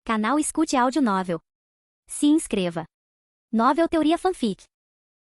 Canal Escute Áudio Novel. Se inscreva. Novel Teoria Fanfic.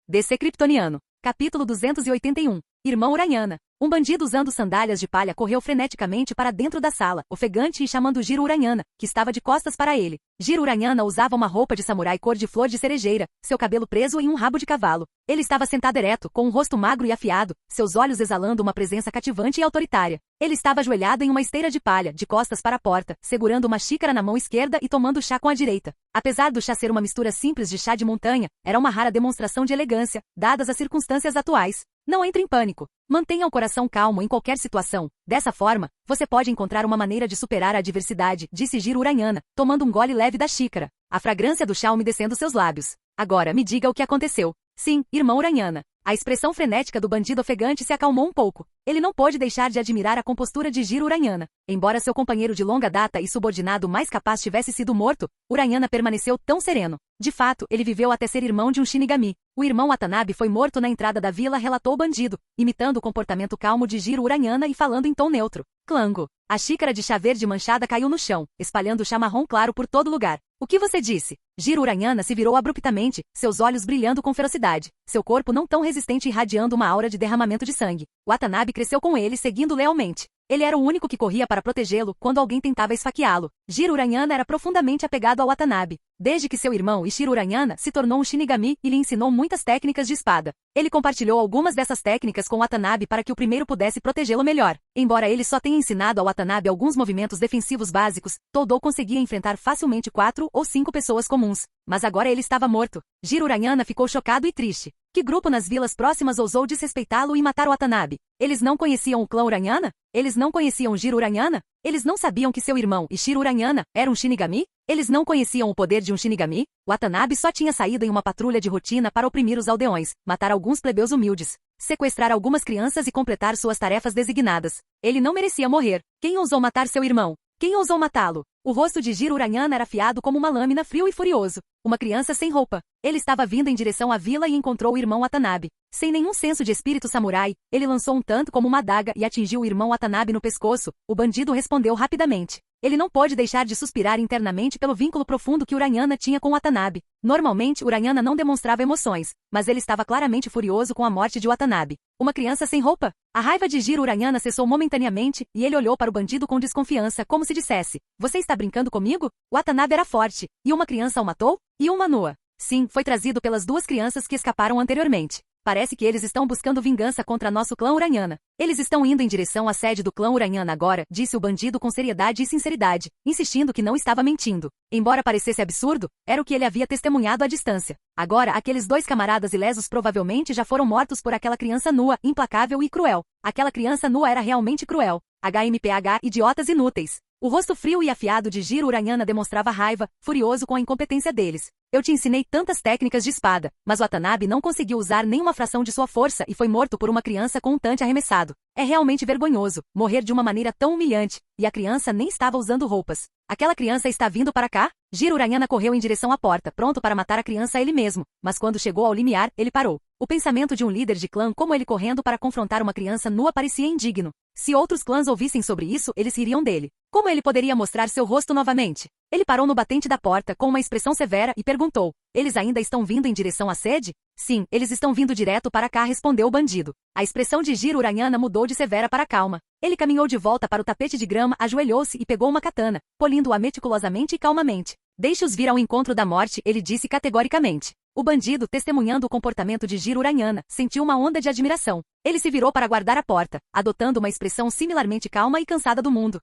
DC Kryptoniano. Capítulo 281. Irmão Uraniana. Um bandido usando sandálias de palha correu freneticamente para dentro da sala, ofegante e chamando Jiro Uraniana, que estava de costas para ele. Jiro Uraniana usava uma roupa de samurai cor de flor de cerejeira, seu cabelo preso em um rabo de cavalo. Ele estava sentado ereto, com um rosto magro e afiado, seus olhos exalando uma presença cativante e autoritária. Ele estava ajoelhado em uma esteira de palha, de costas para a porta, segurando uma xícara na mão esquerda e tomando chá com a direita. Apesar do chá ser uma mistura simples de chá de montanha, era uma rara demonstração de elegância, dadas as circunstâncias atuais. Não entre em pânico. Mantenha o coração calmo em qualquer situação. Dessa forma, você pode encontrar uma maneira de superar a adversidade, disse Jiro Uraniana, tomando um gole leve da xícara. A fragrância do chá umedecendo seus lábios. Agora me diga o que aconteceu. Sim, irmão Uraniana. A expressão frenética do bandido ofegante se acalmou um pouco. Ele não pôde deixar de admirar a compostura de Jiro Uraniana. Embora seu companheiro de longa data e subordinado mais capaz tivesse sido morto, Uraniana permaneceu tão sereno. De fato, ele viveu até ser irmão de um Shinigami. O irmão Watanabe foi morto na entrada da vila, relatou o bandido, imitando o comportamento calmo de Jiro Uraniana e falando em tom neutro. Clango. A xícara de chá verde manchada caiu no chão, espalhando chá marrom claro por todo lugar. O que você disse? Jiro Uraniana se virou abruptamente, seus olhos brilhando com ferocidade, seu corpo não tão resistente irradiando uma aura de derramamento de sangue. Watanabe cresceu com ele, seguindo lealmente. Ele era o único que corria para protegê-lo quando alguém tentava esfaqueá-lo. Jiro Uraniana era profundamente apegado a Watanabe, desde que seu irmão Ishiro Uraniana se tornou um Shinigami e lhe ensinou muitas técnicas de espada. Ele compartilhou algumas dessas técnicas com Watanabe para que o primeiro pudesse protegê-lo melhor. Embora ele só tenha ensinado a Watanabe alguns movimentos defensivos básicos, Todo conseguia enfrentar facilmente 4 ou 5 pessoas comuns. Mas agora ele estava morto. Jiro Uraniana ficou chocado e triste. Que grupo nas vilas próximas ousou desrespeitá-lo e matar Watanabe? Eles não conheciam o clã Uraniana? Eles não conheciam Jiro Uraniana? Eles não sabiam que seu irmão, Ishiro Uraniana, era um Shinigami? Eles não conheciam o poder de um Shinigami? Watanabe só tinha saído em uma patrulha de rotina para oprimir os aldeões, matar alguns plebeus humildes, sequestrar algumas crianças e completar suas tarefas designadas. Ele não merecia morrer. Quem ousou matar seu irmão? Quem ousou matá-lo? O rosto de Jiro Uraniana era afiado como uma lâmina, frio e furioso. Uma criança sem roupa. Ele estava vindo em direção à vila e encontrou o irmão Watanabe. Sem nenhum senso de espírito samurai, ele lançou um tanto como uma adaga e atingiu o irmão Watanabe no pescoço. O bandido respondeu rapidamente. Ele não pôde deixar de suspirar internamente pelo vínculo profundo que Uraniana tinha com Watanabe. Normalmente, Uraniana não demonstrava emoções, mas ele estava claramente furioso com a morte de Watanabe. Uma criança sem roupa? A raiva de Jiro Uraniana cessou momentaneamente, e ele olhou para o bandido com desconfiança, como se dissesse: você está brincando comigo? Watanabe era forte, e uma criança o matou? E uma nua? Sim, foi trazido pelas 2 crianças que escaparam anteriormente. Parece que eles estão buscando vingança contra nosso clã Uraniana. Eles estão indo em direção à sede do clã Uraniana agora, disse o bandido com seriedade e sinceridade, insistindo que não estava mentindo. Embora parecesse absurdo, era o que ele havia testemunhado à distância. Agora, aqueles 2 camaradas ilesos provavelmente já foram mortos por aquela criança nua, implacável e cruel. Aquela criança nua era realmente cruel. HMPH, idiotas inúteis. O rosto frio e afiado de Jiro Uraniana demonstrava raiva, furioso com a incompetência deles. Eu te ensinei tantas técnicas de espada, mas Watanabe não conseguiu usar nenhuma fração de sua força e foi morto por uma criança com um tante arremessado. É realmente vergonhoso, morrer de uma maneira tão humilhante, e a criança nem estava usando roupas. Aquela criança está vindo para cá? Jiro Uraniana correu em direção à porta, pronto para matar a criança ele mesmo, mas quando chegou ao limiar, ele parou. O pensamento de um líder de clã como ele correndo para confrontar uma criança nua parecia indigno. Se outros clãs ouvissem sobre isso, eles ririam dele. Como ele poderia mostrar seu rosto novamente? Ele parou no batente da porta com uma expressão severa e perguntou: eles ainda estão vindo em direção à sede? Sim, eles estão vindo direto para cá, respondeu o bandido. A expressão de Jiro Uraniana mudou de severa para calma. Ele caminhou de volta para o tapete de grama, ajoelhou-se e pegou uma katana, polindo-a meticulosamente e calmamente. Deixe-os vir ao encontro da morte, ele disse categoricamente. O bandido, testemunhando o comportamento de Jiro Uraniana, sentiu uma onda de admiração. Ele se virou para guardar a porta, adotando uma expressão similarmente calma e cansada do mundo.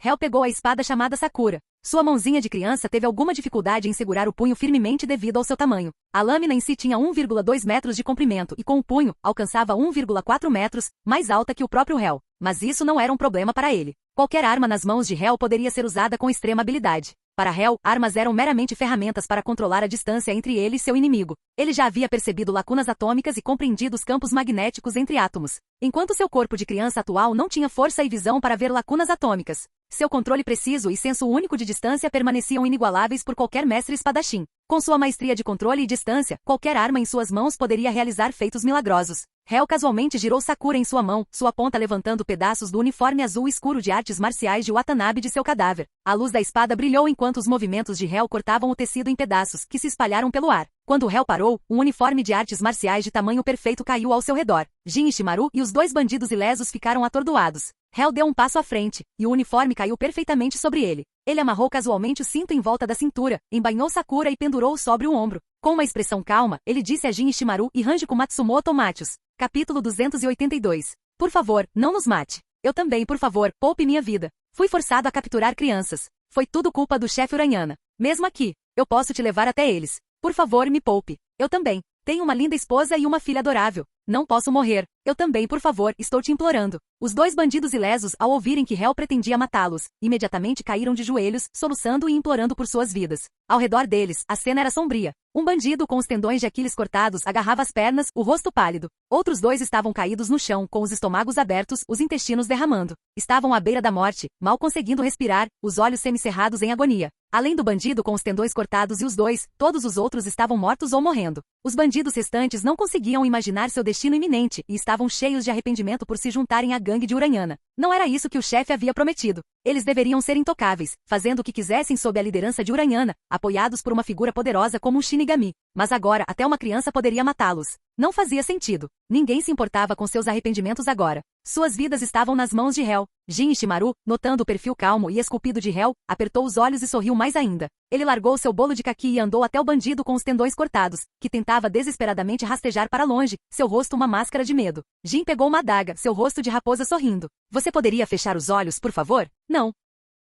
Hel pegou a espada chamada Sakura. Sua mãozinha de criança teve alguma dificuldade em segurar o punho firmemente devido ao seu tamanho. A lâmina em si tinha 1,2 metros de comprimento e com o punho, alcançava 1,4 metros, mais alta que o próprio Hel. Mas isso não era um problema para ele. Qualquer arma nas mãos de Hel poderia ser usada com extrema habilidade. Para Hel, armas eram meramente ferramentas para controlar a distância entre ele e seu inimigo. Ele já havia percebido lacunas atômicas e compreendido os campos magnéticos entre átomos. Enquanto seu corpo de criança atual não tinha força e visão para ver lacunas atômicas. Seu controle preciso e senso único de distância permaneciam inigualáveis por qualquer mestre espadachim. Com sua maestria de controle e distância, qualquer arma em suas mãos poderia realizar feitos milagrosos. Hel casualmente girou Sakura em sua mão, sua ponta levantando pedaços do uniforme azul escuro de artes marciais de Watanabe de seu cadáver. A luz da espada brilhou enquanto os movimentos de Hel cortavam o tecido em pedaços, que se espalharam pelo ar. Quando Hel parou, um uniforme de artes marciais de tamanho perfeito caiu ao seu redor. Jin Ishimaru e os dois bandidos ilesos ficaram atordoados. Hel deu um passo à frente, e o uniforme caiu perfeitamente sobre ele. Ele amarrou casualmente o cinto em volta da cintura, embainhou Sakura e pendurou-o sobre o ombro. Com uma expressão calma, ele disse a Jin Ishimaru e Hanjiko Matsumoto Machos. Capítulo 282. Por favor, não nos mate. Eu também, por favor, poupe minha vida. Fui forçado a capturar crianças. Foi tudo culpa do chefe Uraniana. Mesmo aqui, eu posso te levar até eles. Por favor, me poupe. Eu também. Tenho uma linda esposa e uma filha adorável. Não posso morrer. Eu também, por favor, estou te implorando. Os dois bandidos ilesos, ao ouvirem que Hel pretendia matá-los, imediatamente caíram de joelhos, soluçando e implorando por suas vidas. Ao redor deles, a cena era sombria. Um bandido com os tendões de Aquiles cortados agarrava as pernas, o rosto pálido. Outros dois estavam caídos no chão, com os estômagos abertos, os intestinos derramando. Estavam à beira da morte, mal conseguindo respirar, os olhos semicerrados em agonia. Além do bandido com os tendões cortados e os dois, todos os outros estavam mortos ou morrendo. Os bandidos restantes não conseguiam imaginar seu destino iminente e estavam cheios de arrependimento por se juntarem à gangue de Uraniana. Não era isso que o chefe havia prometido. Eles deveriam ser intocáveis, fazendo o que quisessem sob a liderança de Uraniana, apoiados por uma figura poderosa como um Shinigami. Mas agora até uma criança poderia matá-los. Não fazia sentido. Ninguém se importava com seus arrependimentos agora. Suas vidas estavam nas mãos de Hel. Jin Ishimaru, notando o perfil calmo e esculpido de Hel, apertou os olhos e sorriu mais ainda. Ele largou seu bolo de caqui e andou até o bandido com os tendões cortados, que tentava desesperadamente rastejar para longe, seu rosto uma máscara de medo. Jin pegou uma adaga, seu rosto de raposa sorrindo. Você poderia fechar os olhos, por favor? Não.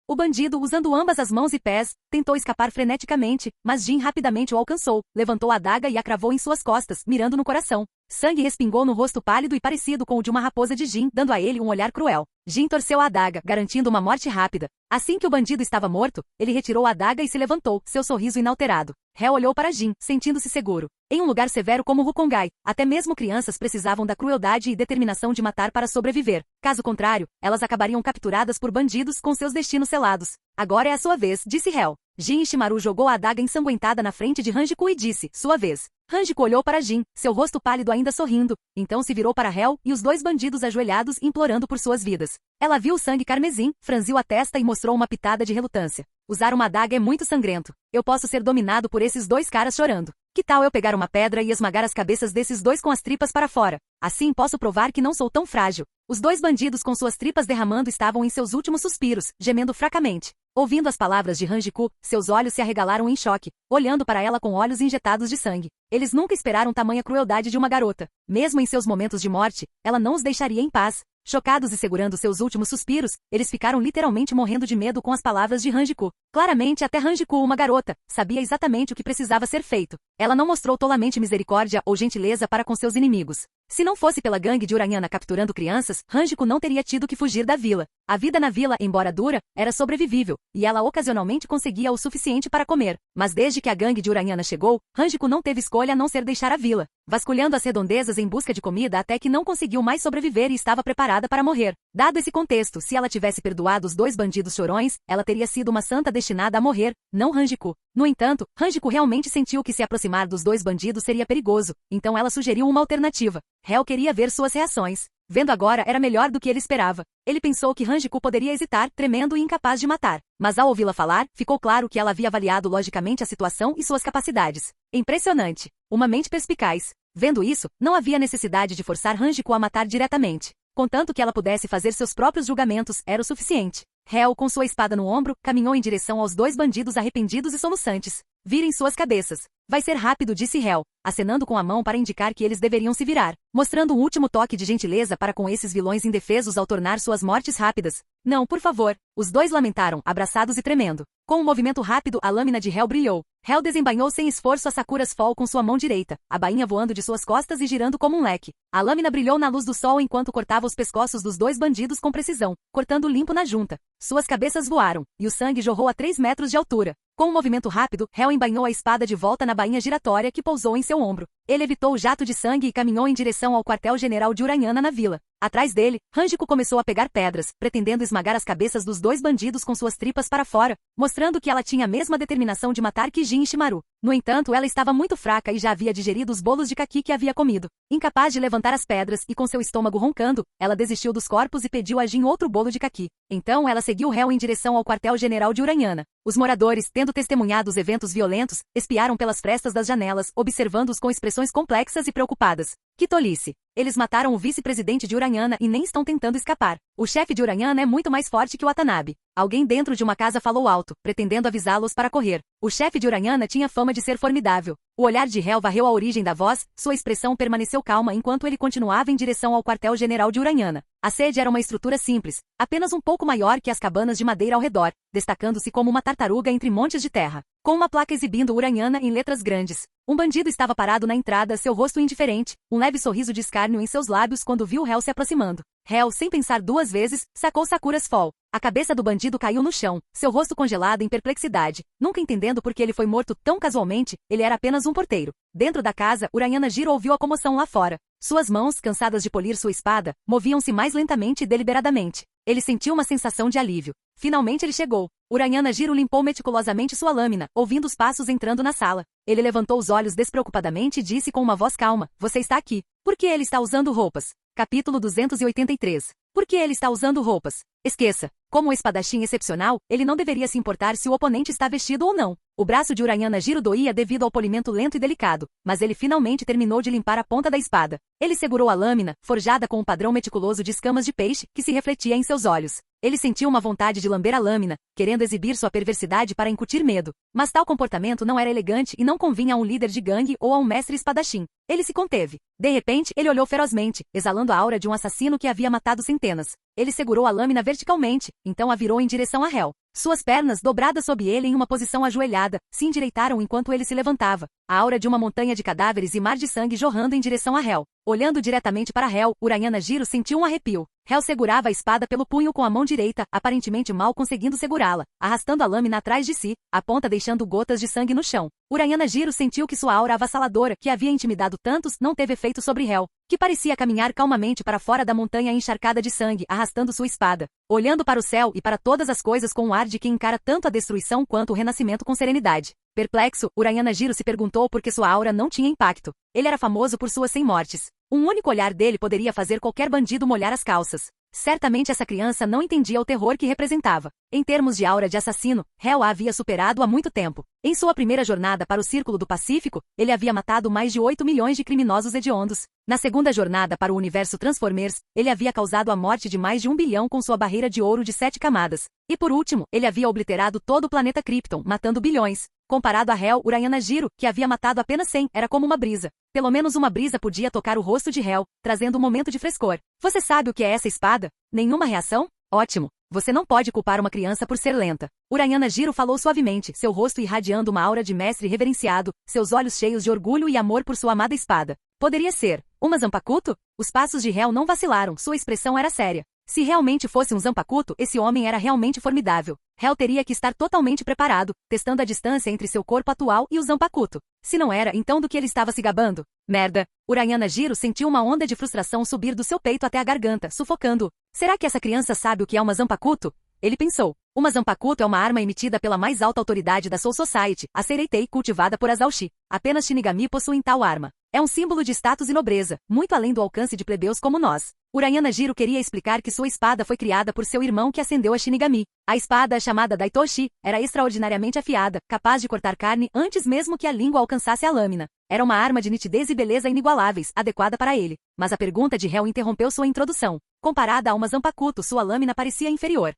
O bandido, usando ambas as mãos e pés, tentou escapar freneticamente, mas Jin rapidamente o alcançou, levantou a adaga e a cravou em suas costas, mirando no coração. Sangue respingou no rosto pálido e parecido com o de uma raposa de Jin, dando a ele um olhar cruel. Jin torceu a adaga, garantindo uma morte rápida. Assim que o bandido estava morto, ele retirou a adaga e se levantou, seu sorriso inalterado. Hel olhou para Jin, sentindo-se seguro. Em um lugar severo como Rukongai, até mesmo crianças precisavam da crueldade e determinação de matar para sobreviver. Caso contrário, elas acabariam capturadas por bandidos com seus destinos selados. Agora é a sua vez, disse Hel. Jin Ishimaru jogou a adaga ensanguentada na frente de Hanjiko e disse, sua vez. Hanjiko olhou para Jin, seu rosto pálido ainda sorrindo, então se virou para Hel e os dois bandidos ajoelhados implorando por suas vidas. Ela viu o sangue carmesim, franziu a testa e mostrou uma pitada de relutância. Usar uma adaga é muito sangrento. Eu posso ser dominado por esses dois caras chorando. Que tal eu pegar uma pedra e esmagar as cabeças desses dois com as tripas para fora? Assim posso provar que não sou tão frágil. Os dois bandidos com suas tripas derramando estavam em seus últimos suspiros, gemendo fracamente. Ouvindo as palavras de Hanjiko, seus olhos se arregalaram em choque, olhando para ela com olhos injetados de sangue. Eles nunca esperaram tamanha crueldade de uma garota. Mesmo em seus momentos de morte, ela não os deixaria em paz. Chocados e segurando seus últimos suspiros, eles ficaram literalmente morrendo de medo com as palavras de Hanjiko. Claramente até Hanjiko, uma garota, sabia exatamente o que precisava ser feito. Ela não mostrou tolamente misericórdia ou gentileza para com seus inimigos. Se não fosse pela gangue de Uraniana capturando crianças, Hanjiko não teria tido que fugir da vila. A vida na vila, embora dura, era sobrevivível, e ela ocasionalmente conseguia o suficiente para comer. Mas desde que a gangue de Uraniana chegou, Hanjiko não teve escolha a não ser deixar a vila, vasculhando as redondezas em busca de comida até que não conseguiu mais sobreviver e estava preparada para morrer. Dado esse contexto, se ela tivesse perdoado os dois bandidos chorões, ela teria sido uma santa destinada a morrer, não Hanjiko. No entanto, Hanjiko realmente sentiu que se aproximar dos dois bandidos seria perigoso, então ela sugeriu uma alternativa. Hel queria ver suas reações. Vendo agora era melhor do que ele esperava. Ele pensou que Hanjiko poderia hesitar, tremendo e incapaz de matar. Mas ao ouvi-la falar, ficou claro que ela havia avaliado logicamente a situação e suas capacidades. Impressionante. Uma mente perspicaz. Vendo isso, não havia necessidade de forçar Hanjiko a matar diretamente. Contanto que ela pudesse fazer seus próprios julgamentos, era o suficiente. Hel, com sua espada no ombro, caminhou em direção aos dois bandidos arrependidos e soluçantes. Virem suas cabeças. Vai ser rápido, disse Hel, acenando com a mão para indicar que eles deveriam se virar, mostrando um último toque de gentileza para com esses vilões indefesos ao tornar suas mortes rápidas. Não, por favor. Os dois lamentaram, abraçados e tremendo. Com um movimento rápido, a lâmina de Hel brilhou. Hel desembainhou sem esforço a Sakura's Fall com sua mão direita, a bainha voando de suas costas e girando como um leque. A lâmina brilhou na luz do sol enquanto cortava os pescoços dos dois bandidos com precisão, cortando limpo na junta. Suas cabeças voaram, e o sangue jorrou a 3 metros de altura. Com um movimento rápido, Hel embainhou a espada de volta na bainha giratória que pousou em seu ombro. Ele evitou o jato de sangue e caminhou em direção ao quartel-general de Uraniana na vila. Atrás dele, Hanjiko começou a pegar pedras, pretendendo esmagar as cabeças dos dois bandidos com suas tripas para fora, mostrando que ela tinha a mesma determinação de matar que Jin Ishimaru. No entanto, ela estava muito fraca e já havia digerido os bolos de caqui que havia comido. Incapaz de levantar as pedras e com seu estômago roncando, ela desistiu dos corpos e pediu a Jin outro bolo de caqui. Então ela seguiu Hel em direção ao quartel-general de Uraniana. Os moradores, tendo testemunhado os eventos violentos, espiaram pelas frestas das janelas, observando-os com expressões complexas e preocupadas. Que tolice! Eles mataram o vice-presidente de Uraniana e nem estão tentando escapar. O chefe de Uraniana é muito mais forte que o Watanabe. Alguém dentro de uma casa falou alto, pretendendo avisá-los para correr. O chefe de Uraniana tinha fama de ser formidável. O olhar de Hel varreu a origem da voz, sua expressão permaneceu calma enquanto ele continuava em direção ao quartel-general de Uraniana. A sede era uma estrutura simples, apenas um pouco maior que as cabanas de madeira ao redor, destacando-se como uma tartaruga entre montes de terra. Com uma placa exibindo Uraniana em letras grandes. Um bandido estava parado na entrada, seu rosto indiferente, um leve sorriso de escárnio em seus lábios quando viu Hel se aproximando. Hel, sem pensar duas vezes, sacou Sakura's Fall. A cabeça do bandido caiu no chão, seu rosto congelado em perplexidade. Nunca entendendo por que ele foi morto tão casualmente, ele era apenas um porteiro. Dentro da casa, Uraniana Jiro ouviu a comoção lá fora. Suas mãos, cansadas de polir sua espada, moviam-se mais lentamente e deliberadamente. Ele sentiu uma sensação de alívio. Finalmente ele chegou. Uraniana Jiro limpou meticulosamente sua lâmina, ouvindo os passos entrando na sala. Ele levantou os olhos despreocupadamente e disse com uma voz calma, você está aqui. Por que ele está usando roupas? Capítulo 283. Por que ele está usando roupas? Esqueça. Como um espadachim excepcional, ele não deveria se importar se o oponente está vestido ou não. O braço de Uraniana Jiro doía devido ao polimento lento e delicado, mas ele finalmente terminou de limpar a ponta da espada. Ele segurou a lâmina, forjada com um padrão meticuloso de escamas de peixe, que se refletia em seus olhos. Ele sentiu uma vontade de lamber a lâmina, querendo exibir sua perversidade para incutir medo. Mas tal comportamento não era elegante e não convinha a um líder de gangue ou a um mestre espadachim. Ele se conteve. De repente, ele olhou ferozmente, exalando a aura de um assassino que havia matado centenas. Ele segurou a lâmina verticalmente, então a virou em direção a Hel. Suas pernas, dobradas sob ele em uma posição ajoelhada, se endireitaram enquanto ele se levantava. A aura de uma montanha de cadáveres e mar de sangue jorrando em direção a Hel. Olhando diretamente para Hel, Uraniana Jiro sentiu um arrepio. Hel segurava a espada pelo punho com a mão direita, aparentemente mal conseguindo segurá-la, arrastando a lâmina atrás de si, a ponta deixando gotas de sangue no chão. Uraniana Jiro sentiu que sua aura avassaladora, que havia intimidado tantos, não teve efeito sobre Hel, que parecia caminhar calmamente para fora da montanha encharcada de sangue, arrastando sua espada. Olhando para o céu e para todas as coisas com um ar de quem encara tanto a destruição quanto o renascimento com serenidade. Perplexo, Uraniana Jiro se perguntou por que sua aura não tinha impacto. Ele era famoso por suas 100 mortes. Um único olhar dele poderia fazer qualquer bandido molhar as calças. Certamente essa criança não entendia o terror que representava. Em termos de aura de assassino, Hel a havia superado há muito tempo. Em sua primeira jornada para o Círculo do Pacífico, ele havia matado mais de 8 milhões de criminosos hediondos. Na segunda jornada para o universo Transformers, ele havia causado a morte de mais de 1 bilhão com sua barreira de ouro de 7 camadas. E por último, ele havia obliterado todo o planeta Krypton, matando bilhões. Comparado a Hel, Uraniana Jiro, que havia matado apenas 100, era como uma brisa. Pelo menos uma brisa podia tocar o rosto de Hel, trazendo um momento de frescor. Você sabe o que é essa espada? Nenhuma reação? Ótimo. Você não pode culpar uma criança por ser lenta. Uraniana Jiro falou suavemente, seu rosto irradiando uma aura de mestre reverenciado, seus olhos cheios de orgulho e amor por sua amada espada. Poderia ser uma Zanpakuto? Os passos de Hel não vacilaram, sua expressão era séria. Se realmente fosse um Zanpakuto, esse homem era realmente formidável. Hel teria que estar totalmente preparado, testando a distância entre seu corpo atual e o Zanpakuto. Se não era, então do que ele estava se gabando? Merda! Uraniana Jiro sentiu uma onda de frustração subir do seu peito até a garganta, sufocando-o. Será que essa criança sabe o que é uma Zanpakuto? Ele pensou. Uma Zanpakuto é uma arma emitida pela mais alta autoridade da Soul Society, a Seireitei, cultivada por Azaoshi. Apenas Shinigami possuem tal arma. É um símbolo de status e nobreza, muito além do alcance de plebeus como nós. Uraniana Jiro queria explicar que sua espada foi criada por seu irmão que ascendeu a Shinigami. A espada, chamada Daitoshi, era extraordinariamente afiada, capaz de cortar carne antes mesmo que a língua alcançasse a lâmina. Era uma arma de nitidez e beleza inigualáveis, adequada para ele. Mas a pergunta de Hel interrompeu sua introdução. Comparada a uma Zanpakuto, sua lâmina parecia inferior.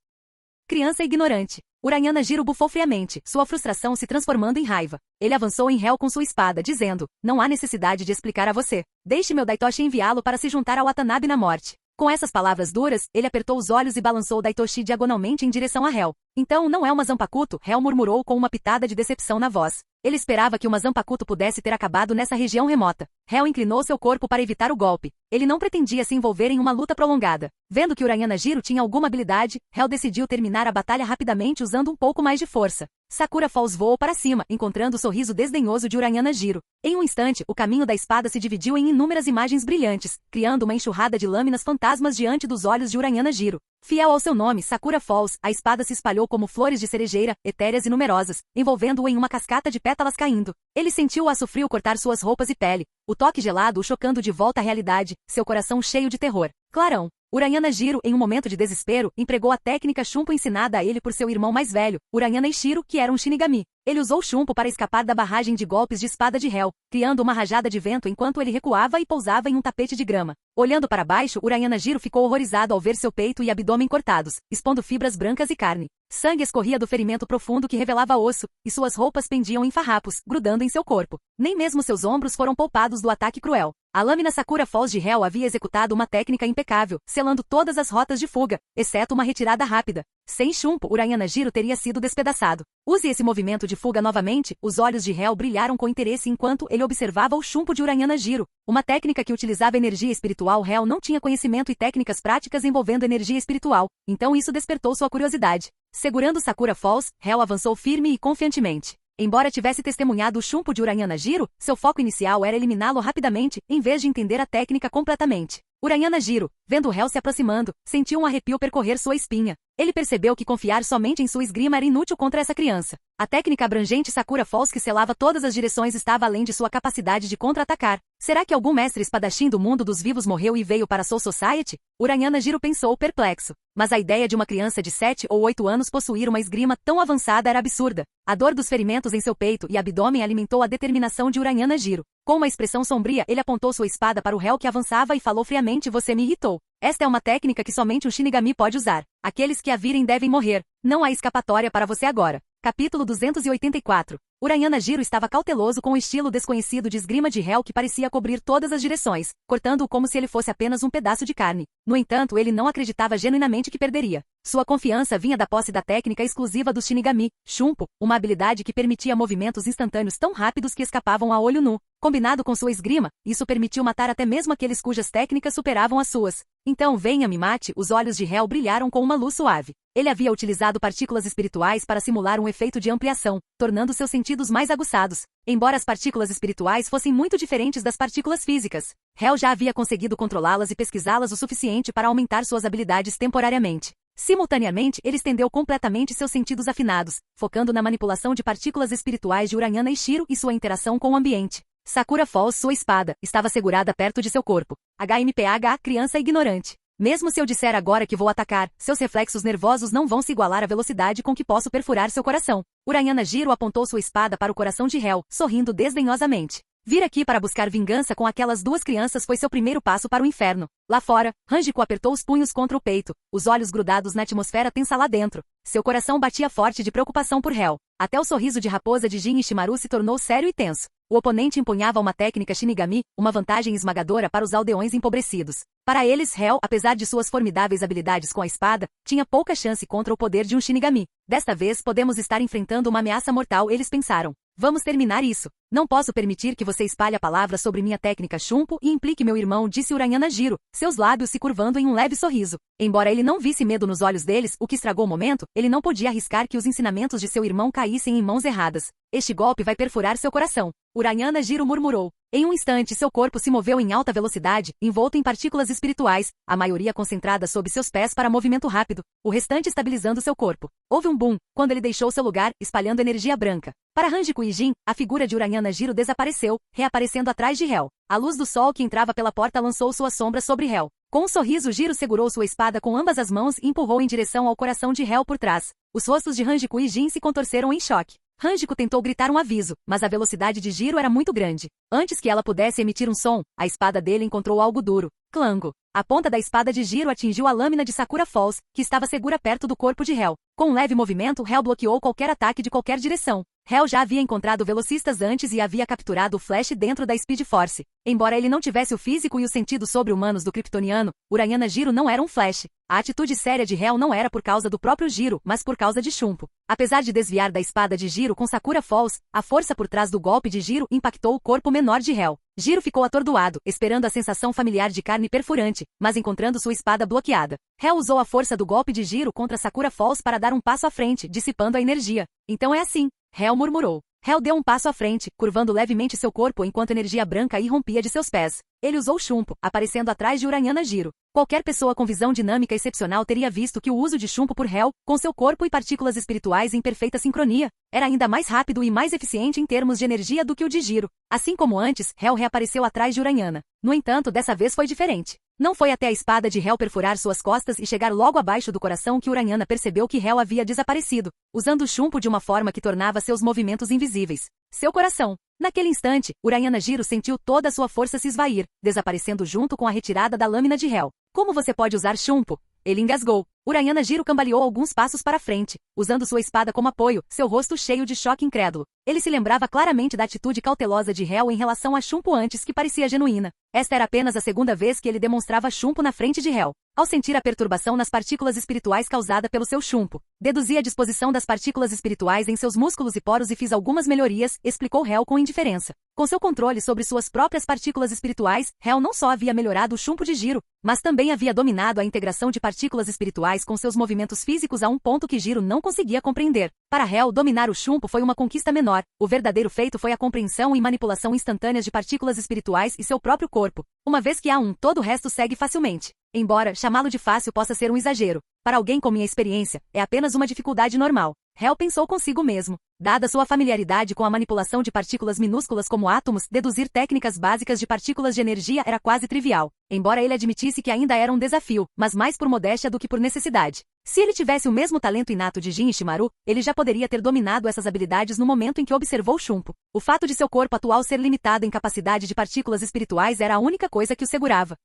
Criança ignorante. Uraniana Jiro bufou friamente, sua frustração se transformando em raiva. Ele avançou em Hel com sua espada, dizendo, não há necessidade de explicar a você. Deixe meu Daitoshi enviá-lo para se juntar ao Watanabe na morte. Com essas palavras duras, ele apertou os olhos e balançou o Daitoshi diagonalmente em direção a Hel. Então não é uma Zanpakuto? Hel murmurou com uma pitada de decepção na voz. Ele esperava que uma Zanpakuto pudesse ter acabado nessa região remota. Hel inclinou seu corpo para evitar o golpe. Ele não pretendia se envolver em uma luta prolongada. Vendo que Uraniana Jiro tinha alguma habilidade, Hel decidiu terminar a batalha rapidamente usando um pouco mais de força. Sakura Falls voou para cima, encontrando o sorriso desdenhoso de Uraniana Jiro. Em um instante, o caminho da espada se dividiu em inúmeras imagens brilhantes, criando uma enxurrada de lâminas fantasmas diante dos olhos de Uraniana Jiro. Fiel ao seu nome, Sakura Falls, a espada se espalhou como flores de cerejeira, etéreas e numerosas, envolvendo-o em uma cascata de pétalas caindo. Ele sentiu o aço frio cortar suas roupas e pele, o toque gelado o chocando de volta à realidade, seu coração cheio de terror. Clarão. Urayana Jiro, em um momento de desespero, empregou a técnica Shunpo ensinada a ele por seu irmão mais velho, Urayana Ishiro, que era um Shinigami. Ele usou Shunpo para escapar da barragem de golpes de espada de Hell, criando uma rajada de vento enquanto ele recuava e pousava em um tapete de grama. Olhando para baixo, Urayana Jiro ficou horrorizado ao ver seu peito e abdômen cortados, expondo fibras brancas e carne. Sangue escorria do ferimento profundo que revelava osso, e suas roupas pendiam em farrapos, grudando em seu corpo. Nem mesmo seus ombros foram poupados do ataque cruel. A lâmina Sakura Falls de Hell havia executado uma técnica impecável, selando todas as rotas de fuga, exceto uma retirada rápida. Sem Shunpo, Urayana Jiro teria sido despedaçado. Use esse movimento de fuga novamente. Os olhos de Hell brilharam com interesse enquanto ele observava o Shunpo de Urayana Jiro, uma técnica que utilizava energia espiritual. Hell não tinha conhecimento e técnicas práticas envolvendo energia espiritual, então isso despertou sua curiosidade. Segurando Sakura Falls, Hell avançou firme e confiantemente. Embora tivesse testemunhado o Shunpo de Urayana Jiro, seu foco inicial era eliminá-lo rapidamente, em vez de entender a técnica completamente. Urayana Jiro, vendo Hell se aproximando, sentiu um arrepio percorrer sua espinha. Ele percebeu que confiar somente em sua esgrima era inútil contra essa criança. A técnica abrangente Sakura Falls que selava todas as direções estava além de sua capacidade de contra-atacar. Será que algum mestre espadachim do mundo dos vivos morreu e veio para Soul Society? Urayana Jiro pensou perplexo. Mas a ideia de uma criança de 7 ou 8 anos possuir uma esgrima tão avançada era absurda. A dor dos ferimentos em seu peito e abdômen alimentou a determinação de Urayana Jiro. Com uma expressão sombria, ele apontou sua espada para o Hell que avançava e falou friamente: "Você me irritou. Esta é uma técnica que somente um Shinigami pode usar. Aqueles que a virem devem morrer. Não há escapatória para você agora." Capítulo 284. Urayana Jiro estava cauteloso com o estilo desconhecido de esgrima de Hell que parecia cobrir todas as direções, cortando-o como se ele fosse apenas um pedaço de carne. No entanto, ele não acreditava genuinamente que perderia. Sua confiança vinha da posse da técnica exclusiva do Shinigami, Shunpo, uma habilidade que permitia movimentos instantâneos tão rápidos que escapavam a olho nu. Combinado com sua esgrima, isso permitiu matar até mesmo aqueles cujas técnicas superavam as suas. Então venha me mate. Os olhos de Hell brilharam com uma luz suave. Ele havia utilizado partículas espirituais para simular um efeito de ampliação, tornando seus sentidos mais aguçados. Embora as partículas espirituais fossem muito diferentes das partículas físicas, Hell já havia conseguido controlá-las e pesquisá-las o suficiente para aumentar suas habilidades temporariamente. Simultaneamente, ele estendeu completamente seus sentidos afinados, focando na manipulação de partículas espirituais de Urayana Ishiro e sua interação com o ambiente. Sakura Falls, sua espada, estava segurada perto de seu corpo. HMPH, criança ignorante. Mesmo se eu disser agora que vou atacar, seus reflexos nervosos não vão se igualar à velocidade com que posso perfurar seu coração. Urayana Jiro apontou sua espada para o coração de Hell, sorrindo desdenhosamente. Vir aqui para buscar vingança com aquelas duas crianças foi seu primeiro passo para o inferno. Lá fora, Hanjiko apertou os punhos contra o peito, os olhos grudados na atmosfera tensa lá dentro. Seu coração batia forte de preocupação por Hell. Até o sorriso de raposa de Jin Ishimaru se tornou sério e tenso. O oponente empunhava uma técnica Shinigami, uma vantagem esmagadora para os aldeões empobrecidos. Para eles, Hell, apesar de suas formidáveis habilidades com a espada, tinha pouca chance contra o poder de um Shinigami. Desta vez podemos estar enfrentando uma ameaça mortal, eles pensaram. Vamos terminar isso. Não posso permitir que você espalhe a palavra sobre minha técnica Shunpo e implique meu irmão, disse Urayana Jiro, seus lábios se curvando em um leve sorriso. Embora ele não visse medo nos olhos deles, o que estragou o momento, ele não podia arriscar que os ensinamentos de seu irmão caíssem em mãos erradas. Este golpe vai perfurar seu coração. Urayana Jiro murmurou. Em um instante, seu corpo se moveu em alta velocidade, envolto em partículas espirituais, a maioria concentrada sob seus pés para movimento rápido, o restante estabilizando seu corpo. Houve um boom, quando ele deixou seu lugar, espalhando energia branca. Para Hanjiko e Jin, a figura de Urayana Jiro desapareceu, reaparecendo atrás de Hell. A luz do sol que entrava pela porta lançou sua sombra sobre Hell. Com um sorriso, Jiro segurou sua espada com ambas as mãos e empurrou em direção ao coração de Hell por trás. Os rostos de Hanjiko e Jin se contorceram em choque. Hanjiko tentou gritar um aviso, mas a velocidade de Jiro era muito grande. Antes que ela pudesse emitir um som, a espada dele encontrou algo duro. Clango. A ponta da espada de Jiro atingiu a lâmina de Sakura Falls, que estava segura perto do corpo de Hell. Com um leve movimento, Hell bloqueou qualquer ataque de qualquer direção. Hell já havia encontrado velocistas antes e havia capturado o Flash dentro da Speed Force. Embora ele não tivesse o físico e os sentidos sobre-humanos do Kryptoniano, Urayana Jiro não era um Flash. A atitude séria de Hell não era por causa do próprio Jiro, mas por causa de Shunpo. Apesar de desviar da espada de Jiro com Sakura Falls, a força por trás do golpe de Jiro impactou o corpo menor de Hell. Jiro ficou atordoado, esperando a sensação familiar de carne perfurante, mas encontrando sua espada bloqueada. Hell usou a força do golpe de Jiro contra Sakura Falls para dar um passo à frente, dissipando a energia. Então é assim. Hell murmurou. Hel deu um passo à frente, curvando levemente seu corpo enquanto energia branca irrompia de seus pés. Ele usou chumpo, aparecendo atrás de Uraniana Jiro. Qualquer pessoa com visão dinâmica excepcional teria visto que o uso de chumpo por Hel, com seu corpo e partículas espirituais em perfeita sincronia, era ainda mais rápido e mais eficiente em termos de energia do que o de Jiro. Assim como antes, Hel reapareceu atrás de Uraniana. No entanto, dessa vez foi diferente. Não foi até a espada de Hel perfurar suas costas e chegar logo abaixo do coração que Uraniana percebeu que Hel havia desaparecido, usando o chumpo de uma forma que tornava seus movimentos invisíveis. Seu coração. Naquele instante, Uraniana Jiro sentiu toda a sua força se esvair, desaparecendo junto com a retirada da lâmina de Hel. Como você pode usar chumpo? Ele engasgou. Uraniana Jiro cambaleou alguns passos para frente, usando sua espada como apoio, seu rosto cheio de choque incrédulo. Ele se lembrava claramente da atitude cautelosa de Hel em relação a chumpo antes que parecia genuína. Esta era apenas a segunda vez que ele demonstrava chumpo na frente de Hel. Ao sentir a perturbação nas partículas espirituais causada pelo seu chumpo, deduzi a disposição das partículas espirituais em seus músculos e poros e fiz algumas melhorias, explicou Hel com indiferença. Com seu controle sobre suas próprias partículas espirituais, Hel não só havia melhorado o chumpo de Jiro, mas também havia dominado a integração de partículas espirituais com seus movimentos físicos a um ponto que Jiro não conseguia compreender. Para Hel, dominar o chumpo foi uma conquista menor. O verdadeiro feito foi a compreensão e manipulação instantâneas de partículas espirituais e seu próprio corpo. Uma vez que há um, todo o resto segue facilmente. Embora chamá-lo de fácil possa ser um exagero, para alguém com minha experiência, é apenas uma dificuldade normal. Hel pensou consigo mesmo. Dada sua familiaridade com a manipulação de partículas minúsculas como átomos, deduzir técnicas básicas de partículas de energia era quase trivial. Embora ele admitisse que ainda era um desafio, mas mais por modéstia do que por necessidade. Se ele tivesse o mesmo talento inato de Jin Ishimaru, ele já poderia ter dominado essas habilidades no momento em que observou o chumpo. O fato de seu corpo atual ser limitado em capacidade de partículas espirituais era a única coisa que o segurava.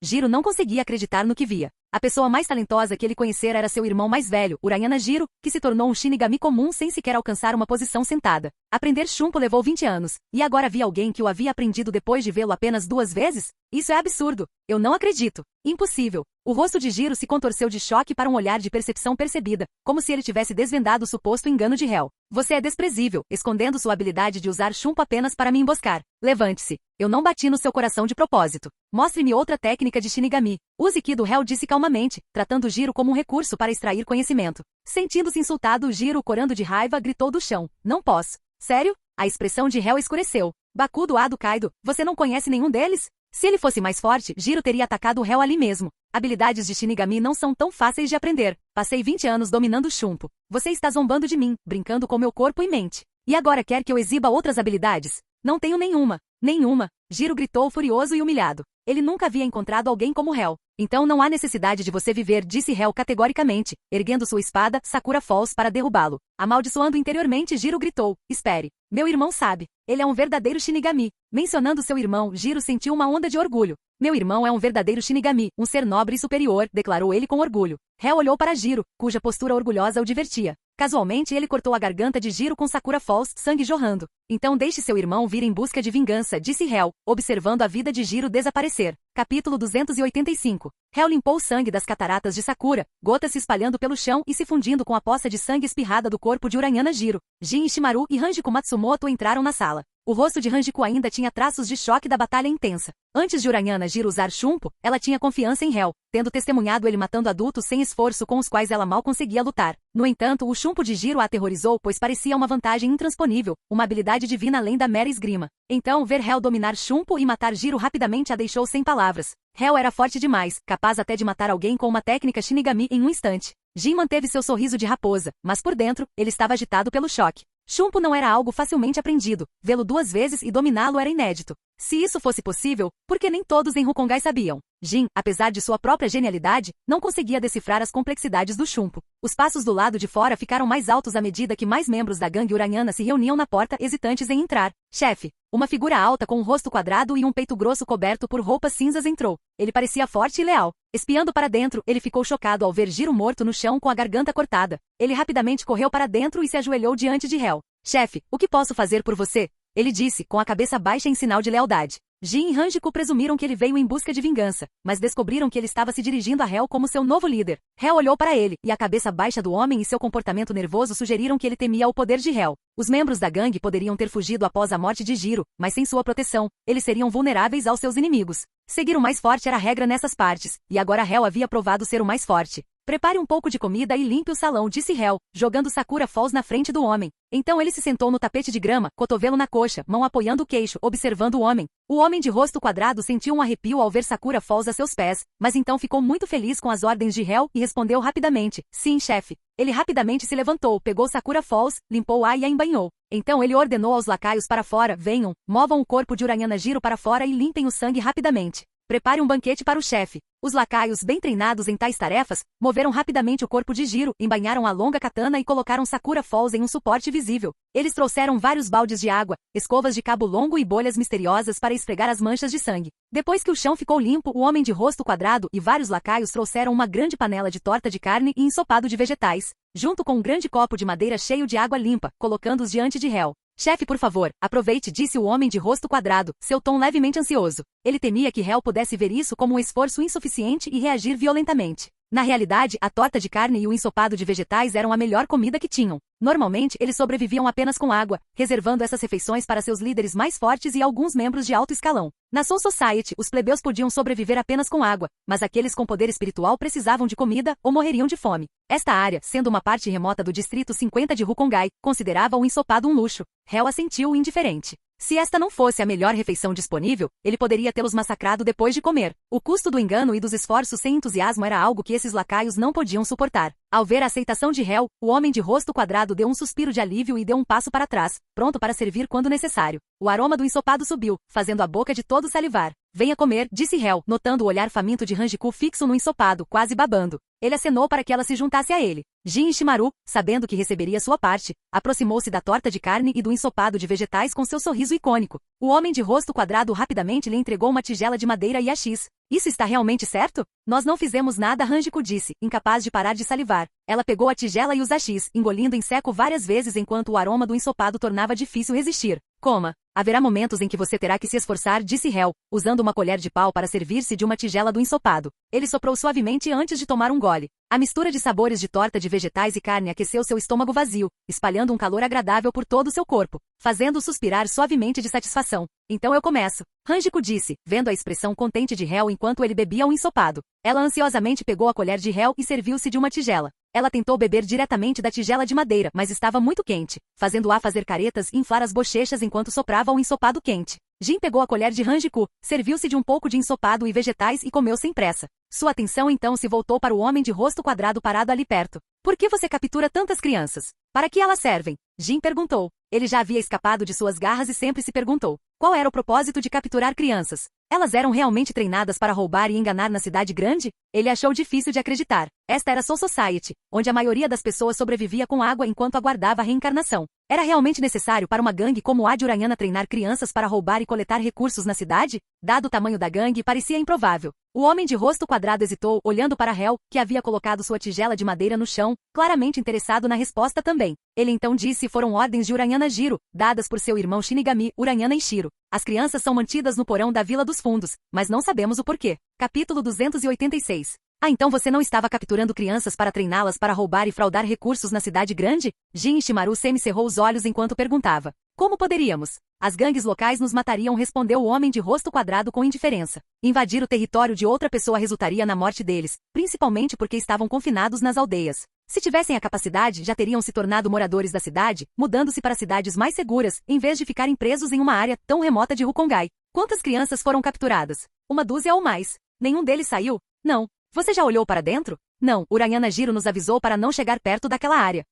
Jiro não conseguia acreditar no que via. A pessoa mais talentosa que ele conhecera era seu irmão mais velho, Uraniana Jiro, que se tornou um Shinigami comum sem sequer alcançar uma posição sentada. Aprender chumpo levou 20 anos, e agora havia alguém que o havia aprendido depois de vê-lo apenas 2 vezes? Isso é absurdo. Eu não acredito. Impossível. O rosto de Jiro se contorceu de choque para um olhar de percepção percebida, como se ele tivesse desvendado o suposto engano de Hel. Você é desprezível, escondendo sua habilidade de usar chumpo apenas para me emboscar. Levante-se. Eu não bati no seu coração de propósito. Mostre-me outra técnica de Shinigami. Use Ki do Hel disse calmamente, tratando Jiro como um recurso para extrair conhecimento. Sentindo-se insultado, Jiro, corando de raiva, gritou do chão. Não posso. Sério? A expressão de Hel escureceu. Bakudo Ado Kaido, você não conhece nenhum deles? Se ele fosse mais forte, Jiro teria atacado o Hel ali mesmo. Habilidades de Shinigami não são tão fáceis de aprender. Passei 20 anos dominando o chumpo. Você está zombando de mim, brincando com meu corpo e mente. E agora quer que eu exiba outras habilidades? Não tenho nenhuma. Nenhuma. Jiro gritou furioso e humilhado. Ele nunca havia encontrado alguém como Hel. Então não há necessidade de você viver, disse Hel categoricamente, erguendo sua espada, Sakura Falls, para derrubá-lo. Amaldiçoando interiormente, Jiro gritou. Espere. Meu irmão sabe. Ele é um verdadeiro Shinigami. Mencionando seu irmão, Jiro sentiu uma onda de orgulho. Meu irmão é um verdadeiro Shinigami, um ser nobre e superior, declarou ele com orgulho. Hel olhou para Jiro, cuja postura orgulhosa o divertia. Casualmente ele cortou a garganta de Jiro com Sakura Falls, sangue jorrando. Então deixe seu irmão vir em busca de vingança, disse Hel, observando a vida de Jiro desaparecer. Capítulo 285. Hel limpou o sangue das cataratas de Sakura, gotas se espalhando pelo chão e se fundindo com a poça de sangue espirrada do corpo de Uraniana Jiro. Jin Ishimaru e Hanjiku Matsumoto entraram na sala. O rosto de Hanjiku ainda tinha traços de choque da batalha intensa. Antes de Uraniana Jiro usar chumpo, ela tinha confiança em Hel, tendo testemunhado ele matando adultos sem esforço com os quais ela mal conseguia lutar. No entanto, o chumpo de Jiro a aterrorizou pois parecia uma vantagem intransponível, uma habilidade divina além da mera esgrima. Então, ver Hel dominar chumpo e matar Jiro rapidamente a deixou sem palavras. Hel era forte demais, capaz até de matar alguém com uma técnica Shinigami em um instante. Jin manteve seu sorriso de raposa, mas por dentro, ele estava agitado pelo choque. Chumpo não era algo facilmente aprendido, vê-lo 2 vezes e dominá-lo era inédito. Se isso fosse possível, por que nem todos em Rukongai sabiam? Jin, apesar de sua própria genialidade, não conseguia decifrar as complexidades do chumpo. Os passos do lado de fora ficaram mais altos à medida que mais membros da gangue Uraniana se reuniam na porta hesitantes em entrar. Chefe. Uma figura alta com um rosto quadrado e um peito grosso coberto por roupas cinzas entrou. Ele parecia forte e leal. Espiando para dentro, ele ficou chocado ao ver Jiro morto no chão com a garganta cortada. Ele rapidamente correu para dentro e se ajoelhou diante de Hel. Chefe, o que posso fazer por você? Ele disse, com a cabeça baixa em sinal de lealdade. Jin e Hanjiku presumiram que ele veio em busca de vingança, mas descobriram que ele estava se dirigindo a Hel como seu novo líder. Hel olhou para ele, e a cabeça baixa do homem e seu comportamento nervoso sugeriram que ele temia o poder de Hel. Os membros da gangue poderiam ter fugido após a morte de Jiro, mas sem sua proteção, eles seriam vulneráveis aos seus inimigos. Seguir o mais forte era a regra nessas partes, e agora Hel havia provado ser o mais forte. Prepare um pouco de comida e limpe o salão, disse Hel, jogando Sakura Falls na frente do homem. Então ele se sentou no tapete de grama, cotovelo na coxa, mão apoiando o queixo, observando o homem. O homem de rosto quadrado sentiu um arrepio ao ver Sakura Falls a seus pés, mas então ficou muito feliz com as ordens de Hel e respondeu rapidamente: sim, chefe. Ele rapidamente se levantou, pegou Sakura Falls, limpou-a e a embanhou. Então ele ordenou aos lacaios para fora: venham, movam o corpo de Uranyana Jiro para fora e limpem o sangue rapidamente. Prepare um banquete para o chefe. Os lacaios, bem treinados em tais tarefas, moveram rapidamente o corpo de Jiro, embainharam a longa katana e colocaram Sakura Falls em um suporte visível. Eles trouxeram vários baldes de água, escovas de cabo longo e bolhas misteriosas para esfregar as manchas de sangue. Depois que o chão ficou limpo, o homem de rosto quadrado e vários lacaios trouxeram uma grande panela de torta de carne e ensopado de vegetais, junto com um grande copo de madeira cheio de água limpa, colocando-os diante de Hel. Chefe, por favor, aproveite, disse o homem de rosto quadrado, seu tom levemente ansioso. Ele temia que Hel pudesse ver isso como um esforço insuficiente e reagir violentamente. Na realidade, a torta de carne e o ensopado de vegetais eram a melhor comida que tinham. Normalmente, eles sobreviviam apenas com água, reservando essas refeições para seus líderes mais fortes e alguns membros de alto escalão. Na Soul Society, os plebeus podiam sobreviver apenas com água, mas aqueles com poder espiritual precisavam de comida ou morreriam de fome. Esta área, sendo uma parte remota do distrito 50 de Rukongai, considerava o ensopado um luxo. Hel assentiu indiferente. Se esta não fosse a melhor refeição disponível, ele poderia tê-los massacrado depois de comer. O custo do engano e dos esforços sem entusiasmo era algo que esses lacaios não podiam suportar. Ao ver a aceitação de Hel, o homem de rosto quadrado deu um suspiro de alívio e deu um passo para trás, pronto para servir quando necessário. O aroma do ensopado subiu, fazendo a boca de todos salivar. Venha comer, disse Hel, notando o olhar faminto de Hanjiku fixo no ensopado, quase babando. Ele acenou para que ela se juntasse a ele. Jin Ishimaru, sabendo que receberia sua parte, aproximou-se da torta de carne e do ensopado de vegetais com seu sorriso icônico. O homem de rosto quadrado rapidamente lhe entregou uma tigela de madeira e haxiz. Isso está realmente certo? Nós não fizemos nada, Hanjiku disse, incapaz de parar de salivar. Ela pegou a tigela e os haxiz, engolindo em seco várias vezes enquanto o aroma do ensopado tornava difícil resistir. Coma. Haverá momentos em que você terá que se esforçar, disse Hel, usando uma colher de pau para servir-se de uma tigela do ensopado. Ele soprou suavemente antes de tomar um gole. A mistura de sabores de torta de vegetais e carne aqueceu seu estômago vazio, espalhando um calor agradável por todo o seu corpo, fazendo-o suspirar suavemente de satisfação. Então eu começo. Hanjiku disse, vendo a expressão contente de Hel enquanto ele bebia o ensopado. Ela ansiosamente pegou a colher de Hel e serviu-se de uma tigela. Ela tentou beber diretamente da tigela de madeira, mas estava muito quente, fazendo-a fazer caretas e inflar as bochechas enquanto soprava o ensopado quente. Jin pegou a colher de Hanjiku, serviu-se de um pouco de ensopado e vegetais e comeu sem pressa. Sua atenção então se voltou para o homem de rosto quadrado parado ali perto. Por que você captura tantas crianças? Para que elas servem? Jin perguntou. Ele já havia escapado de suas garras e sempre se perguntou: qual era o propósito de capturar crianças? Elas eram realmente treinadas para roubar e enganar na cidade grande? Ele achou difícil de acreditar. Esta era Soul Society, onde a maioria das pessoas sobrevivia com água enquanto aguardava a reencarnação. Era realmente necessário para uma gangue como a de Uranyana treinar crianças para roubar e coletar recursos na cidade? Dado o tamanho da gangue, parecia improvável. O homem de rosto quadrado hesitou, olhando para Hel, que havia colocado sua tigela de madeira no chão, claramente interessado na resposta também. Ele então disse: foram ordens de Uranyana Jiro, dadas por seu irmão Shinigami, Uranyana Ishiro. As crianças são mantidas no porão da Vila dos Fundos, mas não sabemos o porquê. Capítulo 286. Ah, então você não estava capturando crianças para treiná-las para roubar e fraudar recursos na cidade grande? Jin Ishimaru semicerrou os olhos enquanto perguntava. Como poderíamos? As gangues locais nos matariam, respondeu o homem de rosto quadrado com indiferença. Invadir o território de outra pessoa resultaria na morte deles, principalmente porque estavam confinados nas aldeias. Se tivessem a capacidade, já teriam se tornado moradores da cidade, mudando-se para cidades mais seguras, em vez de ficarem presos em uma área tão remota de Rukongai. Quantas crianças foram capturadas? 1 ou mais. Nenhum deles saiu? Não. Você já olhou para dentro? Não. Uranyana Jiro nos avisou para não chegar perto daquela área.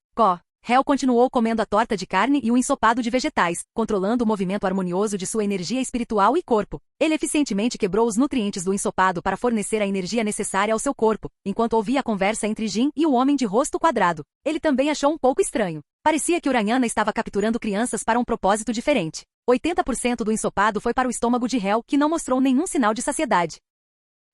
Hel continuou comendo a torta de carne e o ensopado de vegetais, controlando o movimento harmonioso de sua energia espiritual e corpo. Ele eficientemente quebrou os nutrientes do ensopado para fornecer a energia necessária ao seu corpo, enquanto ouvia a conversa entre Jin e o homem de rosto quadrado. Ele também achou um pouco estranho. Parecia que Uranyana estava capturando crianças para um propósito diferente. 80% do ensopado foi para o estômago de Hel, que não mostrou nenhum sinal de saciedade.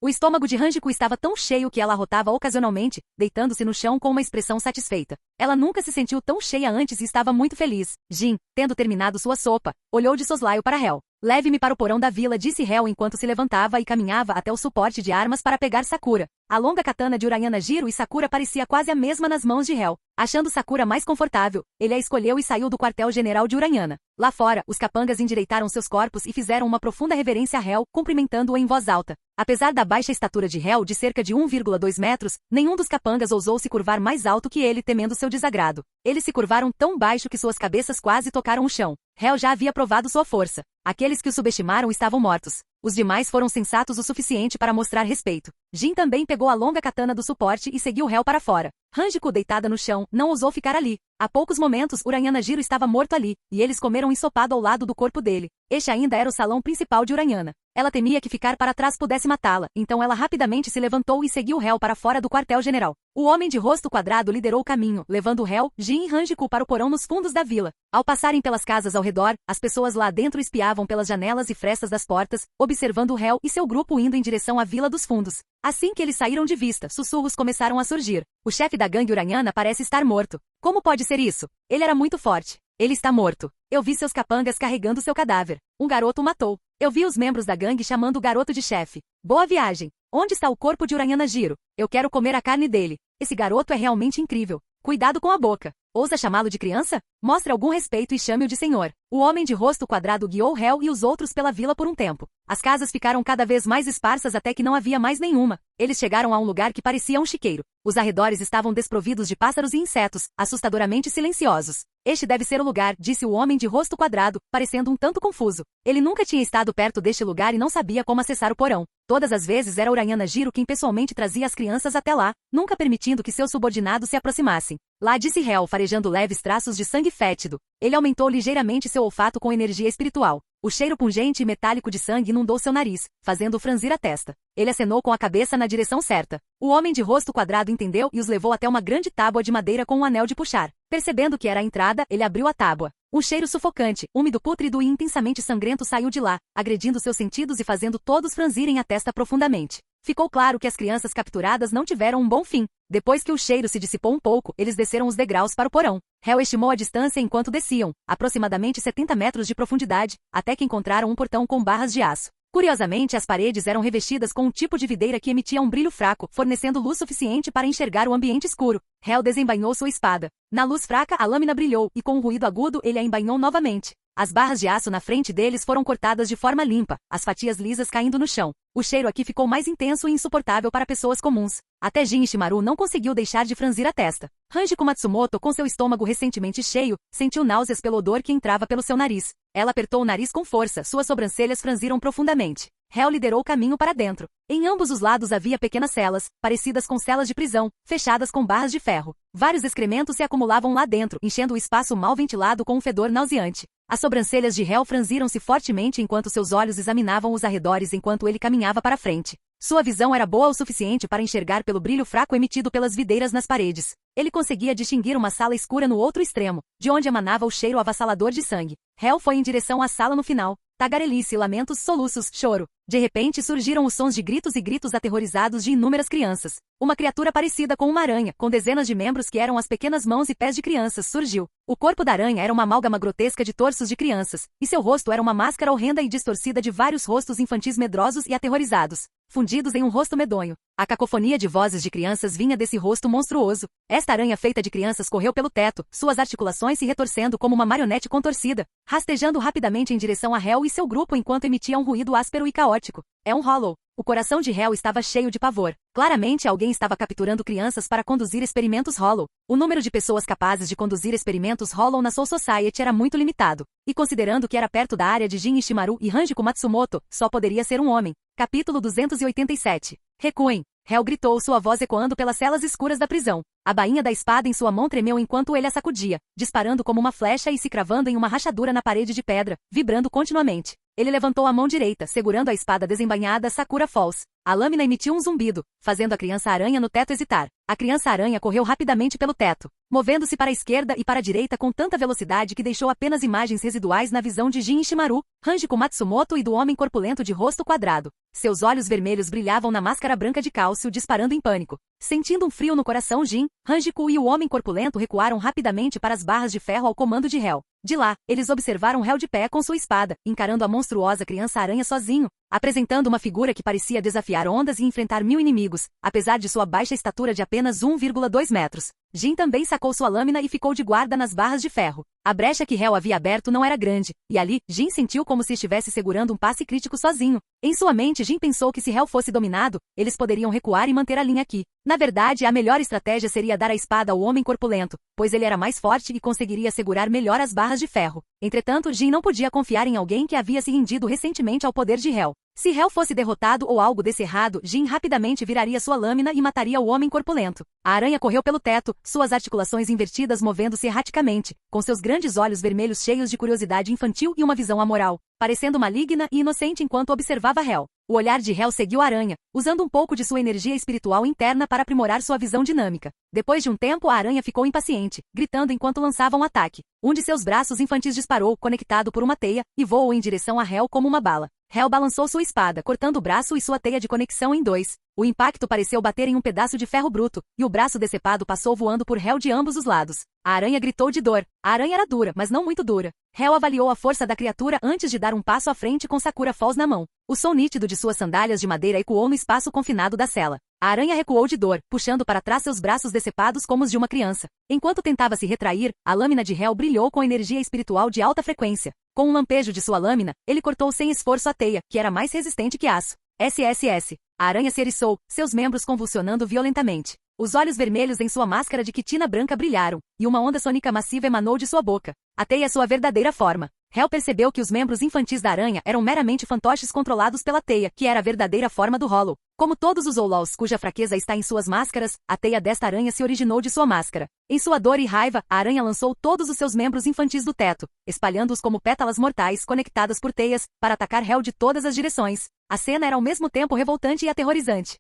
O estômago de Hanjiku estava tão cheio que ela arrotava ocasionalmente, deitando-se no chão com uma expressão satisfeita. Ela nunca se sentiu tão cheia antes e estava muito feliz. Jin, tendo terminado sua sopa, olhou de soslaio para Hel. Leve-me para o porão da vila, disse Hel enquanto se levantava e caminhava até o suporte de armas para pegar Sakura. A longa katana de Urayana Jiro e Sakura parecia quase a mesma nas mãos de Hel. Achando Sakura mais confortável, ele a escolheu e saiu do quartel-general de Urayana. Lá fora, os capangas endireitaram seus corpos e fizeram uma profunda reverência a Hel, cumprimentando-o em voz alta. Apesar da baixa estatura de Hel de cerca de 1,2 metros, nenhum dos capangas ousou se curvar mais alto que ele, temendo seu desagrado. Eles se curvaram tão baixo que suas cabeças quase tocaram o chão. Hel já havia provado sua força. Aqueles que o subestimaram estavam mortos. Os demais foram sensatos o suficiente para mostrar respeito. Jin também pegou a longa katana do suporte e seguiu Hel para fora. Hanjiko, deitada no chão, não ousou ficar ali. Há poucos momentos, Urayana Jiro estava morto ali, e eles comeram ensopado ao lado do corpo dele. Este ainda era o salão principal de Urayana. Ela temia que ficar para trás pudesse matá-la, então ela rapidamente se levantou e seguiu Hel para fora do quartel-general. O homem de rosto quadrado liderou o caminho, levando Hel, Jin e Hanjiko para o porão nos fundos da vila. Ao passarem pelas casas ao redor, as pessoas lá dentro espiavam pelas janelas e frestas das portas, observando Hel e seu grupo indo em direção à vila dos fundos. Assim que eles saíram de vista, sussurros começaram a surgir. O chefe da gangue Urayana parece estar morto. Como pode ser isso? Ele era muito forte. Ele está morto. Eu vi seus capangas carregando seu cadáver. Um garoto o matou. Eu vi os membros da gangue chamando o garoto de chefe. Boa viagem. Onde está o corpo de Urayana Jiro? Eu quero comer a carne dele. Esse garoto é realmente incrível. Cuidado com a boca. Ousa chamá-lo de criança? Mostre algum respeito e chame-o de senhor. O homem de rosto quadrado guiou Hel e os outros pela vila por um tempo. As casas ficaram cada vez mais esparsas até que não havia mais nenhuma. Eles chegaram a um lugar que parecia um chiqueiro. Os arredores estavam desprovidos de pássaros e insetos, assustadoramente silenciosos. Este deve ser o lugar, disse o homem de rosto quadrado, parecendo um tanto confuso. Ele nunca tinha estado perto deste lugar e não sabia como acessar o porão. Todas as vezes era Urayana Jiro quem pessoalmente trazia as crianças até lá, nunca permitindo que seus subordinados se aproximassem. Lá, disse Hel, farejando leves traços de sangue fétido. Ele aumentou ligeiramente seu olfato com energia espiritual. O cheiro pungente e metálico de sangue inundou seu nariz, fazendo-o franzir a testa. Ele acenou com a cabeça na direção certa. O homem de rosto quadrado entendeu e os levou até uma grande tábua de madeira com um anel de puxar. Percebendo que era a entrada, ele abriu a tábua. Um cheiro sufocante, úmido, pútrido e intensamente sangrento saiu de lá, agredindo seus sentidos e fazendo todos franzirem a testa profundamente. Ficou claro que as crianças capturadas não tiveram um bom fim. Depois que o cheiro se dissipou um pouco, eles desceram os degraus para o porão. Hel estimou a distância enquanto desciam, aproximadamente 70 metros de profundidade, até que encontraram um portão com barras de aço. Curiosamente, as paredes eram revestidas com um tipo de videira que emitia um brilho fraco, fornecendo luz suficiente para enxergar o ambiente escuro. Hel desembainhou sua espada. Na luz fraca, a lâmina brilhou, e com um ruído agudo, ele a embainhou novamente. As barras de aço na frente deles foram cortadas de forma limpa, as fatias lisas caindo no chão. O cheiro aqui ficou mais intenso e insuportável para pessoas comuns. Até Jin Ishimaru não conseguiu deixar de franzir a testa. Hanjiko Matsumoto, com seu estômago recentemente cheio, sentiu náuseas pelo odor que entrava pelo seu nariz. Ela apertou o nariz com força, suas sobrancelhas franziram profundamente. Hel liderou o caminho para dentro. Em ambos os lados havia pequenas celas, parecidas com celas de prisão, fechadas com barras de ferro. Vários excrementos se acumulavam lá dentro, enchendo o espaço mal ventilado com um fedor nauseante. As sobrancelhas de Hel franziram-se fortemente enquanto seus olhos examinavam os arredores enquanto ele caminhava para frente. Sua visão era boa o suficiente para enxergar pelo brilho fraco emitido pelas videiras nas paredes. Ele conseguia distinguir uma sala escura no outro extremo, de onde emanava o cheiro avassalador de sangue. Hel foi em direção à sala no final. Tagarelice, lamentos, soluços, choro. De repente surgiram os sons de gritos e gritos aterrorizados de inúmeras crianças. Uma criatura parecida com uma aranha, com dezenas de membros que eram as pequenas mãos e pés de crianças, surgiu. O corpo da aranha era uma amálgama grotesca de torsos de crianças, e seu rosto era uma máscara horrenda e distorcida de vários rostos infantis medrosos e aterrorizados, fundidos em um rosto medonho. A cacofonia de vozes de crianças vinha desse rosto monstruoso. Esta aranha feita de crianças correu pelo teto, suas articulações se retorcendo como uma marionete contorcida, rastejando rapidamente em direção a Hel e seu grupo enquanto emitia um ruído áspero e caótico. É um Hollow. O coração de Hel estava cheio de pavor. Claramente alguém estava capturando crianças para conduzir experimentos Hollow. O número de pessoas capazes de conduzir experimentos Hollow na Soul Society era muito limitado. E considerando que era perto da área de Jin Ishimaru e Hanjiko Matsumoto, só poderia ser um homem. Capítulo 287. Recuem. Hel gritou, sua voz ecoando pelas celas escuras da prisão. A bainha da espada em sua mão tremeu enquanto ele a sacudia, disparando como uma flecha e se cravando em uma rachadura na parede de pedra, vibrando continuamente. Ele levantou a mão direita, segurando a espada desembainhada Sakura Falls. A lâmina emitiu um zumbido, fazendo a criança-aranha no teto hesitar. A criança-aranha correu rapidamente pelo teto. movendo-se para a esquerda e para a direita com tanta velocidade que deixou apenas imagens residuais na visão de Jin Ishimaru, Hanjiko Matsumoto e do homem corpulento de rosto quadrado. Seus olhos vermelhos brilhavam na máscara branca de cálcio, disparando em pânico. Sentindo um frio no coração, Jin, Hanjiko e o homem corpulento recuaram rapidamente para as barras de ferro ao comando de Hel. De lá, eles observaram Hel de pé com sua espada, encarando a monstruosa criança-aranha sozinho, apresentando uma figura que parecia desafiar ondas e enfrentar 1000 inimigos, apesar de sua baixa estatura de apenas 1,2 metros. Jin também sacou sua lâmina e ficou de guarda nas barras de ferro. A brecha que Hel havia aberto não era grande, e ali, Jin sentiu como se estivesse segurando um passe crítico sozinho. Em sua mente, Jin pensou que se Hel fosse dominado, eles poderiam recuar e manter a linha aqui. Na verdade, a melhor estratégia seria dar a espada ao homem corpulento, pois ele era mais forte e conseguiria segurar melhor as barras de ferro. Entretanto, Jin não podia confiar em alguém que havia se rendido recentemente ao poder de Hel. Se Hel fosse derrotado ou algo desse errado, Jin rapidamente viraria sua lâmina e mataria o homem corpulento. A aranha correu pelo teto, suas articulações invertidas movendo-se erraticamente, com seus grandes olhos vermelhos cheios de curiosidade infantil e uma visão amoral, parecendo maligna e inocente enquanto observava Hel. O olhar de Hel seguiu a aranha, usando um pouco de sua energia espiritual interna para aprimorar sua visão dinâmica. Depois de um tempo, a aranha ficou impaciente, gritando enquanto lançava um ataque. Um de seus braços infantis disparou, conectado por uma teia, e voou em direção a Hel como uma bala. Hel balançou sua espada, cortando o braço e sua teia de conexão em dois. O impacto pareceu bater em um pedaço de ferro bruto, e o braço decepado passou voando por Hel de ambos os lados. A aranha gritou de dor. A aranha era dura, mas não muito dura. Hel avaliou a força da criatura antes de dar um passo à frente com Sakura Falls na mão. O som nítido de suas sandálias de madeira ecoou no espaço confinado da cela. A aranha recuou de dor, puxando para trás seus braços decepados como os de uma criança. Enquanto tentava se retrair, a lâmina de Hel brilhou com energia espiritual de alta frequência. Com um lampejo de sua lâmina, ele cortou sem esforço a teia, que era mais resistente que aço. SSS. A aranha se eriçou, seus membros convulsionando violentamente. Os olhos vermelhos em sua máscara de quitina branca brilharam, e uma onda sônica massiva emanou de sua boca. A teia é sua verdadeira forma. Hel percebeu que os membros infantis da aranha eram meramente fantoches controlados pela teia, que era a verdadeira forma do Hollow. Como todos os Olols cuja fraqueza está em suas máscaras, a teia desta aranha se originou de sua máscara. Em sua dor e raiva, a aranha lançou todos os seus membros infantis do teto, espalhando-os como pétalas mortais conectadas por teias, para atacar Hel de todas as direções. A cena era ao mesmo tempo revoltante e aterrorizante.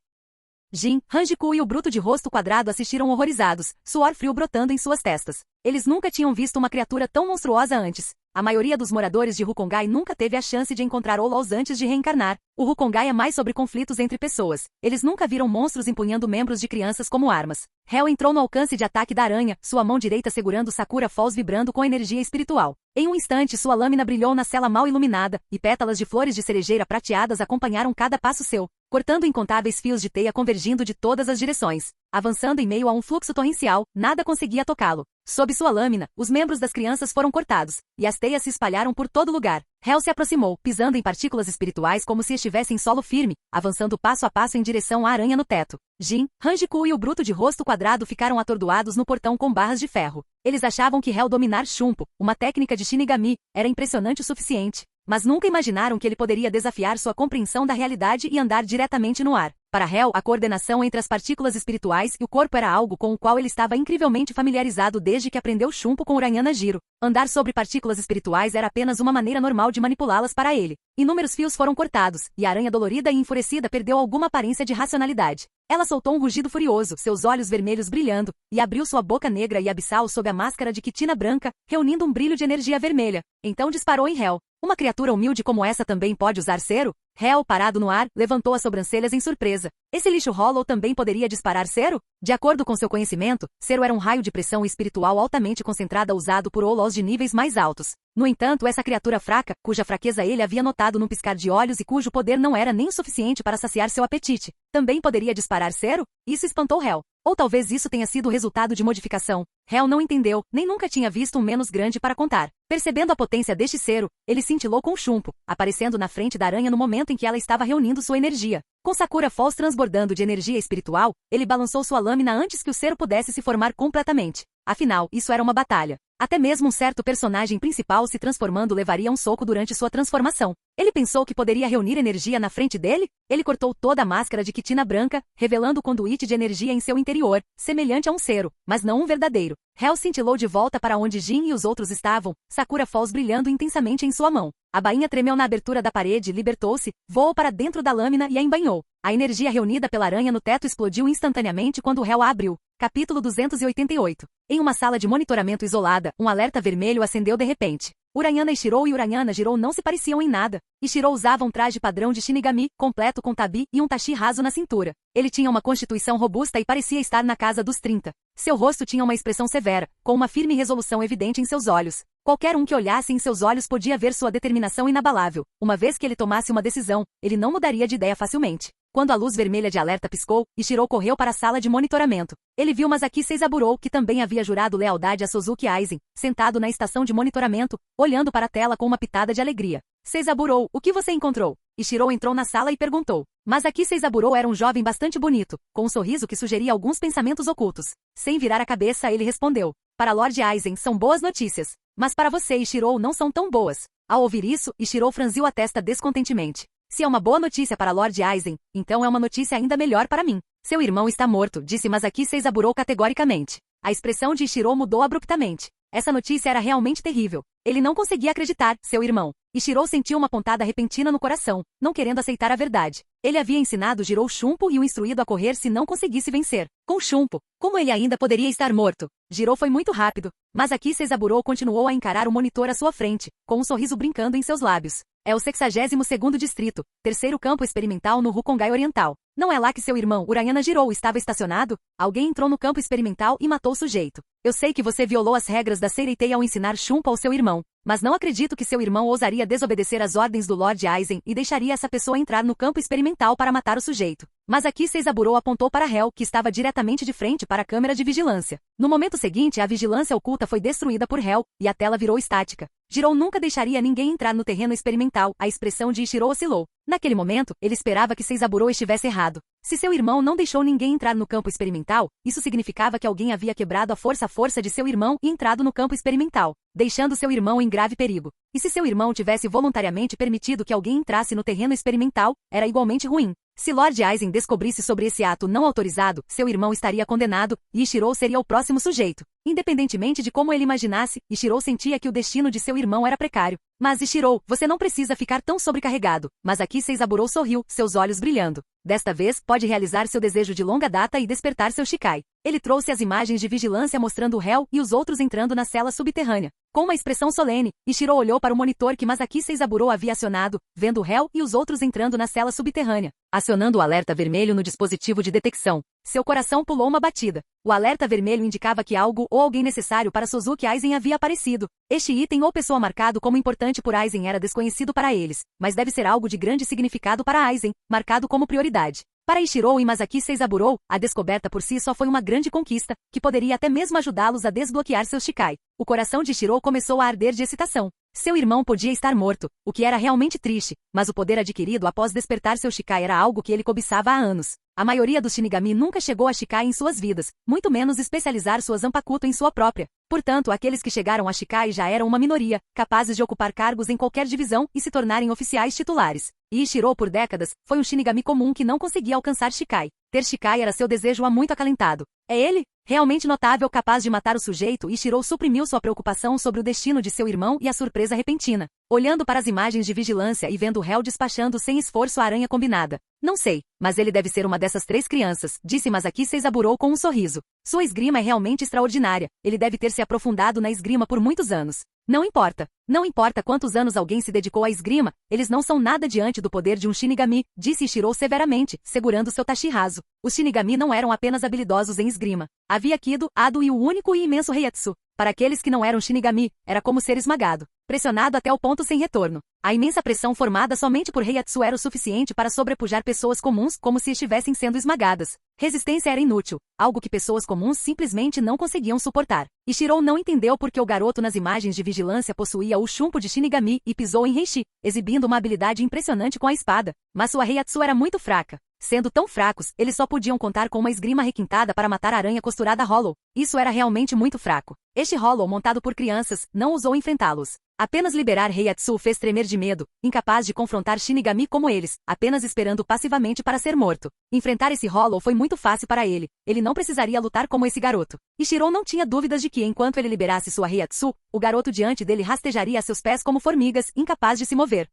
Jin, Hanjiko e o bruto de rosto quadrado assistiram horrorizados, suor frio brotando em suas testas. Eles nunca tinham visto uma criatura tão monstruosa antes. A maioria dos moradores de Hukongai nunca teve a chance de encontrar Olols antes de reencarnar. O Hukongai é mais sobre conflitos entre pessoas. Eles nunca viram monstros empunhando membros de crianças como armas. Hel entrou no alcance de ataque da aranha, sua mão direita segurando Sakura Falls vibrando com energia espiritual. Em um instante, sua lâmina brilhou na cela mal iluminada, e pétalas de flores de cerejeira prateadas acompanharam cada passo seu, cortando incontáveis fios de teia convergindo de todas as direções. Avançando em meio a um fluxo torrencial, nada conseguia tocá-lo. Sob sua lâmina, os membros das crianças foram cortados, e as teias se espalharam por todo lugar. Hel se aproximou, pisando em partículas espirituais como se estivesse em solo firme, avançando passo a passo em direção à aranha no teto. Jin, Hanjiko e o bruto de rosto quadrado ficaram atordoados no portão com barras de ferro. Eles achavam que Hel dominar Shunpo, uma técnica de Shinigami, era impressionante o suficiente, mas nunca imaginaram que ele poderia desafiar sua compreensão da realidade e andar diretamente no ar. Para Hel, a coordenação entre as partículas espirituais e o corpo era algo com o qual ele estava incrivelmente familiarizado desde que aprendeu Shunpo com Uranyana Jiro. Andar sobre partículas espirituais era apenas uma maneira normal de manipulá-las para ele. Inúmeros fios foram cortados, e a aranha dolorida e enfurecida perdeu alguma aparência de racionalidade. Ela soltou um rugido furioso, seus olhos vermelhos brilhando, e abriu sua boca negra e abissal sob a máscara de quitina branca, reunindo um brilho de energia vermelha. Então disparou em Hel. Uma criatura humilde como essa também pode usar cero? Hel, parado no ar, levantou as sobrancelhas em surpresa. Esse lixo Hollow também poderia disparar cero? De acordo com seu conhecimento, cero era um raio de pressão espiritual altamente concentrada usado por Olols de níveis mais altos. No entanto, essa criatura fraca, cuja fraqueza ele havia notado num piscar de olhos e cujo poder não era nem o suficiente para saciar seu apetite, também poderia disparar cero? Isso espantou Hel. Ou talvez isso tenha sido o resultado de modificação. Hel não entendeu, nem nunca tinha visto um menos grande para contar. Percebendo a potência deste cero, ele cintilou com Shunpo, aparecendo na frente da aranha no momento em que ela estava reunindo sua energia. Com Sakura Falls transbordando de energia espiritual, ele balançou sua lâmina antes que o cero pudesse se formar completamente. Afinal, isso era uma batalha. Até mesmo um certo personagem principal se transformando levaria um soco durante sua transformação. Ele pensou que poderia reunir energia na frente dele? Ele cortou toda a máscara de quitina branca, revelando o conduíte de energia em seu interior, semelhante a um cero, mas não um verdadeiro. Hel cintilou de volta para onde Jin e os outros estavam, Sakura Falls brilhando intensamente em sua mão. A bainha tremeu na abertura da parede, libertou-se, voou para dentro da lâmina e a embainhou. A energia reunida pela aranha no teto explodiu instantaneamente quando o réu a abriu. Capítulo 288. Em uma sala de monitoramento isolada, um alerta vermelho acendeu de repente. Urayana Ishiro e Urayana Jiro não se pareciam em nada. Ishiro usava um traje padrão de Shinigami, completo com tabi e um tachi raso na cintura. Ele tinha uma constituição robusta e parecia estar na casa dos 30. Seu rosto tinha uma expressão severa, com uma firme resolução evidente em seus olhos. Qualquer um que olhasse em seus olhos podia ver sua determinação inabalável. Uma vez que ele tomasse uma decisão, ele não mudaria de ideia facilmente. Quando a luz vermelha de alerta piscou, Ishiro correu para a sala de monitoramento. Ele viu Masaki Seizaburo, que também havia jurado lealdade a Suzuki Aizen, sentado na estação de monitoramento, olhando para a tela com uma pitada de alegria. Seizaburo, o que você encontrou? Ishiro entrou na sala e perguntou. Masaki Seizaburo era um jovem bastante bonito, com um sorriso que sugeria alguns pensamentos ocultos. Sem virar a cabeça, ele respondeu. Para Lord Aizen são boas notícias. Mas para você, Ishiro, não são tão boas. Ao ouvir isso, Ishiro franziu a testa descontentemente. Se é uma boa notícia para Lord Aizen, então é uma notícia ainda melhor para mim. Seu irmão está morto, disse Masaki Seizaburo categoricamente. A expressão de Ishiro mudou abruptamente. Essa notícia era realmente terrível. Ele não conseguia acreditar, seu irmão. Ishiro sentiu uma pontada repentina no coração, não querendo aceitar a verdade. Ele havia ensinado Jiro Shunpo e o instruído a correr se não conseguisse vencer. Com Shunpo, como ele ainda poderia estar morto? Jiro foi muito rápido. Masaki Seizaburo continuou a encarar o monitor à sua frente, com um sorriso brincando em seus lábios. É o 62º distrito, terceiro campo experimental no Rukongai Oriental. Não é lá que seu irmão, Urayana Jiro, estava estacionado? Alguém entrou no campo experimental e matou o sujeito. Eu sei que você violou as regras da Seireitei ao ensinar Shunpo ao seu irmão, mas não acredito que seu irmão ousaria desobedecer às ordens do Lord Aizen e deixaria essa pessoa entrar no campo experimental para matar o sujeito. Masaki Seizaburo apontou para Hel, que estava diretamente de frente para a câmera de vigilância. No momento seguinte, a vigilância oculta foi destruída por Hel, e a tela virou estática. Jiro nunca deixaria ninguém entrar no terreno experimental, a expressão de Ishiro oscilou. Naquele momento, ele esperava que Seizaburo estivesse errado. Se seu irmão não deixou ninguém entrar no campo experimental, isso significava que alguém havia quebrado a força de seu irmão e entrado no campo experimental, deixando seu irmão em grave perigo. E se seu irmão tivesse voluntariamente permitido que alguém entrasse no terreno experimental, era igualmente ruim. Se Lord Aizen descobrisse sobre esse ato não autorizado, seu irmão estaria condenado, e Ishiro seria o próximo sujeito. Independentemente de como ele imaginasse, Ishiro sentia que o destino de seu irmão era precário. Mas Ishiro, você não precisa ficar tão sobrecarregado. Masaki Seizaburo sorriu, seus olhos brilhando. Desta vez, pode realizar seu desejo de longa data e despertar seu Shikai. Ele trouxe as imagens de vigilância mostrando o réu e os outros entrando na cela subterrânea. Com uma expressão solene, Ishiro olhou para o monitor que Masaki Seizaburo havia acionado, vendo o réu e os outros entrando na cela subterrânea. Acionando o alerta vermelho no dispositivo de detecção. Seu coração pulou uma batida. O alerta vermelho indicava que algo ou alguém necessário para Suzuki Aizen havia aparecido. Este item ou pessoa marcado como importante por Aizen era desconhecido para eles, mas deve ser algo de grande significado para Aizen, marcado como prioridade. Para Ishiro e Masaki Seizaburo, a descoberta por si só foi uma grande conquista, que poderia até mesmo ajudá-los a desbloquear seu Shikai. O coração de Ishiro começou a arder de excitação. Seu irmão podia estar morto, o que era realmente triste, mas o poder adquirido após despertar seu Shikai era algo que ele cobiçava há anos. A maioria dos Shinigami nunca chegou a Shikai em suas vidas, muito menos especializar sua Zanpakuto em sua própria. Portanto, aqueles que chegaram a Shikai já eram uma minoria, capazes de ocupar cargos em qualquer divisão e se tornarem oficiais titulares. E Ishiro, por décadas, foi um Shinigami comum que não conseguia alcançar Shikai. Ter Shikai era seu desejo há muito acalentado. É ele? Realmente notável, capaz de matar o sujeito, Ishiro suprimiu sua preocupação sobre o destino de seu irmão e a surpresa repentina. Olhando para as imagens de vigilância e vendo o réu despachando sem esforço a aranha combinada. Não sei, mas ele deve ser uma dessas 3 crianças, disse Masaki Seizaburo com um sorriso. Sua esgrima é realmente extraordinária, ele deve ter se aprofundado na esgrima por muitos anos. Não importa. Não importa quantos anos alguém se dedicou à esgrima, eles não são nada diante do poder de um Shinigami, disse Ishiro severamente, segurando seu tachi raso. Os Shinigami não eram apenas habilidosos em esgrima. Havia Kido, Ado e o único e imenso Heiatsu. Para aqueles que não eram Shinigami, era como ser esmagado, pressionado até o ponto sem retorno. A imensa pressão formada somente por Heiatsu era o suficiente para sobrepujar pessoas comuns como se estivessem sendo esmagadas. Resistência era inútil, algo que pessoas comuns simplesmente não conseguiam suportar. Ishiro não entendeu porque o garoto nas imagens de vigilância possuía o Shunpo de Shinigami e pisou em Heishi, exibindo uma habilidade impressionante com a espada. Mas sua Heiatsu era muito fraca. Sendo tão fracos, eles só podiam contar com uma esgrima requintada para matar a aranha costurada Hollow. Isso era realmente muito fraco. Este Hollow, montado por crianças, não ousou enfrentá-los. Apenas liberar Heiatsu o fez tremer de medo, incapaz de confrontar Shinigami como eles, apenas esperando passivamente para ser morto. Enfrentar esse Hollow foi muito fácil para ele. Ele não precisaria lutar como esse garoto. Ishiro não tinha dúvidas de que enquanto ele liberasse sua Heiatsu, o garoto diante dele rastejaria a seus pés como formigas, incapaz de se mover.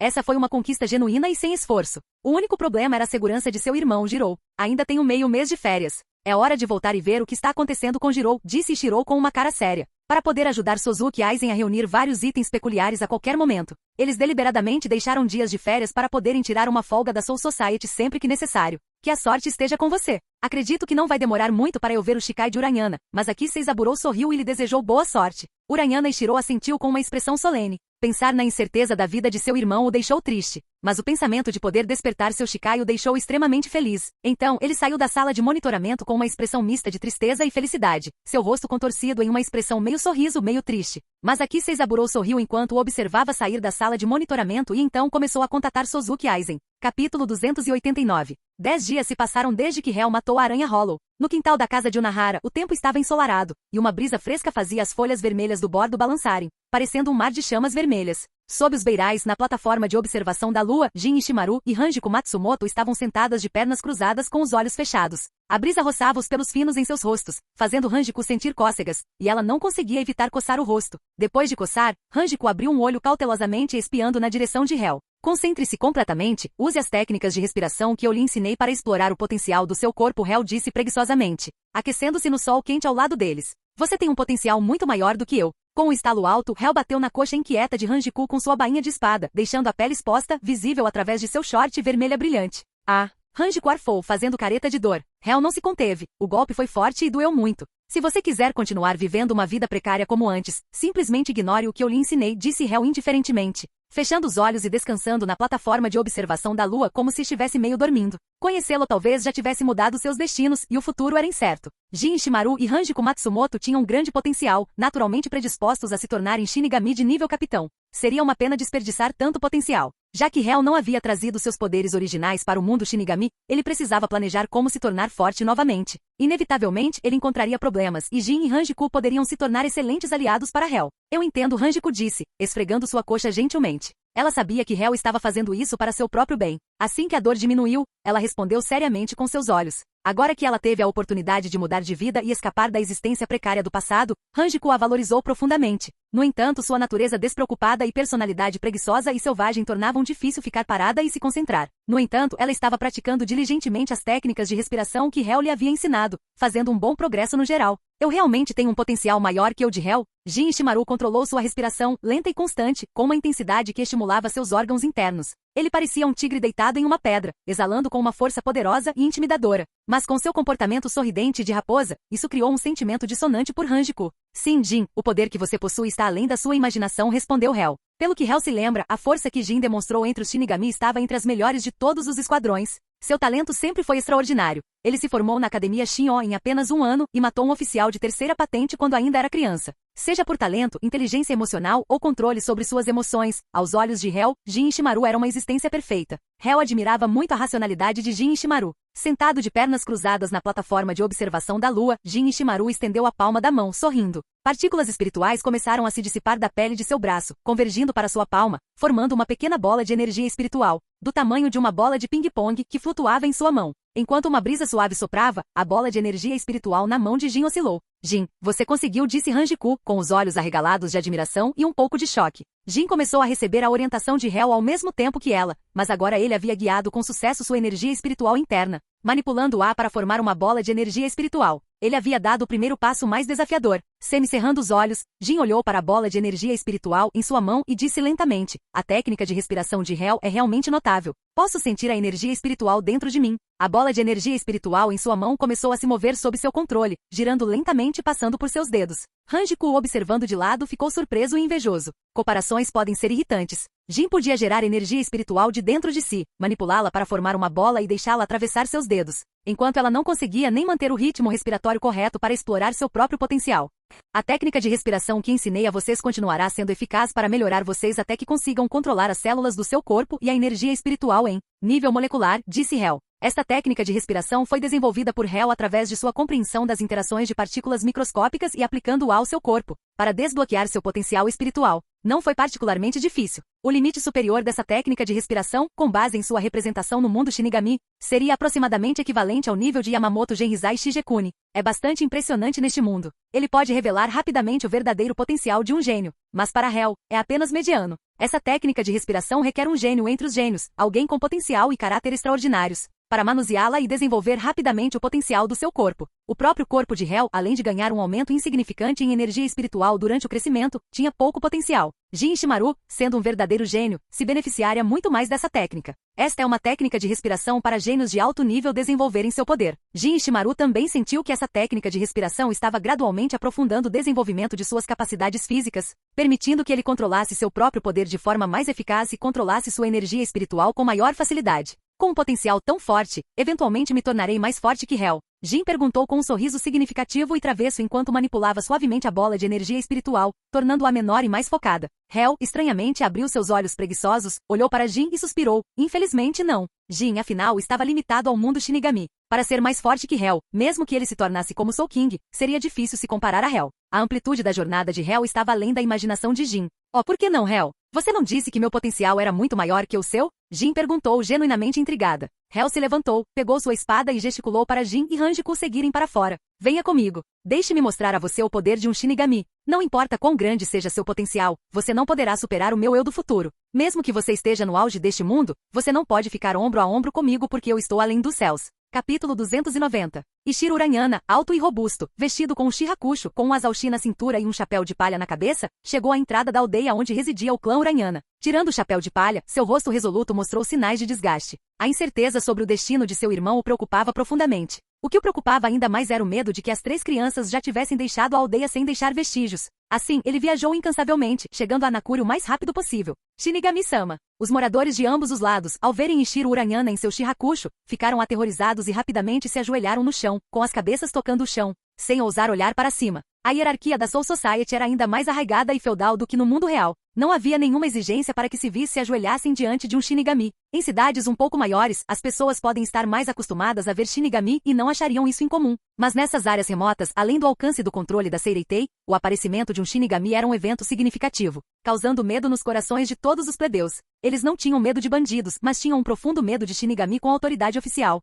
Essa foi uma conquista genuína e sem esforço. O único problema era a segurança de seu irmão, Jirou. Ainda tenho meio mês de férias. É hora de voltar e ver o que está acontecendo com Jirou, disse Ichiro com uma cara séria. Para poder ajudar Suzuki Aizen a reunir vários itens peculiares a qualquer momento, eles deliberadamente deixaram dias de férias para poderem tirar uma folga da Soul Society sempre que necessário. Que a sorte esteja com você. Acredito que não vai demorar muito para eu ver o Shikai de Uranyana, mas aqui Seizaburo sorriu e lhe desejou boa sorte. Uranyana Ichiro assentiu com uma expressão solene. Pensar na incerteza da vida de seu irmão o deixou triste, mas o pensamento de poder despertar seu Shikai o deixou extremamente feliz. Então, ele saiu da sala de monitoramento com uma expressão mista de tristeza e felicidade, seu rosto contorcido em uma expressão meio sorriso, meio triste. Mas aqui Seizaburo sorriu enquanto o observava sair da sala de monitoramento e então começou a contatar Suzuki Aizen. Capítulo 289. 10 dias se passaram desde que Hel matou a aranha Hollow. No quintal da casa de Unahara, o tempo estava ensolarado, e uma brisa fresca fazia as folhas vermelhas do bordo balançarem, parecendo um mar de chamas vermelhas. Sob os beirais, na plataforma de observação da lua, Jin Ishimaru e Hanjiko Matsumoto estavam sentadas de pernas cruzadas com os olhos fechados. A brisa roçava os pelos finos em seus rostos, fazendo Hanjiko sentir cócegas, e ela não conseguia evitar coçar o rosto. Depois de coçar, Hanjiko abriu um olho cautelosamente espiando na direção de Hel. Concentre-se completamente, use as técnicas de respiração que eu lhe ensinei para explorar o potencial do seu corpo, Hel disse preguiçosamente, aquecendo-se no sol quente ao lado deles. Você tem um potencial muito maior do que eu. Com um estalo alto, Hel bateu na coxa inquieta de Hanjiko com sua bainha de espada, deixando a pele exposta, visível através de seu short vermelha brilhante. Ah! Hanjiko arfou, fazendo careta de dor. Hel não se conteve. O golpe foi forte e doeu muito. Se você quiser continuar vivendo uma vida precária como antes, simplesmente ignore o que eu lhe ensinei, disse Hel indiferentemente, fechando os olhos e descansando na plataforma de observação da lua como se estivesse meio dormindo. Conhecê-lo talvez já tivesse mudado seus destinos, e o futuro era incerto. Jin Ishimaru e Hanjiko Matsumoto tinham grande potencial, naturalmente predispostos a se tornarem Shinigami de nível capitão. Seria uma pena desperdiçar tanto potencial. Já que Hel não havia trazido seus poderes originais para o mundo Shinigami, ele precisava planejar como se tornar forte novamente. Inevitavelmente, ele encontraria problemas, e Jin e Hanjiko poderiam se tornar excelentes aliados para Hel. Eu entendo, Hanjiko disse, esfregando sua coxa gentilmente. Ela sabia que Hel estava fazendo isso para seu próprio bem. Assim que a dor diminuiu, ela respondeu seriamente com seus olhos. Agora que ela teve a oportunidade de mudar de vida e escapar da existência precária do passado, Hanjiko a valorizou profundamente. No entanto, sua natureza despreocupada e personalidade preguiçosa e selvagem tornavam difícil ficar parada e se concentrar. No entanto, ela estava praticando diligentemente as técnicas de respiração que Hel lhe havia ensinado, fazendo um bom progresso no geral. Eu realmente tenho um potencial maior que o de Hel? Jin Ishimaru controlou sua respiração, lenta e constante, com uma intensidade que estimulava seus órgãos internos. Ele parecia um tigre deitado em uma pedra, exalando com uma força poderosa e intimidadora. Mas com seu comportamento sorridente de raposa, isso criou um sentimento dissonante por Hanjiko. Sim, Jin, o poder que você possui está além da sua imaginação, respondeu Hel. Pelo que Hel se lembra, a força que Jin demonstrou entre os Shinigami estava entre as melhores de todos os esquadrões. Seu talento sempre foi extraordinário. Ele se formou na Academia Shin'o em apenas 1 ano e matou um oficial de terceira patente quando ainda era criança. Seja por talento, inteligência emocional ou controle sobre suas emoções, aos olhos de Hel, Jin Ishimaru era uma existência perfeita. Hel admirava muito a racionalidade de Jin Ishimaru. Sentado de pernas cruzadas na plataforma de observação da lua, Jin Ishimaru estendeu a palma da mão, sorrindo. Partículas espirituais começaram a se dissipar da pele de seu braço, convergindo para sua palma, formando uma pequena bola de energia espiritual, do tamanho de uma bola de ping-pong que flutuava em sua mão. Enquanto uma brisa suave soprava, a bola de energia espiritual na mão de Jin oscilou. Jin, você conseguiu, disse Hanjiko, com os olhos arregalados de admiração e um pouco de choque. Jin começou a receber a orientação de Hel ao mesmo tempo que ela, mas agora ele havia guiado com sucesso sua energia espiritual interna, manipulando-a para formar uma bola de energia espiritual. Ele havia dado o primeiro passo mais desafiador. Semicerrando os olhos, Jin olhou para a bola de energia espiritual em sua mão e disse lentamente, a técnica de respiração de Hel é realmente notável. Posso sentir a energia espiritual dentro de mim. A bola de energia espiritual em sua mão começou a se mover sob seu controle, girando lentamente e passando por seus dedos. Hanjiko, observando de lado, ficou surpreso e invejoso. Comparações podem ser irritantes. Jin podia gerar energia espiritual de dentro de si, manipulá-la para formar uma bola e deixá-la atravessar seus dedos, enquanto ela não conseguia nem manter o ritmo respiratório correto para explorar seu próprio potencial. A técnica de respiração que ensinei a vocês continuará sendo eficaz para melhorar vocês até que consigam controlar as células do seu corpo e a energia espiritual em nível molecular, disse Hel. Esta técnica de respiração foi desenvolvida por Hel através de sua compreensão das interações de partículas microscópicas e aplicando-a ao seu corpo, para desbloquear seu potencial espiritual. Não foi particularmente difícil. O limite superior dessa técnica de respiração, com base em sua representação no mundo Shinigami, seria aproximadamente equivalente ao nível de Yamamoto Genrizai Shigekuni. É bastante impressionante neste mundo. Ele pode revelar rapidamente o verdadeiro potencial de um gênio, mas para Hell, é apenas mediano. Essa técnica de respiração requer um gênio entre os gênios, alguém com potencial e caráter extraordinários, para manuseá-la e desenvolver rapidamente o potencial do seu corpo. O próprio corpo de Hell, além de ganhar um aumento insignificante em energia espiritual durante o crescimento, tinha pouco potencial. Jin Ishimaru, sendo um verdadeiro gênio, se beneficiaria muito mais dessa técnica. Esta é uma técnica de respiração para gênios de alto nível desenvolverem seu poder. Jin Ishimaru também sentiu que essa técnica de respiração estava gradualmente aprofundando o desenvolvimento de suas capacidades físicas, permitindo que ele controlasse seu próprio poder de forma mais eficaz e controlasse sua energia espiritual com maior facilidade. Com um potencial tão forte, eventualmente me tornarei mais forte que Hell. Jin perguntou com um sorriso significativo e travesso enquanto manipulava suavemente a bola de energia espiritual, tornando-a menor e mais focada. Hell, estranhamente, abriu seus olhos preguiçosos, olhou para Jin e suspirou. Infelizmente não. Jin, afinal, estava limitado ao mundo Shinigami. Para ser mais forte que Hell, mesmo que ele se tornasse como Soul King, seria difícil se comparar a Hell. A amplitude da jornada de Hell estava além da imaginação de Jin. Oh, por que não, Hell? Você não disse que meu potencial era muito maior que o seu? Jin perguntou, genuinamente intrigada. Hell se levantou, pegou sua espada e gesticulou para Jin e Hanjiku seguirem para fora. Venha comigo. Deixe-me mostrar a você o poder de um Shinigami. Não importa quão grande seja seu potencial, você não poderá superar o meu eu do futuro. Mesmo que você esteja no auge deste mundo, você não pode ficar ombro a ombro comigo porque eu estou além dos céus. Capítulo 290. Ishiro Uranyana, alto e robusto, vestido com um shirakusho, com um azaushi na cintura e um chapéu de palha na cabeça, chegou à entrada da aldeia onde residia o clã Uranyana. Tirando o chapéu de palha, seu rosto resoluto mostrou sinais de desgaste. A incerteza sobre o destino de seu irmão o preocupava profundamente. O que o preocupava ainda mais era o medo de que as 3 crianças já tivessem deixado a aldeia sem deixar vestígios. Assim, ele viajou incansavelmente, chegando a Nakuri o mais rápido possível. Shinigami-sama. Os moradores de ambos os lados, ao verem Ishiro Uranyana em seu shirakusho, ficaram aterrorizados e rapidamente se ajoelharam no chão, com as cabeças tocando o chão, sem ousar olhar para cima. A hierarquia da Soul Society era ainda mais arraigada e feudal do que no mundo real. Não havia nenhuma exigência para que civis se ajoelhassem diante de um Shinigami. Em cidades um pouco maiores, as pessoas podem estar mais acostumadas a ver Shinigami e não achariam isso incomum. Mas nessas áreas remotas, além do alcance do controle da Seireitei, o aparecimento de um Shinigami era um evento significativo, causando medo nos corações de todos os plebeus. Eles não tinham medo de bandidos, mas tinham um profundo medo de Shinigami com autoridade oficial.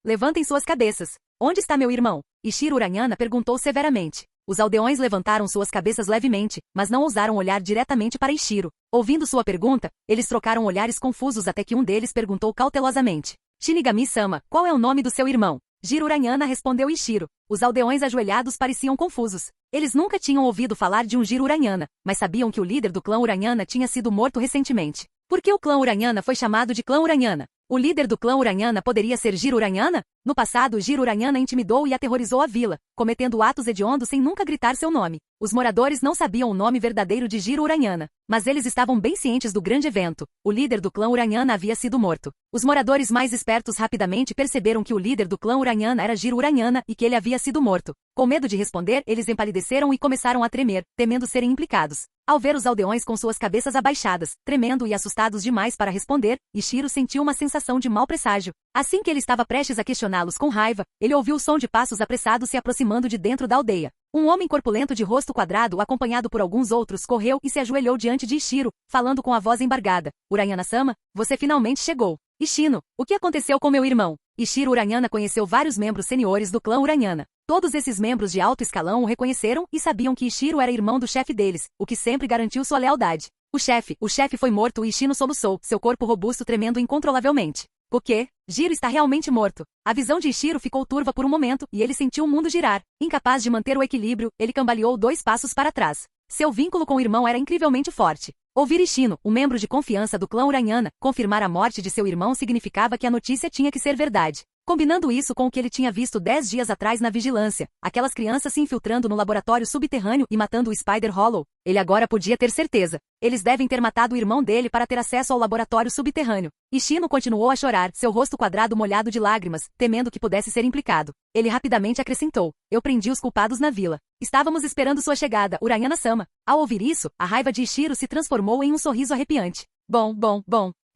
Levantem suas cabeças. Onde está meu irmão? Ishiro Uranyana perguntou severamente. Os aldeões levantaram suas cabeças levemente, mas não ousaram olhar diretamente para Ishiro. Ouvindo sua pergunta, eles trocaram olhares confusos até que um deles perguntou cautelosamente. Shinigami-sama, qual é o nome do seu irmão? Jiro Uranyana respondeu Ishiro. Os aldeões ajoelhados pareciam confusos. Eles nunca tinham ouvido falar de um Jiro Uranyana, mas sabiam que o líder do clã Uranyana tinha sido morto recentemente. Por que o clã Uranyana foi chamado de clã Uranyana? O líder do clã Uranyana poderia ser Jiro Uranyana? No passado, Jiro Uranyana intimidou e aterrorizou a vila, cometendo atos hediondos sem nunca gritar seu nome. Os moradores não sabiam o nome verdadeiro de Jiro Uranyana, mas eles estavam bem cientes do grande evento. O líder do clã Uranyana havia sido morto. Os moradores mais espertos rapidamente perceberam que o líder do clã Uranyana era Jiro Uranyana e que ele havia sido morto. Com medo de responder, eles empalideceram e começaram a tremer, temendo serem implicados. Ao ver os aldeões com suas cabeças abaixadas, tremendo e assustados demais para responder, Ishiro sentiu uma sensação de mau presságio. Assim que ele estava prestes a questioná-los com raiva, ele ouviu o som de passos apressados se aproximando de dentro da aldeia. Um homem corpulento de rosto quadrado, acompanhado por alguns outros, correu e se ajoelhou diante de Ishiro, falando com a voz embargada. Uranyana-sama, você finalmente chegou. Ishino, o que aconteceu com meu irmão? Ishiro Uranyana conheceu vários membros seniores do clã Uranyana. Todos esses membros de alto escalão o reconheceram e sabiam que Ishiro era irmão do chefe deles, o que sempre garantiu sua lealdade. O chefe foi morto e Ishino soluçou, seu corpo robusto tremendo incontrolavelmente. O quê? Jiro está realmente morto. A visão de Ishiro ficou turva por um momento e ele sentiu o mundo girar. Incapaz de manter o equilíbrio, ele cambaleou 2 passos para trás. Seu vínculo com o irmão era incrivelmente forte. Ouvir Ishino, um membro de confiança do clã Uranyana, confirmar a morte de seu irmão significava que a notícia tinha que ser verdade. Combinando isso com o que ele tinha visto 10 dias atrás na vigilância, aquelas crianças se infiltrando no laboratório subterrâneo e matando o Spider Hollow, ele agora podia ter certeza. Eles devem ter matado o irmão dele para ter acesso ao laboratório subterrâneo. Ishino continuou a chorar, seu rosto quadrado molhado de lágrimas, temendo que pudesse ser implicado. Ele rapidamente acrescentou, eu prendi os culpados na vila. Estávamos esperando sua chegada, Uranyana-sama. Ao ouvir isso, a raiva de Ishiro se transformou em um sorriso arrepiante. Bom.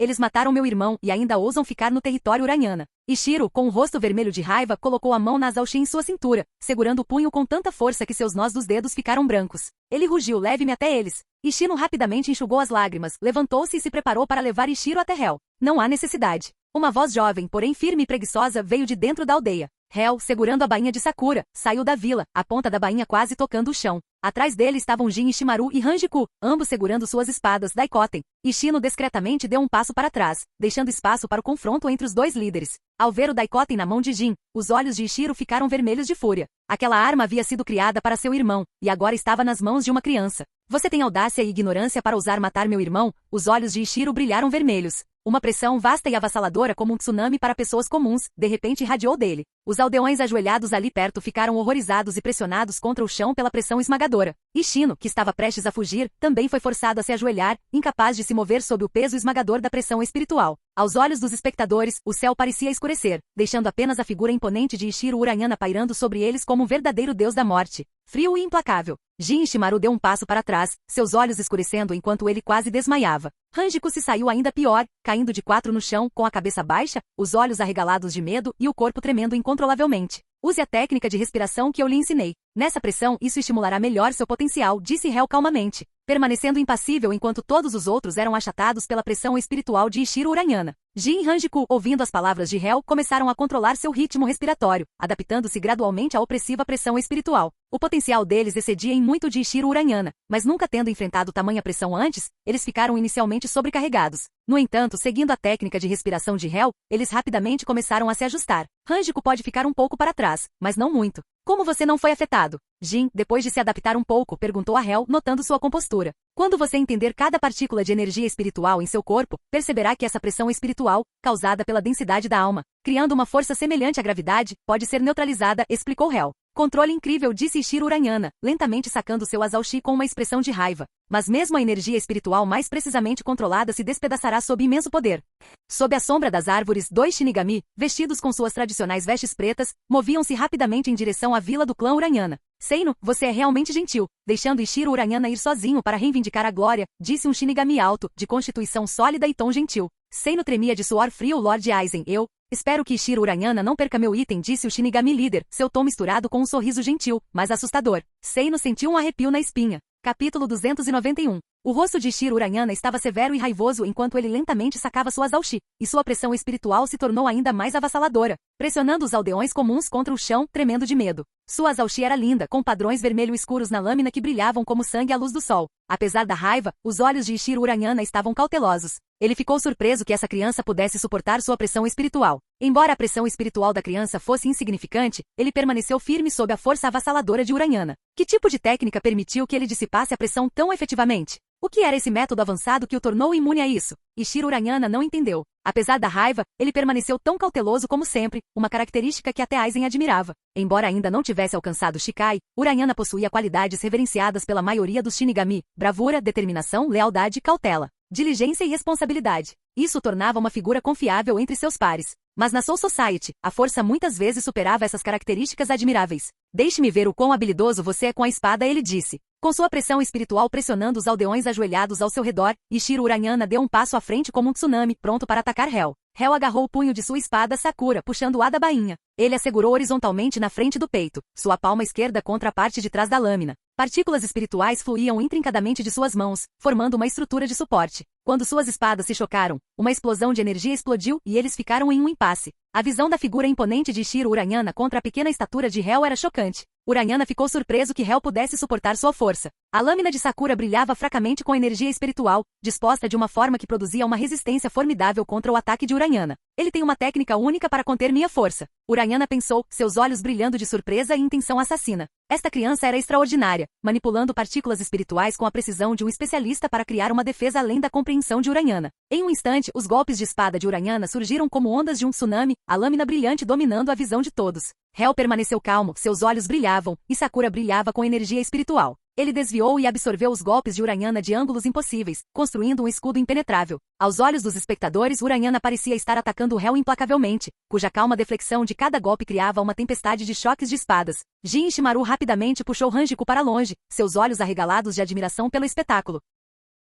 Eles mataram meu irmão e ainda ousam ficar no território Uraniana. Ishiro, com o rosto vermelho de raiva, colocou a mão na Azalshi em sua cintura, segurando o punho com tanta força que seus nós dos dedos ficaram brancos. Ele rugiu: leve-me até eles. Ishino rapidamente enxugou as lágrimas, levantou-se e se preparou para levar Ishiro até Hel. Não há necessidade. Uma voz jovem, porém firme e preguiçosa, veio de dentro da aldeia. Hel, segurando a bainha de Sakura, saiu da vila, a ponta da bainha quase tocando o chão. Atrás dele estavam Jin Ishimaru e Hanjiku, ambos segurando suas espadas Daikoten. Ishino discretamente deu um passo para trás, deixando espaço para o confronto entre os dois líderes. Ao ver o Daikoten na mão de Jin, os olhos de Ishiro ficaram vermelhos de fúria. Aquela arma havia sido criada para seu irmão, e agora estava nas mãos de uma criança. Você tem audácia e ignorância para ousar matar meu irmão? Os olhos de Ishiro brilharam vermelhos. Uma pressão vasta e avassaladora como um tsunami para pessoas comuns, de repente irradiou dele. Os aldeões ajoelhados ali perto ficaram horrorizados e pressionados contra o chão pela pressão esmagadora. Ishino, que estava prestes a fugir, também foi forçado a se ajoelhar, incapaz de se mover sob o peso esmagador da pressão espiritual. Aos olhos dos espectadores, o céu parecia escurecer, deixando apenas a figura imponente de Ishiro Uraniana pairando sobre eles como um verdadeiro deus da morte. Frio e implacável. Jin Ishimaru deu um passo para trás, seus olhos escurecendo enquanto ele quase desmaiava. Hanjiku se saiu ainda pior, caindo de quatro no chão, com a cabeça baixa, os olhos arregalados de medo e o corpo tremendo incontrolavelmente. Use a técnica de respiração que eu lhe ensinei. Nessa pressão, isso estimulará melhor seu potencial, disse Hel calmamente, permanecendo impassível enquanto todos os outros eram achatados pela pressão espiritual de Ishiro Uraniana. Jin e Hanjiku, ouvindo as palavras de Hel, começaram a controlar seu ritmo respiratório, adaptando-se gradualmente à opressiva pressão espiritual. O potencial deles excedia em muito de Ishiro Uraniana, mas nunca tendo enfrentado tamanha pressão antes, eles ficaram inicialmente sobrecarregados. No entanto, seguindo a técnica de respiração de Hel, eles rapidamente começaram a se ajustar. Hanjiku pode ficar um pouco para trás, mas não muito. Como você não foi afetado? Jin, depois de se adaptar um pouco, perguntou a Hel, notando sua compostura. Quando você entender cada partícula de energia espiritual em seu corpo, perceberá que essa pressão espiritual, causada pela densidade da alma, criando uma força semelhante à gravidade, pode ser neutralizada, explicou Hel. Controle incrível, disse Ishiro Uraniana, lentamente sacando seu Azalshi com uma expressão de raiva. Mas mesmo a energia espiritual mais precisamente controlada se despedaçará sob imenso poder. Sob a sombra das árvores, dois Shinigami, vestidos com suas tradicionais vestes pretas, moviam-se rapidamente em direção à vila do clã Uraniana. Seino, você é realmente gentil, deixando Ishiro Uraniana ir sozinho para reivindicar a glória, disse um Shinigami alto, de constituição sólida e tom gentil. Seino tremia de suor frio. Lord Aizen, espero que Ishiro Uraniana não perca meu item, disse o Shinigami líder, seu tom misturado com um sorriso gentil, mas assustador. Seino sentiu um arrepio na espinha. Capítulo 291. O rosto de Ishiro Uraniana estava severo e raivoso enquanto ele lentamente sacava sua Azalshi, e sua pressão espiritual se tornou ainda mais avassaladora, pressionando os aldeões comuns contra o chão, tremendo de medo. Sua Azalshi era linda, com padrões vermelho escuros na lâmina que brilhavam como sangue à luz do sol. Apesar da raiva, os olhos de Ishiro Uraniana estavam cautelosos. Ele ficou surpreso que essa criança pudesse suportar sua pressão espiritual. Embora a pressão espiritual da criança fosse insignificante, ele permaneceu firme sob a força avassaladora de Uraniana. Que tipo de técnica permitiu que ele dissipasse a pressão tão efetivamente? O que era esse método avançado que o tornou imune a isso? Ishiro Uraniana não entendeu. Apesar da raiva, ele permaneceu tão cauteloso como sempre, uma característica que até Aizen admirava. Embora ainda não tivesse alcançado Shikai, Uraniana possuía qualidades reverenciadas pela maioria dos Shinigami: bravura, determinação, lealdade, cautela, diligência e responsabilidade. Isso o tornava uma figura confiável entre seus pares. Mas na Soul Society, a força muitas vezes superava essas características admiráveis. Deixe-me ver o quão habilidoso você é com a espada, ele disse. Com sua pressão espiritual pressionando os aldeões ajoelhados ao seu redor, Ishiro Uraniana deu um passo à frente como um tsunami, pronto para atacar Hel. Hel agarrou o punho de sua espada Sakura, puxando-a da bainha. Ele a segurou horizontalmente na frente do peito, sua palma esquerda contra a parte de trás da lâmina. Partículas espirituais fluíam intrincadamente de suas mãos, formando uma estrutura de suporte. Quando suas espadas se chocaram, uma explosão de energia explodiu e eles ficaram em um impasse. A visão da figura imponente de Ishiro Uraniana contra a pequena estatura de Hel era chocante. Uraniana ficou surpreso que Hel pudesse suportar sua força. A lâmina de Sakura brilhava fracamente com energia espiritual, disposta de uma forma que produzia uma resistência formidável contra o ataque de Uraniana. Ele tem uma técnica única para conter minha força. Uraniana pensou, seus olhos brilhando de surpresa e intenção assassina. Esta criança era extraordinária, manipulando partículas espirituais com a precisão de um especialista para criar uma defesa além da compreensão de Uraniana. Em um instante, os golpes de espada de Uraniana surgiram como ondas de um tsunami, a lâmina brilhante dominando a visão de todos. Hel permaneceu calmo, seus olhos brilhavam, e Sakura brilhava com energia espiritual. Ele desviou e absorveu os golpes de Uraniana de ângulos impossíveis, construindo um escudo impenetrável. Aos olhos dos espectadores, Uraniana parecia estar atacando Hel implacavelmente, cuja calma deflexão de cada golpe criava uma tempestade de choques de espadas. Jin Ishimaru rapidamente puxou Hanjiku para longe, seus olhos arregalados de admiração pelo espetáculo.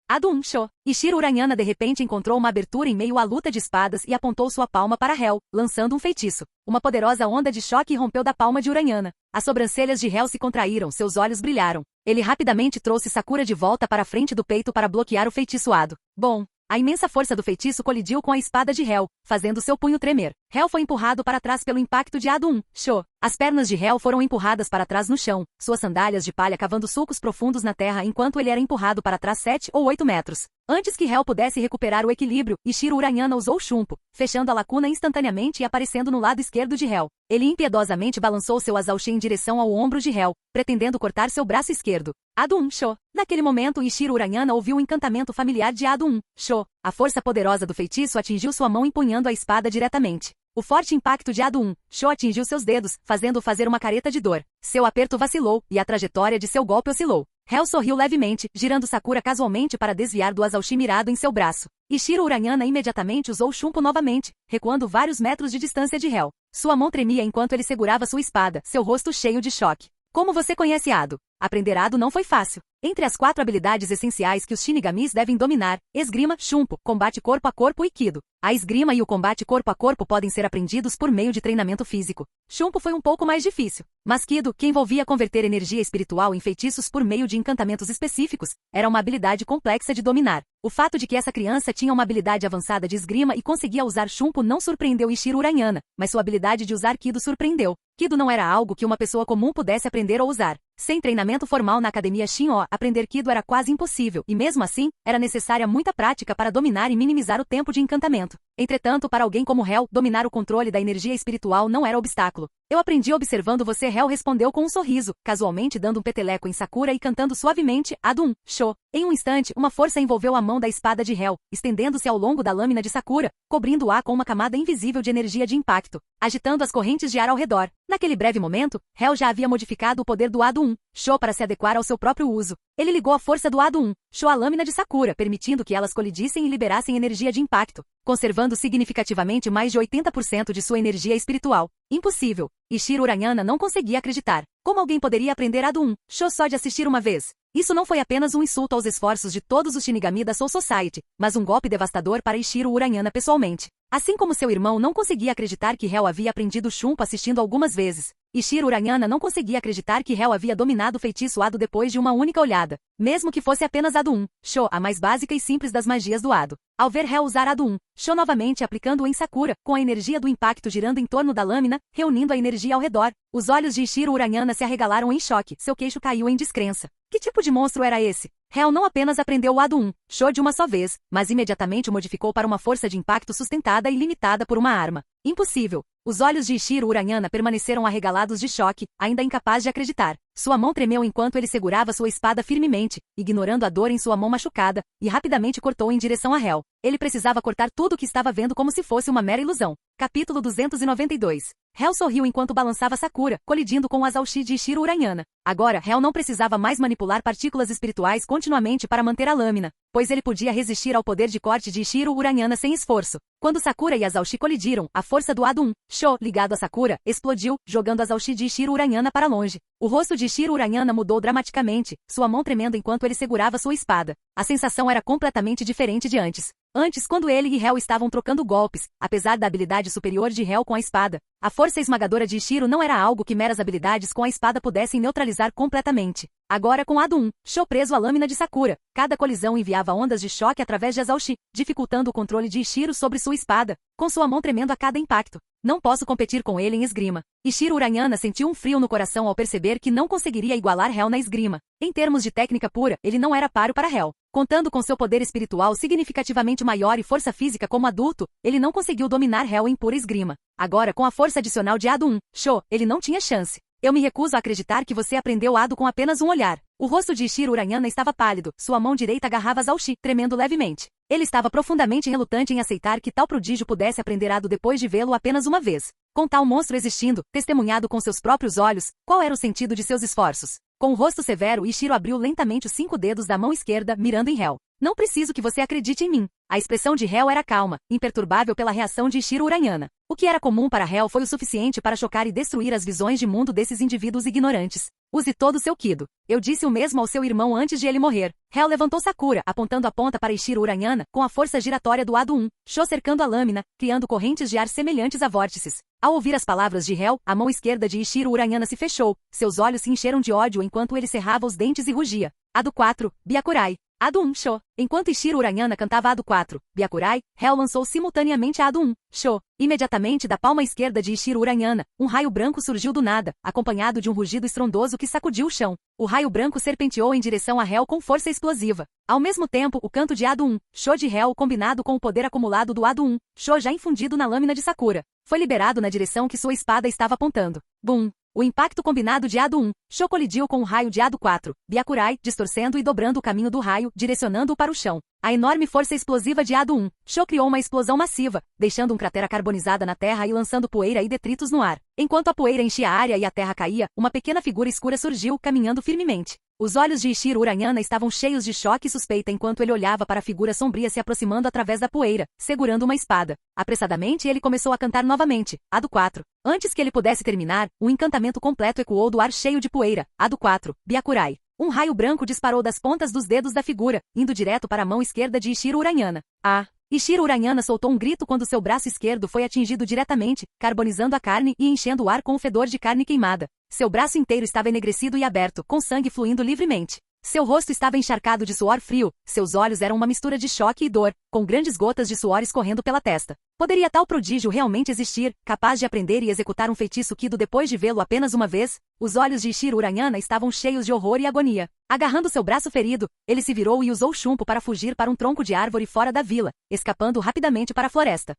Ado 1 Sho. Ishiro Uranyana de repente encontrou uma abertura em meio à luta de espadas e apontou sua palma para Hel, lançando um feitiço. Uma poderosa onda de choque rompeu da palma de Uranyana. As sobrancelhas de Hel se contraíram, seus olhos brilharam. Ele rapidamente trouxe Sakura de volta para a frente do peito para bloquear o feitiço Ado. Bom, a imensa força do feitiço colidiu com a espada de Hel, fazendo seu punho tremer. Hel foi empurrado para trás pelo impacto de Ado 1 Sho. As pernas de Hel foram empurradas para trás no chão, suas sandálias de palha cavando sulcos profundos na terra enquanto ele era empurrado para trás 7 ou 8 metros. Antes que Hel pudesse recuperar o equilíbrio, Ishiro Uranyana usou Shunpo, fechando a lacuna instantaneamente e aparecendo no lado esquerdo de Hel. Ele impiedosamente balançou seu Azaushi em direção ao ombro de Hel, pretendendo cortar seu braço esquerdo. Ado 1 Sho. Naquele momento, Ishiro Uranyana ouviu o encantamento familiar de Ado 1 Sho. A força poderosa do feitiço atingiu sua mão empunhando a espada diretamente. O forte impacto de Ado 1 Sho atingiu seus dedos, fazendo-o fazer uma careta de dor. Seu aperto vacilou, e a trajetória de seu golpe oscilou. Hel sorriu levemente, girando Sakura casualmente para desviar do Azaushi mirado em seu braço. Ishiro Uranyana imediatamente usou Shunpo novamente, recuando vários metros de distância de Hel. Sua mão tremia enquanto ele segurava sua espada, seu rosto cheio de choque. Como você conhece Ado? Aprender Ado não foi fácil. Entre as 4 habilidades essenciais que os Shinigamis devem dominar, esgrima, Shunpo, combate corpo a corpo e Kido. A esgrima e o combate corpo a corpo podem ser aprendidos por meio de treinamento físico. Shunpo foi um pouco mais difícil. Mas Kido, que envolvia converter energia espiritual em feitiços por meio de encantamentos específicos, era uma habilidade complexa de dominar. O fato de que essa criança tinha uma habilidade avançada de esgrima e conseguia usar Shunpo não surpreendeu Ishiro Uranyana, mas sua habilidade de usar Kido surpreendeu. Kido não era algo que uma pessoa comum pudesse aprender ou usar. Sem treinamento formal na academia Shin-O, aprender Kido era quase impossível, e mesmo assim, era necessária muita prática para dominar e minimizar o tempo de encantamento. Entretanto, para alguém como Hel, dominar o controle da energia espiritual não era obstáculo. Eu aprendi observando você, Hel respondeu com um sorriso, casualmente dando um peteleco em Sakura e cantando suavemente, Ado 1 Sho. Em um instante, uma força envolveu a mão da espada de Hel, estendendo-se ao longo da lâmina de Sakura, cobrindo-a com uma camada invisível de energia de impacto, agitando as correntes de ar ao redor. Naquele breve momento, Hel já havia modificado o poder do Ado 1 Sho para se adequar ao seu próprio uso. Ele ligou a força do Ado 1 Sho à lâmina de Sakura, permitindo que elas colidissem e liberassem energia de impacto, conservando significativamente mais de 80% de sua energia espiritual. Impossível. Ishiro Uranyana não conseguia acreditar. Como alguém poderia aprender Ado 1 Sho só de assistir uma vez? Isso não foi apenas um insulto aos esforços de todos os Shinigami da Soul Society, mas um golpe devastador para Ishiro Uranyana pessoalmente. Assim como seu irmão não conseguia acreditar que Hel havia aprendido Shunpo assistindo algumas vezes, Ishiro Uranyana não conseguia acreditar que Hel havia dominado o feitiço Ado depois de uma única olhada, mesmo que fosse apenas Ado 1 Sho, a mais básica e simples das magias do Ado. Ao ver Hel usar Ado 1 Sho novamente aplicando-o em Sakura, com a energia do impacto girando em torno da lâmina, reunindo a energia ao redor, os olhos de Ishiro Uranyana se arregalaram em choque, seu queixo caiu em descrença. Que tipo de monstro era esse? Hel não apenas aprendeu o Ado 1 Sho de uma só vez, mas imediatamente o modificou para uma força de impacto sustentada e limitada por uma arma. Impossível. Os olhos de Ishiro Uranyana permaneceram arregalados de choque, ainda incapaz de acreditar. Sua mão tremeu enquanto ele segurava sua espada firmemente, ignorando a dor em sua mão machucada, e rapidamente cortou em direção a Hel. Ele precisava cortar tudo o que estava vendo como se fosse uma mera ilusão. Capítulo 292. Hel sorriu enquanto balançava Sakura, colidindo com o Azaushi de Ishiro Uranyana. Agora, Hel não precisava mais manipular partículas espirituais continuamente para manter a lâmina, pois ele podia resistir ao poder de corte de Ishiro Uranyana sem esforço. Quando Sakura e Azaushi colidiram, a força do Ado 1 Sho, ligado a Sakura, explodiu, jogando Azaushi de Ishiro Uranyana para longe. O rosto de Ishiro Uranyana mudou dramaticamente, sua mão tremendo enquanto ele segurava sua espada. A sensação era completamente diferente de antes. Antes, quando ele e Hel estavam trocando golpes, apesar da habilidade superior de Hel com a espada, a força esmagadora de Ishiro não era algo que meras habilidades com a espada pudessem neutralizar completamente. Agora com Ado 1 Sho preso à lâmina de Sakura, cada colisão enviava ondas de choque através de Azaushi, dificultando o controle de Ishiro sobre sua espada, com sua mão tremendo a cada impacto. Não posso competir com ele em esgrima. Ishiro Uranyana sentiu um frio no coração ao perceber que não conseguiria igualar Hel na esgrima. Em termos de técnica pura, ele não era páreo para Hel. Contando com seu poder espiritual significativamente maior e força física como adulto, ele não conseguiu dominar Hel em pura esgrima. Agora, com a força adicional de Ado 1 Sho, ele não tinha chance. Eu me recuso a acreditar que você aprendeu Ado com apenas um olhar. O rosto de Ishiro Uranyana estava pálido, sua mão direita agarrava Azaushi, tremendo levemente. Ele estava profundamente relutante em aceitar que tal prodígio pudesse aprender Ado depois de vê-lo apenas uma vez. Com tal monstro existindo, testemunhado com seus próprios olhos, qual era o sentido de seus esforços? Com o rosto severo, Ishiro abriu lentamente os 5 dedos da mão esquerda, mirando em Hel. Não preciso que você acredite em mim. A expressão de Hel era calma, imperturbável pela reação de Ishiro Urayana. O que era comum para Hel foi o suficiente para chocar e destruir as visões de mundo desses indivíduos ignorantes. Use todo o seu Kido. Eu disse o mesmo ao seu irmão antes de ele morrer. Hel levantou Sakura, apontando a ponta para Ishiro Urayana, com a força giratória do Ado 1, Sho cercando a lâmina, criando correntes de ar semelhantes a vórtices. Ao ouvir as palavras de Hel, a mão esquerda de Ishiro Urayana se fechou, seus olhos se encheram de ódio enquanto ele cerrava os dentes e rugia. Ado 4, Byakurai. Ado 1, Sho. Enquanto Ishiro Urayana cantava Ado 4, Byakurai, Hel lançou simultaneamente Ado 1, Sho. Imediatamente da palma esquerda de Ishiro Urayana, um raio branco surgiu do nada, acompanhado de um rugido estrondoso que sacudiu o chão. O raio branco serpenteou em direção a Hel com força explosiva. Ao mesmo tempo, o canto de Ado 1, Sho de Hel combinado com o poder acumulado do Ado 1, Sho já infundido na lâmina de Sakura, foi liberado na direção que sua espada estava apontando. Bum! O impacto combinado de Ado 1, Sho colidiu com o raio de Ado 4, Byakurai, distorcendo e dobrando o caminho do raio, direcionando-o para o chão. A enorme força explosiva de Ado 1, Sho criou uma explosão massiva, deixando um cratera carbonizada na terra e lançando poeira e detritos no ar. Enquanto a poeira enchia a área e a terra caía, uma pequena figura escura surgiu, caminhando firmemente. Os olhos de Ishiro Urayana estavam cheios de choque e suspeita enquanto ele olhava para a figura sombria se aproximando através da poeira, segurando uma espada. Apressadamente ele começou a cantar novamente, Ado 4. Antes que ele pudesse terminar, um encantamento completo ecoou do ar cheio de poeira, Ado 4, Byakurai. Um raio branco disparou das pontas dos dedos da figura, indo direto para a mão esquerda de Ishiro Urayana. Ah! Ishiro Urayana soltou um grito quando seu braço esquerdo foi atingido diretamente, carbonizando a carne e enchendo o ar com o fedor de carne queimada. Seu braço inteiro estava enegrecido e aberto, com sangue fluindo livremente. Seu rosto estava encharcado de suor frio, seus olhos eram uma mistura de choque e dor, com grandes gotas de suor escorrendo pela testa. Poderia tal prodígio realmente existir, capaz de aprender e executar um feitiço Kido depois de vê-lo apenas uma vez? Os olhos de Ishiro Urayana estavam cheios de horror e agonia. Agarrando seu braço ferido, ele se virou e usou o chumbo para fugir para um tronco de árvore fora da vila, escapando rapidamente para a floresta.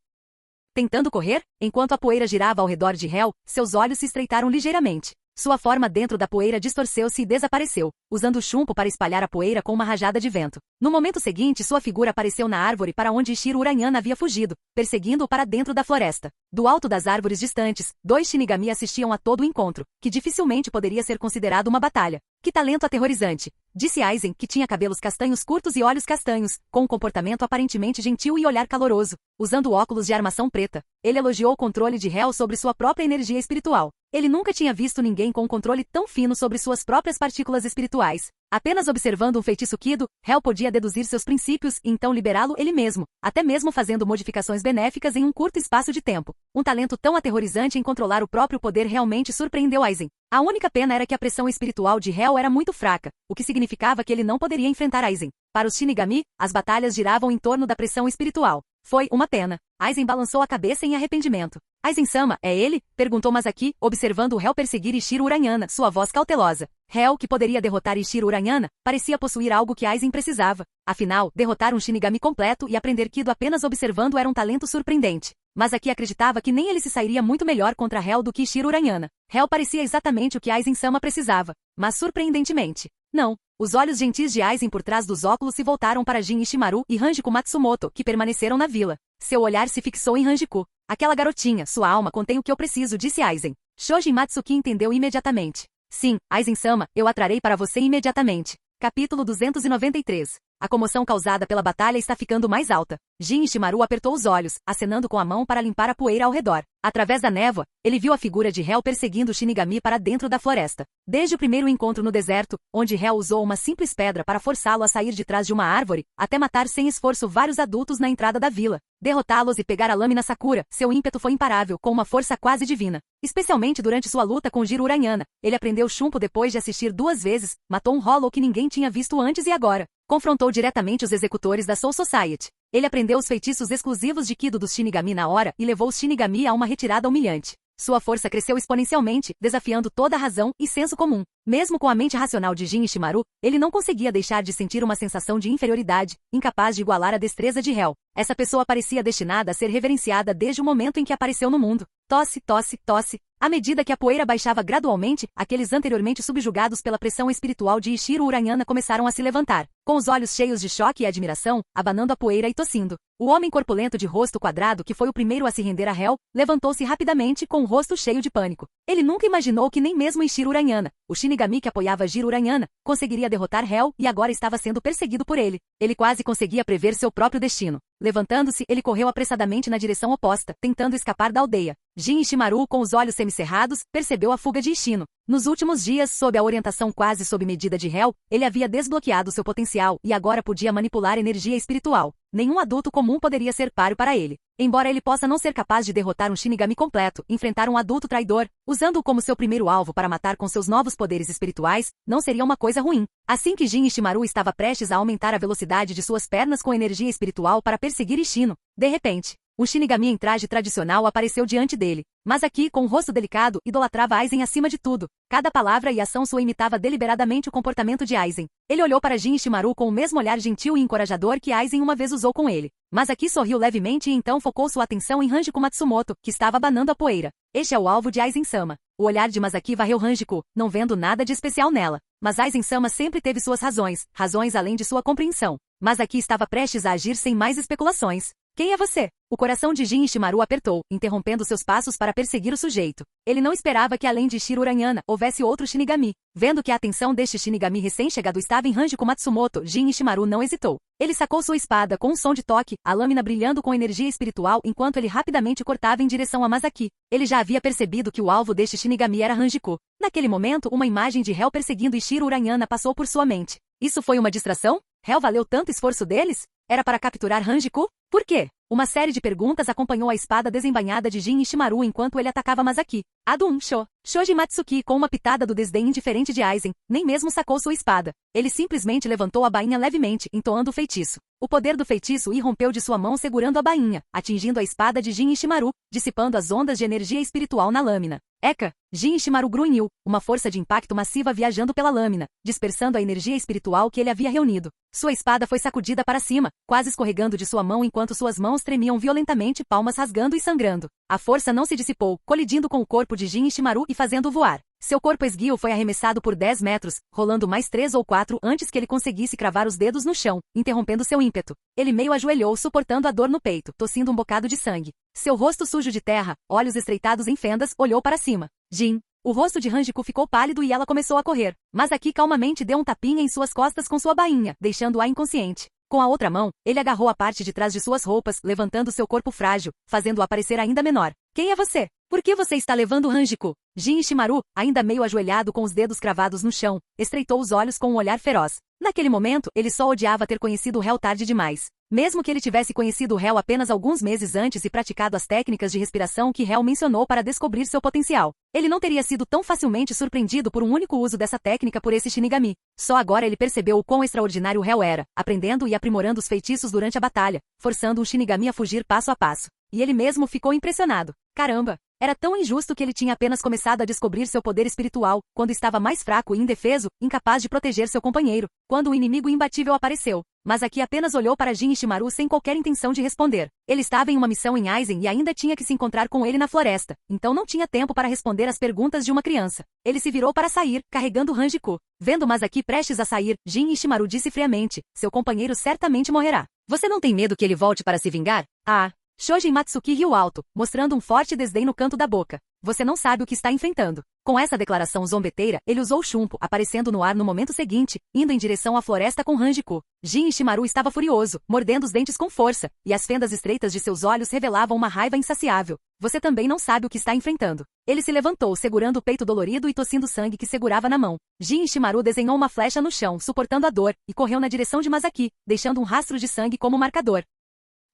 Tentando correr, enquanto a poeira girava ao redor de Hel, seus olhos se estreitaram ligeiramente. Sua forma dentro da poeira distorceu-se e desapareceu, usando o chumbo para espalhar a poeira com uma rajada de vento. No momento seguinte, sua figura apareceu na árvore para onde Ishiro Urayana havia fugido, perseguindo-o para dentro da floresta. Do alto das árvores distantes, 2 Shinigami assistiam a todo o encontro, que dificilmente poderia ser considerado uma batalha. Que talento aterrorizante! Disse Aizen, que tinha cabelos castanhos curtos e olhos castanhos, com um comportamento aparentemente gentil e olhar caloroso. Usando óculos de armação preta, ele elogiou o controle de Hel sobre sua própria energia espiritual. Ele nunca tinha visto ninguém com um controle tão fino sobre suas próprias partículas espirituais. Apenas observando um feitiço Kido, Hel podia deduzir seus princípios e então liberá-lo ele mesmo, até mesmo fazendo modificações benéficas em um curto espaço de tempo. Um talento tão aterrorizante em controlar o próprio poder realmente surpreendeu Aizen. A única pena era que a pressão espiritual de Hel era muito fraca, o que significava que ele não poderia enfrentar Aizen. Para os Shinigami, as batalhas giravam em torno da pressão espiritual. Foi uma pena. Aizen balançou a cabeça em arrependimento. Aizen-sama, é ele? Perguntou Masaki, observando o Hel perseguir Ishiro Urayana, sua voz cautelosa. Hel, que poderia derrotar Ishiro Urayana, parecia possuir algo que Aizen precisava. Afinal, derrotar um Shinigami completo e aprender Kido apenas observando era um talento surpreendente. Masaki acreditava que nem ele se sairia muito melhor contra Hel do que Ishiro Urayana. Hel parecia exatamente o que Aizen-sama precisava, mas surpreendentemente, não. Os olhos gentis de Aizen por trás dos óculos se voltaram para Jin Ishimaru e Hanjiku Matsumoto, que permaneceram na vila. Seu olhar se fixou em Hanjiku. Aquela garotinha, sua alma contém o que eu preciso, disse Aizen. Shojin Matsuki entendeu imediatamente. Sim, Aizen-sama, eu a trarei para você imediatamente. Capítulo 293. A comoção causada pela batalha está ficando mais alta. Jin Ishimaru apertou os olhos, acenando com a mão para limpar a poeira ao redor. Através da névoa, ele viu a figura de Hel perseguindo Shinigami para dentro da floresta. Desde o primeiro encontro no deserto, onde Hel usou uma simples pedra para forçá-lo a sair de trás de uma árvore, até matar sem esforço vários adultos na entrada da vila. Derrotá-los e pegar a lâmina Sakura, seu ímpeto foi imparável, com uma força quase divina. Especialmente durante sua luta com Jiro Urayana, ele aprendeu Shunpo depois de assistir 2 vezes, matou um Hollow que ninguém tinha visto antes e agora. Confrontou diretamente os executores da Soul Society. Ele aprendeu os feitiços exclusivos de Kido dos Shinigami na hora e levou os Shinigami a uma retirada humilhante. Sua força cresceu exponencialmente, desafiando toda a razão e senso comum. Mesmo com a mente racional de Jin Ishimaru, ele não conseguia deixar de sentir uma sensação de inferioridade, incapaz de igualar a destreza de Hel. Essa pessoa parecia destinada a ser reverenciada desde o momento em que apareceu no mundo. Tosse, tosse, tosse. À medida que a poeira baixava gradualmente, aqueles anteriormente subjugados pela pressão espiritual de Ishiro Urayana começaram a se levantar, com os olhos cheios de choque e admiração, abanando a poeira e tossindo. O homem corpulento de rosto quadrado que foi o primeiro a se render a Hel, levantou-se rapidamente com o rosto cheio de pânico. Ele nunca imaginou que nem mesmo Ishiro Urayana, o Shinigami que apoiava Jiro Urayana, conseguiria derrotar Hel e agora estava sendo perseguido por ele. Ele quase conseguia prever seu próprio destino. Levantando-se, ele correu apressadamente na direção oposta, tentando escapar da aldeia. Jin Ishimaru, com os olhos semicerrados, percebeu a fuga de Ishino. Nos últimos dias, sob a orientação quase sob medida de Hel, ele havia desbloqueado seu potencial e agora podia manipular energia espiritual. Nenhum adulto comum poderia ser páreo para ele. Embora ele possa não ser capaz de derrotar um Shinigami completo, enfrentar um adulto traidor, usando-o como seu primeiro alvo para matar com seus novos poderes espirituais, não seria uma coisa ruim. Assim que Jin Ishimaru estava prestes a aumentar a velocidade de suas pernas com energia espiritual para perseguir Ishino, de repente, um Shinigami em traje tradicional apareceu diante dele. Mas aqui, com um rosto delicado, idolatrava Aizen acima de tudo. Cada palavra e ação sua imitava deliberadamente o comportamento de Aizen. Ele olhou para Jin Ishimaru com o mesmo olhar gentil e encorajador que Aizen uma vez usou com ele. Mas aqui sorriu levemente e então focou sua atenção em Hanjiko Matsumoto, que estava abanando a poeira. Este é o alvo de Aizen-sama. O olhar de Masaki varreu Hanjiko, não vendo nada de especial nela. Mas Aizen-sama sempre teve suas razões além de sua compreensão. Masaki estava prestes a agir sem mais especulações. Quem é você? O coração de Jin Ishimaru apertou, interrompendo seus passos para perseguir o sujeito. Ele não esperava que além de Ishiro Urayana, houvesse outro Shinigami. Vendo que a atenção deste Shinigami recém-chegado estava em Hanjiko Matsumoto, Jin Ishimaru não hesitou. Ele sacou sua espada com um som de toque, a lâmina brilhando com energia espiritual enquanto ele rapidamente cortava em direção a Masaki. Ele já havia percebido que o alvo deste Shinigami era Hanjiko. Naquele momento, uma imagem de Hel perseguindo Ishiro Urayana passou por sua mente. Isso foi uma distração? Hel valeu tanto esforço deles? Era para capturar Hanjiko? Por quê? Uma série de perguntas acompanhou a espada desembainhada de Jin Ishimaru enquanto ele atacava Masaki. Adun Sho. Shoji Matsuki, com uma pitada do desdém indiferente de Aizen, nem mesmo sacou sua espada. Ele simplesmente levantou a bainha levemente, entoando o feitiço. O poder do feitiço irrompeu de sua mão segurando a bainha, atingindo a espada de Jin Ishimaru, dissipando as ondas de energia espiritual na lâmina. Eka! Jin Ishimaru grunhiu, uma força de impacto massiva viajando pela lâmina, dispersando a energia espiritual que ele havia reunido. Sua espada foi sacudida para cima, quase escorregando de sua mão enquanto suas mãos tremiam violentamente, palmas rasgando e sangrando. A força não se dissipou, colidindo com o corpo de Jin Ishimaru e fazendo-o voar. Seu corpo esguio foi arremessado por 10 metros, rolando mais 3 ou 4 antes que ele conseguisse cravar os dedos no chão, interrompendo seu ímpeto. Ele meio ajoelhou suportando a dor no peito, tossindo um bocado de sangue. Seu rosto sujo de terra, olhos estreitados em fendas, olhou para cima. Jin. O rosto de Hanjiko ficou pálido e ela começou a correr. Mas aqui calmamente deu um tapinha em suas costas com sua bainha, deixando-a inconsciente. Com a outra mão, ele agarrou a parte de trás de suas roupas, levantando seu corpo frágil, fazendo-o parecer ainda menor. Quem é você? Por que você está levando Hanjiko? Jin Ishimaru, ainda meio ajoelhado com os dedos cravados no chão, estreitou os olhos com um olhar feroz. Naquele momento, ele só odiava ter conhecido o Hel tarde demais. Mesmo que ele tivesse conhecido o Hel apenas alguns meses antes e praticado as técnicas de respiração que Hel mencionou para descobrir seu potencial, ele não teria sido tão facilmente surpreendido por um único uso dessa técnica por esse Shinigami. Só agora ele percebeu o quão extraordinário Hel era, aprendendo e aprimorando os feitiços durante a batalha, forçando o Shinigami a fugir passo a passo. E ele mesmo ficou impressionado. Caramba! Era tão injusto que ele tinha apenas começado a descobrir seu poder espiritual, quando estava mais fraco e indefeso, incapaz de proteger seu companheiro, quando o inimigo imbatível apareceu. Mas aqui apenas olhou para Jin Ishimaru sem qualquer intenção de responder. Ele estava em uma missão em Aizen e ainda tinha que se encontrar com ele na floresta, então não tinha tempo para responder às perguntas de uma criança. Ele se virou para sair, carregando Hanjiko. Vendo Masaki prestes a sair, Jin Ishimaru disse friamente, seu companheiro certamente morrerá. Você não tem medo que ele volte para se vingar? Ah! Shoji Matsuki riu alto, mostrando um forte desdém no canto da boca. Você não sabe o que está enfrentando. Com essa declaração zombeteira, ele usou o chumbo, aparecendo no ar no momento seguinte, indo em direção à floresta com Hanjiko. Jin Ishimaru estava furioso, mordendo os dentes com força, e as fendas estreitas de seus olhos revelavam uma raiva insaciável. Você também não sabe o que está enfrentando. Ele se levantou, segurando o peito dolorido e tossindo sangue que segurava na mão. Jin Ishimaru desenhou uma flecha no chão, suportando a dor, e correu na direção de Masaki, deixando um rastro de sangue como marcador.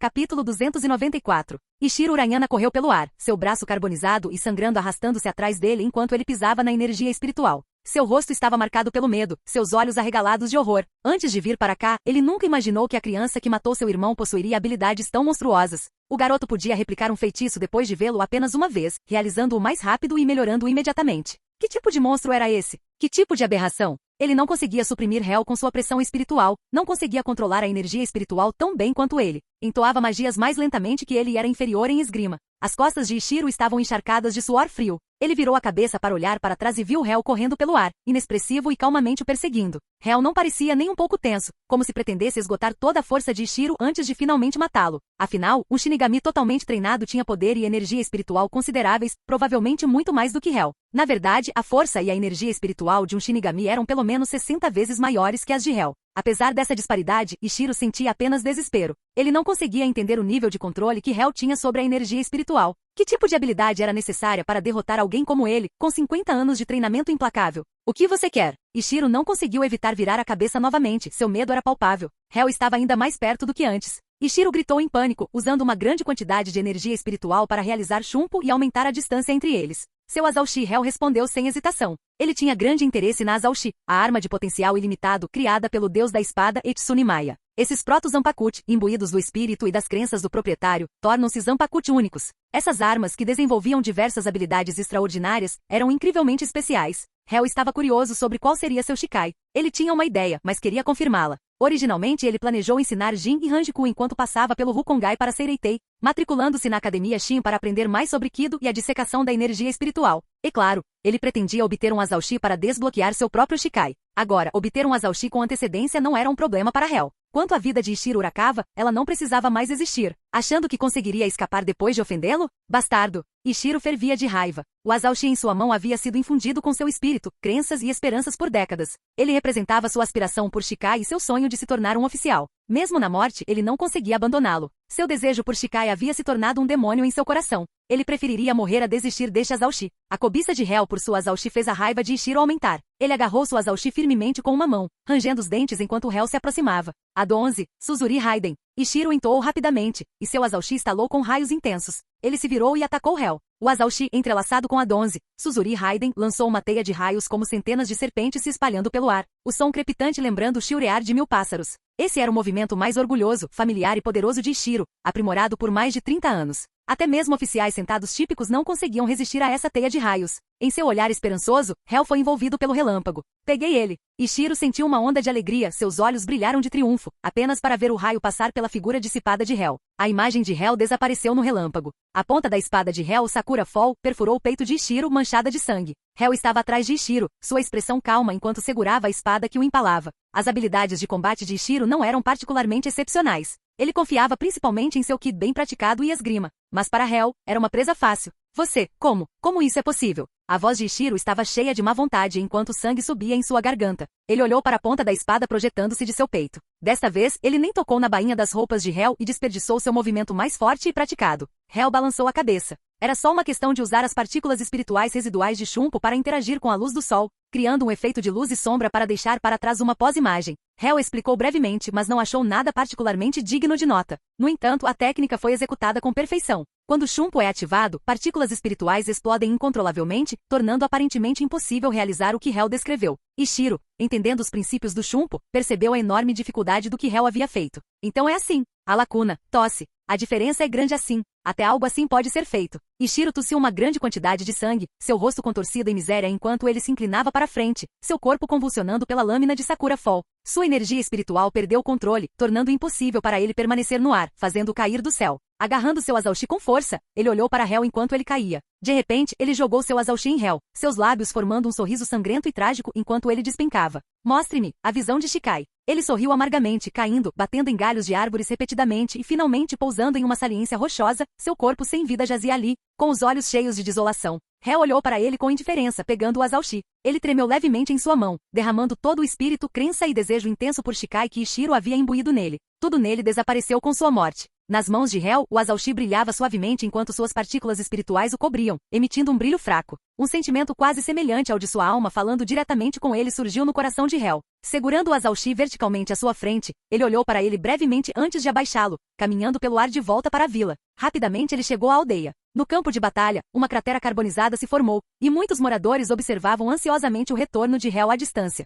Capítulo 294. Ishiro Urayana correu pelo ar, seu braço carbonizado e sangrando arrastando-se atrás dele enquanto ele pisava na energia espiritual. Seu rosto estava marcado pelo medo, seus olhos arregalados de horror. Antes de vir para cá, ele nunca imaginou que a criança que matou seu irmão possuiria habilidades tão monstruosas. O garoto podia replicar um feitiço depois de vê-lo apenas uma vez, realizando-o mais rápido e melhorando-o imediatamente. Que tipo de monstro era esse? Que tipo de aberração? Ele não conseguia suprimir Hel com sua pressão espiritual, não conseguia controlar a energia espiritual tão bem quanto ele. Entoava magias mais lentamente que ele e era inferior em esgrima. As costas de Ishiro estavam encharcadas de suor frio. Ele virou a cabeça para olhar para trás e viu Hel correndo pelo ar, inexpressivo e calmamente o perseguindo. Hel não parecia nem um pouco tenso, como se pretendesse esgotar toda a força de Ishiro antes de finalmente matá-lo. Afinal, um Shinigami totalmente treinado tinha poder e energia espiritual consideráveis, provavelmente muito mais do que Hel. Na verdade, a força e a energia espiritual de um Shinigami eram pelo menos 60 vezes maiores que as de Hel. Apesar dessa disparidade, Ishiro sentia apenas desespero. Ele não conseguia entender o nível de controle que Hel tinha sobre a energia espiritual. Que tipo de habilidade era necessária para derrotar alguém como ele, com 50 anos de treinamento implacável? O que você quer? Ishiro não conseguiu evitar virar a cabeça novamente, seu medo era palpável. Hel estava ainda mais perto do que antes. Ishiro gritou em pânico, usando uma grande quantidade de energia espiritual para realizar Shunpo e aumentar a distância entre eles. Seu Azaushi Hel respondeu sem hesitação. Ele tinha grande interesse na Azaushi, a arma de potencial ilimitado criada pelo deus da espada Etsune Maya. Esses proto-Zanpakuti, imbuídos do espírito e das crenças do proprietário, tornam-se Zanpakuti únicos. Essas armas, que desenvolviam diversas habilidades extraordinárias, eram incrivelmente especiais. Hel estava curioso sobre qual seria seu Shikai. Ele tinha uma ideia, mas queria confirmá-la. Originalmente ele planejou ensinar Jin e Hanjiku enquanto passava pelo Rukongai para Seireitei, matriculando-se na Academia Shin para aprender mais sobre Kido e a dissecação da energia espiritual. E claro, ele pretendia obter um Azaushi para desbloquear seu próprio Shikai. Agora, obter um Azaushi com antecedência não era um problema para Hel. Quanto à vida de Ishiro Urakawa, ela não precisava mais existir. Achando que conseguiria escapar depois de ofendê-lo? Bastardo! Ishiro fervia de raiva. O Azaushi em sua mão havia sido infundido com seu espírito, crenças e esperanças por décadas. Ele representava sua aspiração por Shikai e seu sonho de se tornar um oficial. Mesmo na morte, ele não conseguia abandoná-lo. Seu desejo por Shikai havia se tornado um demônio em seu coração. Ele preferiria morrer a desistir deste Azaushi. A cobiça de Hel por sua Azaushi fez a raiva de Ishiro aumentar. Ele agarrou sua Azaushi firmemente com uma mão, rangendo os dentes enquanto Hel se aproximava. Ado 11, Suzuri Raiden. Ishiro entoou rapidamente, e seu Azaushi estalou com raios intensos. Ele se virou e atacou Hel. O Azaushi, entrelaçado com Ado 11, Suzuri Raiden, lançou uma teia de raios como centenas de serpentes se espalhando pelo ar. O som crepitante lembrando o chilrear de 1000 pássaros. Esse era o movimento mais orgulhoso, familiar e poderoso de Ishiro, aprimorado por mais de 30 anos. Até mesmo oficiais sentados típicos não conseguiam resistir a essa teia de raios. Em seu olhar esperançoso, Hel foi envolvido pelo relâmpago. Peguei ele. Ishiro sentiu uma onda de alegria, seus olhos brilharam de triunfo, apenas para ver o raio passar pela figura dissipada de Hel. A imagem de Hel desapareceu no relâmpago. A ponta da espada de Hel Sakura Fall perfurou o peito de Ishiro manchada de sangue. Hel estava atrás de Ishiro, sua expressão calma enquanto segurava a espada que o empalava. As habilidades de combate de Ishiro não eram particularmente excepcionais. Ele confiava principalmente em seu ki bem praticado e esgrima. Mas para Hel, era uma presa fácil. Você, como? Como isso é possível? A voz de Ishiro estava cheia de má vontade enquanto o sangue subia em sua garganta. Ele olhou para a ponta da espada projetando-se de seu peito. Desta vez, ele nem tocou na bainha das roupas de Hel e desperdiçou seu movimento mais forte e praticado. Hel balançou a cabeça. Era só uma questão de usar as partículas espirituais residuais de Shunpo para interagir com a luz do sol, criando um efeito de luz e sombra para deixar para trás uma pós-imagem. Hel explicou brevemente, mas não achou nada particularmente digno de nota. No entanto, a técnica foi executada com perfeição. Quando Shunpo é ativado, partículas espirituais explodem incontrolavelmente, tornando aparentemente impossível realizar o que Hel descreveu. Ishiro, entendendo os princípios do Shunpo, percebeu a enorme dificuldade do que Hel havia feito. Então é assim. A lacuna, tosse. A diferença é grande assim. Até algo assim pode ser feito. Ishiro tossiu uma grande quantidade de sangue, seu rosto contorcido em miséria enquanto ele se inclinava para frente, seu corpo convulsionando pela lâmina de Sakura Fall. Sua energia espiritual perdeu o controle, tornando impossível para ele permanecer no ar, fazendo-o cair do céu. Agarrando seu Azaushi com força, ele olhou para Hel enquanto ele caía. De repente, ele jogou seu Azaushi em Hel, seus lábios formando um sorriso sangrento e trágico enquanto ele despencava. Mostre-me a visão de Shikai. Ele sorriu amargamente, caindo, batendo em galhos de árvores repetidamente e finalmente pousando em uma saliência rochosa, seu corpo sem vida jazia ali, com os olhos cheios de desolação. Hel olhou para ele com indiferença, pegando o Azaushi. Ele tremeu levemente em sua mão, derramando todo o espírito, crença e desejo intenso por Shikai que Ishiro havia imbuído nele. Tudo nele desapareceu com sua morte. Nas mãos de Hel, o Azaushi brilhava suavemente enquanto suas partículas espirituais o cobriam, emitindo um brilho fraco. Um sentimento quase semelhante ao de sua alma falando diretamente com ele surgiu no coração de Hel. Segurando o Azaushi verticalmente à sua frente, ele olhou para ele brevemente antes de abaixá-lo, caminhando pelo ar de volta para a vila. Rapidamente ele chegou à aldeia. No campo de batalha, uma cratera carbonizada se formou, e muitos moradores observavam ansiosamente o retorno de Hel à distância.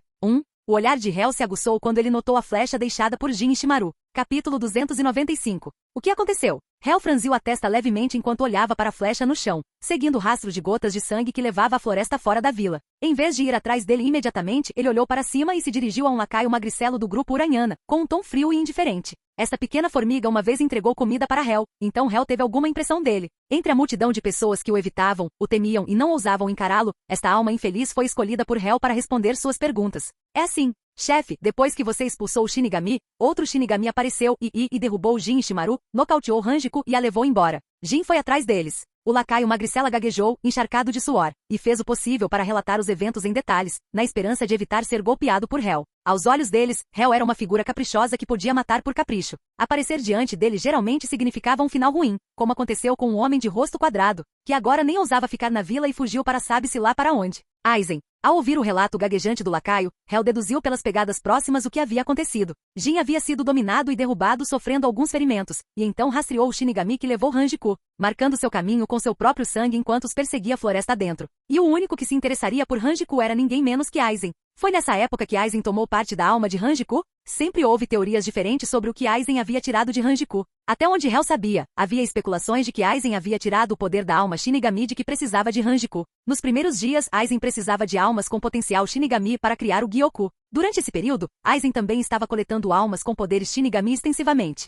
O olhar de Hel se aguçou quando ele notou a flecha deixada por Jin Ishimaru. Capítulo 295. O que aconteceu? Hel franziu a testa levemente enquanto olhava para a flecha no chão, seguindo o rastro de gotas de sangue que levava à floresta fora da vila. Em vez de ir atrás dele imediatamente, ele olhou para cima e se dirigiu a um lacaio magricelo do grupo Uraniana, com um tom frio e indiferente. Essa pequena formiga uma vez entregou comida para Hel, então Hel teve alguma impressão dele. Entre a multidão de pessoas que o evitavam, o temiam e não ousavam encará-lo, esta alma infeliz foi escolhida por Hel para responder suas perguntas. É assim. Chefe, depois que você expulsou o Shinigami, outro Shinigami apareceu e derrubou Jin Ishimaru, nocauteou Hanjiku e a levou embora. Jin foi atrás deles. O lacaio magricela gaguejou, encharcado de suor, e fez o possível para relatar os eventos em detalhes, na esperança de evitar ser golpeado por Hel. Aos olhos deles, Hel era uma figura caprichosa que podia matar por capricho. Aparecer diante dele geralmente significava um final ruim, como aconteceu com um homem de rosto quadrado, que agora nem ousava ficar na vila e fugiu para sabe-se lá para onde. Aizen. Ao ouvir o relato gaguejante do lacaio, Hel deduziu pelas pegadas próximas o que havia acontecido. Jin havia sido dominado e derrubado sofrendo alguns ferimentos, e então rastreou o Shinigami que levou Hanjiku, marcando seu caminho com seu próprio sangue enquanto os perseguia floresta dentro. E o único que se interessaria por Hanjiku era ninguém menos que Aizen. Foi nessa época que Aizen tomou parte da alma de Hanjiku? Sempre houve teorias diferentes sobre o que Aizen havia tirado de Hanjiku. Até onde Hel sabia, havia especulações de que Aizen havia tirado o poder da alma Shinigami de que precisava de Hanjiku. Nos primeiros dias, Aizen precisava de almas com potencial Shinigami para criar o Gyoku. Durante esse período, Aizen também estava coletando almas com poderes Shinigami extensivamente.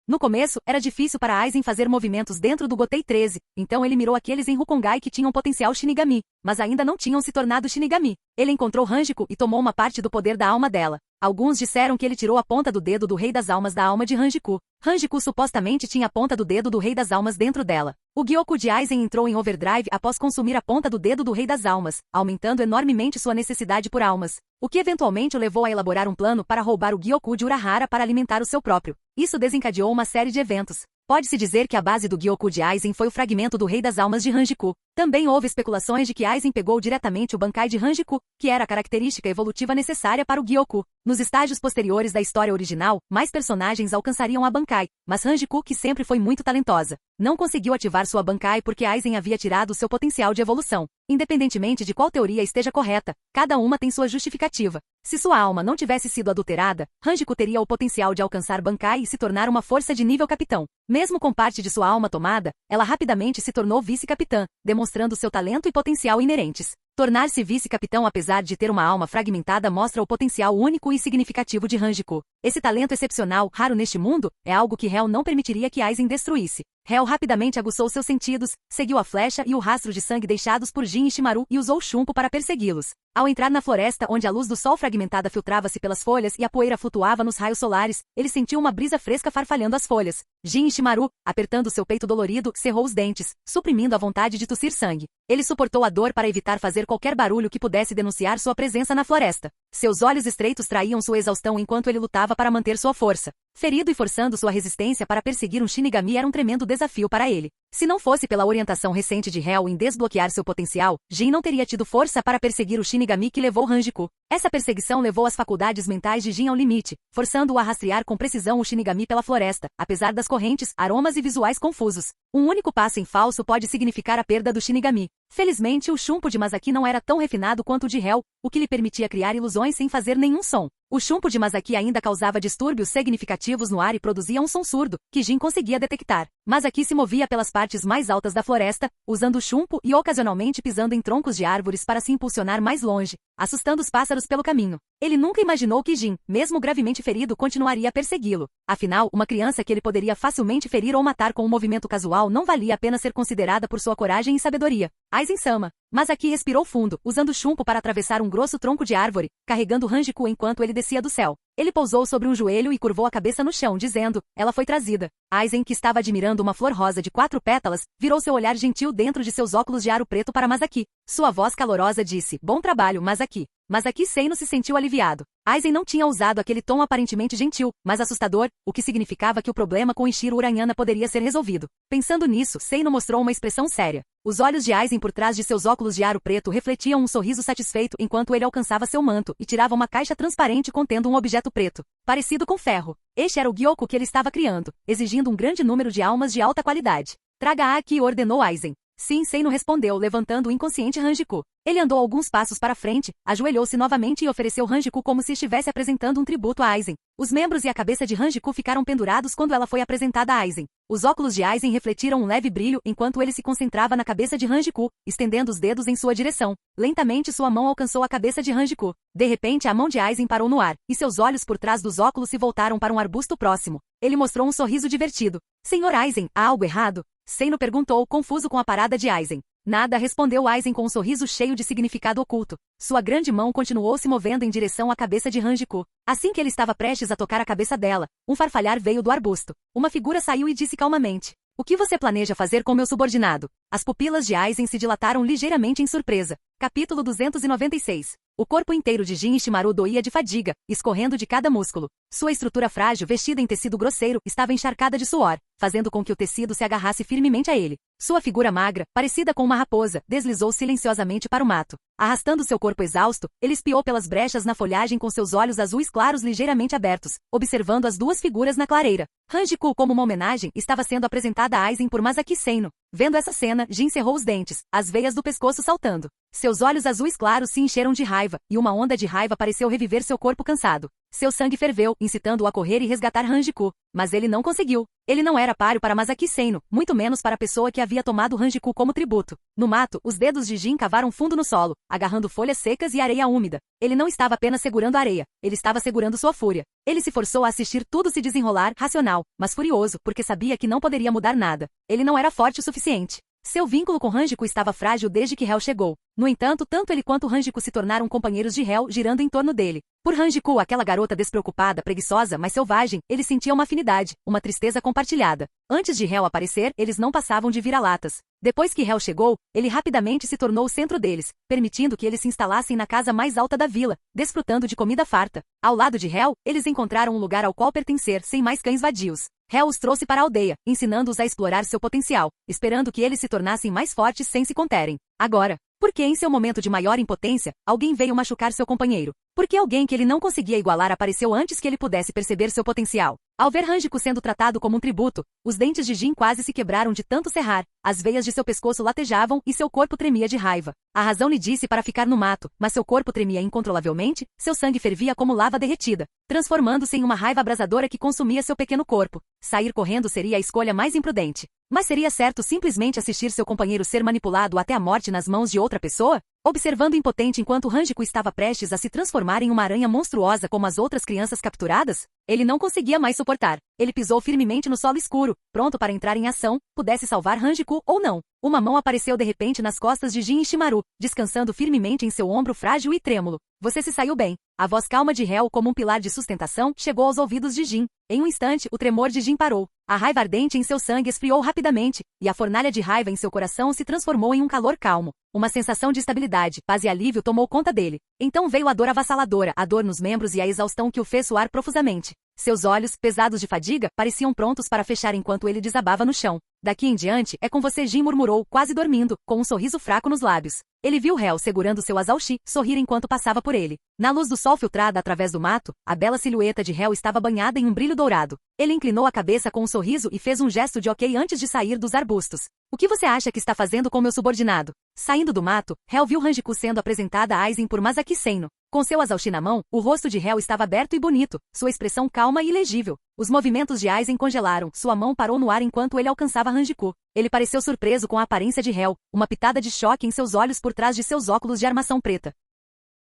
No começo, era difícil para Aizen fazer movimentos dentro do Gotei 13, então ele mirou aqueles em Rukongai que tinham potencial Shinigami, mas ainda não tinham se tornado Shinigami. Ele encontrou Hanjiku e tomou uma parte do poder da alma dela. Alguns disseram que ele tirou a ponta do dedo do Rei das Almas da alma de Hanjiku. Hanjiku supostamente tinha a ponta do dedo do Rei das Almas dentro dela. O Gyoku de Aizen entrou em overdrive após consumir a ponta do dedo do Rei das Almas, aumentando enormemente sua necessidade por almas, o que eventualmente o levou a elaborar um plano para roubar o Gyoku de Urahara para alimentar o seu próprio. Isso desencadeou uma série de eventos. Pode-se dizer que a base do Gyoku de Aizen foi o fragmento do Rei das Almas de Hanjiku. Também houve especulações de que Aizen pegou diretamente o Bankai de Hanjiku, que era a característica evolutiva necessária para o Gyoku. Nos estágios posteriores da história original, mais personagens alcançariam a Bankai, mas Hanjiku, que sempre foi muito talentosa, não conseguiu ativar sua Bankai porque Aizen havia tirado seu potencial de evolução. Independentemente de qual teoria esteja correta, cada uma tem sua justificativa. Se sua alma não tivesse sido adulterada, Hanjiku teria o potencial de alcançar Bankai e se tornar uma força de nível capitão. Mesmo com parte de sua alma tomada, ela rapidamente se tornou vice-capitã, demonstrando seu talento e potencial inerentes. Tornar-se vice-capitão apesar de ter uma alma fragmentada mostra o potencial único e significativo de Hanjiku. Esse talento excepcional, raro neste mundo, é algo que Hel não permitiria que Aizen destruísse. Hel rapidamente aguçou seus sentidos, seguiu a flecha e o rastro de sangue deixados por Jin Ishimaru e usou Shunpo para persegui-los. Ao entrar na floresta onde a luz do sol fragmentada filtrava-se pelas folhas e a poeira flutuava nos raios solares, ele sentiu uma brisa fresca farfalhando as folhas. Jin Ishimaru, apertando seu peito dolorido, cerrou os dentes, suprimindo a vontade de tossir sangue. Ele suportou a dor para evitar fazer qualquer barulho que pudesse denunciar sua presença na floresta. Seus olhos estreitos traíam sua exaustão enquanto ele lutava para manter sua força. Ferido e forçando sua resistência para perseguir um Shinigami era um tremendo desafio para ele. Se não fosse pela orientação recente de Hel em desbloquear seu potencial, Jin não teria tido força para perseguir o Shinigami que levou Hanjiku. Essa perseguição levou as faculdades mentais de Jin ao limite, forçando-o a rastrear com precisão o Shinigami pela floresta, apesar das correntes, aromas e visuais confusos. Um único passo em falso pode significar a perda do Shinigami. Felizmente, o Shunpo de Masaki não era tão refinado quanto o de Hel, o que lhe permitia criar ilusões sem fazer nenhum som. O Shunpo de Masaki ainda causava distúrbios significativos no ar e produzia um som surdo, que Jin conseguia detectar. Masaki se movia pelas partes mais altas da floresta, usando o Shunpo e ocasionalmente pisando em troncos de árvores para se impulsionar mais longe, assustando os pássaros pelo caminho. Ele nunca imaginou que Jin, mesmo gravemente ferido, continuaria a persegui-lo. Afinal, uma criança que ele poderia facilmente ferir ou matar com um movimento casual não valia a pena ser considerada por sua coragem e sabedoria. Aizen-sama. Masaki respirou fundo, usando Shunpo para atravessar um grosso tronco de árvore, carregando Hanjiku enquanto ele descia do céu. Ele pousou sobre um joelho e curvou a cabeça no chão, dizendo, ela foi trazida. Aizen, que estava admirando uma flor rosa de 4 pétalas, virou seu olhar gentil dentro de seus óculos de aro preto para Masaki. Sua voz calorosa disse, bom trabalho, Masaki. Masaki Seino se sentiu aliviado. Aizen não tinha usado aquele tom aparentemente gentil, mas assustador, o que significava que o problema com Ishiro Uranyana poderia ser resolvido. Pensando nisso, Seino mostrou uma expressão séria. Os olhos de Aizen por trás de seus óculos de aro preto refletiam um sorriso satisfeito enquanto ele alcançava seu manto e tirava uma caixa transparente contendo um objeto preto, parecido com ferro. Este era o Gyoku que ele estava criando, exigindo um grande número de almas de alta qualidade. Traga-a aqui, ordenou Aizen. Sim, Seino respondeu, levantando o inconsciente Hanjiku. Ele andou alguns passos para frente, ajoelhou-se novamente e ofereceu Hanjiku como se estivesse apresentando um tributo a Aizen. Os membros e a cabeça de Hanjiku ficaram pendurados quando ela foi apresentada a Aizen. Os óculos de Aizen refletiram um leve brilho enquanto ele se concentrava na cabeça de Hanjiku, estendendo os dedos em sua direção. Lentamente sua mão alcançou a cabeça de Hanjiku. De repente a mão de Aizen parou no ar, e seus olhos por trás dos óculos se voltaram para um arbusto próximo. Ele mostrou um sorriso divertido. Senhor Aizen, há algo errado? Seino perguntou, confuso com a parada de Aizen. Nada, respondeu Aizen com um sorriso cheio de significado oculto. Sua grande mão continuou se movendo em direção à cabeça de Hanjiku. Assim que ele estava prestes a tocar a cabeça dela, um farfalhar veio do arbusto. Uma figura saiu e disse calmamente: "O que você planeja fazer com meu subordinado?" As pupilas de Aizen se dilataram ligeiramente em surpresa. Capítulo 296. O corpo inteiro de Jin Ishimaru doía de fadiga, escorrendo de cada músculo. Sua estrutura frágil, vestida em tecido grosseiro, estava encharcada de suor, fazendo com que o tecido se agarrasse firmemente a ele. Sua figura magra, parecida com uma raposa, deslizou silenciosamente para o mato. Arrastando seu corpo exausto, ele espiou pelas brechas na folhagem com seus olhos azuis claros ligeiramente abertos, observando as duas figuras na clareira. Hanjiku, como uma homenagem, estava sendo apresentada a Aizen por Masaki Seino. Vendo essa cena, Jin cerrou os dentes, as veias do pescoço saltando. Seus olhos azuis claros se encheram de raiva, e uma onda de raiva pareceu reviver seu corpo cansado. Seu sangue ferveu, incitando-o a correr e resgatar Hanjiku. Mas ele não conseguiu. Ele não era páreo para Masaki Seino, muito menos para a pessoa que havia tomado Hanjiku como tributo. No mato, os dedos de Jin cavaram fundo no solo, agarrando folhas secas e areia úmida. Ele não estava apenas segurando a areia, ele estava segurando sua fúria. Ele se forçou a assistir tudo se desenrolar, racional, mas furioso, porque sabia que não poderia mudar nada. Ele não era forte o suficiente. Seu vínculo com Hanjiku estava frágil desde que Hel chegou. No entanto, tanto ele quanto Hanjiku se tornaram companheiros de Hel, girando em torno dele. Por Hanjiku, aquela garota despreocupada, preguiçosa, mas selvagem, ele sentia uma afinidade, uma tristeza compartilhada. Antes de Hel aparecer, eles não passavam de vira-latas. Depois que Hel chegou, ele rapidamente se tornou o centro deles, permitindo que eles se instalassem na casa mais alta da vila, desfrutando de comida farta. Ao lado de Hel, eles encontraram um lugar ao qual pertencer, sem mais cães vadios. Hel os trouxe para a aldeia, ensinando-os a explorar seu potencial, esperando que eles se tornassem mais fortes sem se conterem. Agora, por que em seu momento de maior impotência, alguém veio machucar seu companheiro? Por que alguém que ele não conseguia igualar apareceu antes que ele pudesse perceber seu potencial? Ao ver Hanjiku sendo tratado como um tributo, os dentes de Jin quase se quebraram de tanto serrar, as veias de seu pescoço latejavam e seu corpo tremia de raiva. A razão lhe disse para ficar no mato, mas seu corpo tremia incontrolavelmente, seu sangue fervia como lava derretida, transformando-se em uma raiva abrasadora que consumia seu pequeno corpo. Sair correndo seria a escolha mais imprudente. Mas seria certo simplesmente assistir seu companheiro ser manipulado até a morte nas mãos de outra pessoa? Observando impotente enquanto Hanjiku estava prestes a se transformar em uma aranha monstruosa como as outras crianças capturadas, ele não conseguia mais suportar. Ele pisou firmemente no solo escuro, pronto para entrar em ação, pudesse salvar Hanjiku ou não. Uma mão apareceu de repente nas costas de Jin Ishimaru, descansando firmemente em seu ombro frágil e trêmulo. Você se saiu bem. A voz calma de Hel, como um pilar de sustentação, chegou aos ouvidos de Jin. Em um instante, o tremor de Jin parou. A raiva ardente em seu sangue esfriou rapidamente, e a fornalha de raiva em seu coração se transformou em um calor calmo. Uma sensação de estabilidade, paz e alívio tomou conta dele. Então veio a dor avassaladora, a dor nos membros e a exaustão que o fez suar profusamente. Seus olhos, pesados de fadiga, pareciam prontos para fechar enquanto ele desabava no chão. Daqui em diante, é com você, Jin murmurou, quase dormindo, com um sorriso fraco nos lábios. Ele viu Hel segurando seu azalshi, sorrir enquanto passava por ele. Na luz do sol filtrada através do mato, a bela silhueta de Hel estava banhada em um brilho dourado. Ele inclinou a cabeça com um sorriso e fez um gesto de ok antes de sair dos arbustos. O que você acha que está fazendo com meu subordinado? Saindo do mato, Hel viu Hanjiku sendo apresentada a Aizen por Masaki Seino. Com seu azalshi na mão, o rosto de Hel estava aberto e bonito, sua expressão calma e legível. Os movimentos de Aizen congelaram, sua mão parou no ar enquanto ele alcançava Hanjiku. Ele pareceu surpreso com a aparência de Hel, uma pitada de choque em seus olhos por trás de seus óculos de armação preta.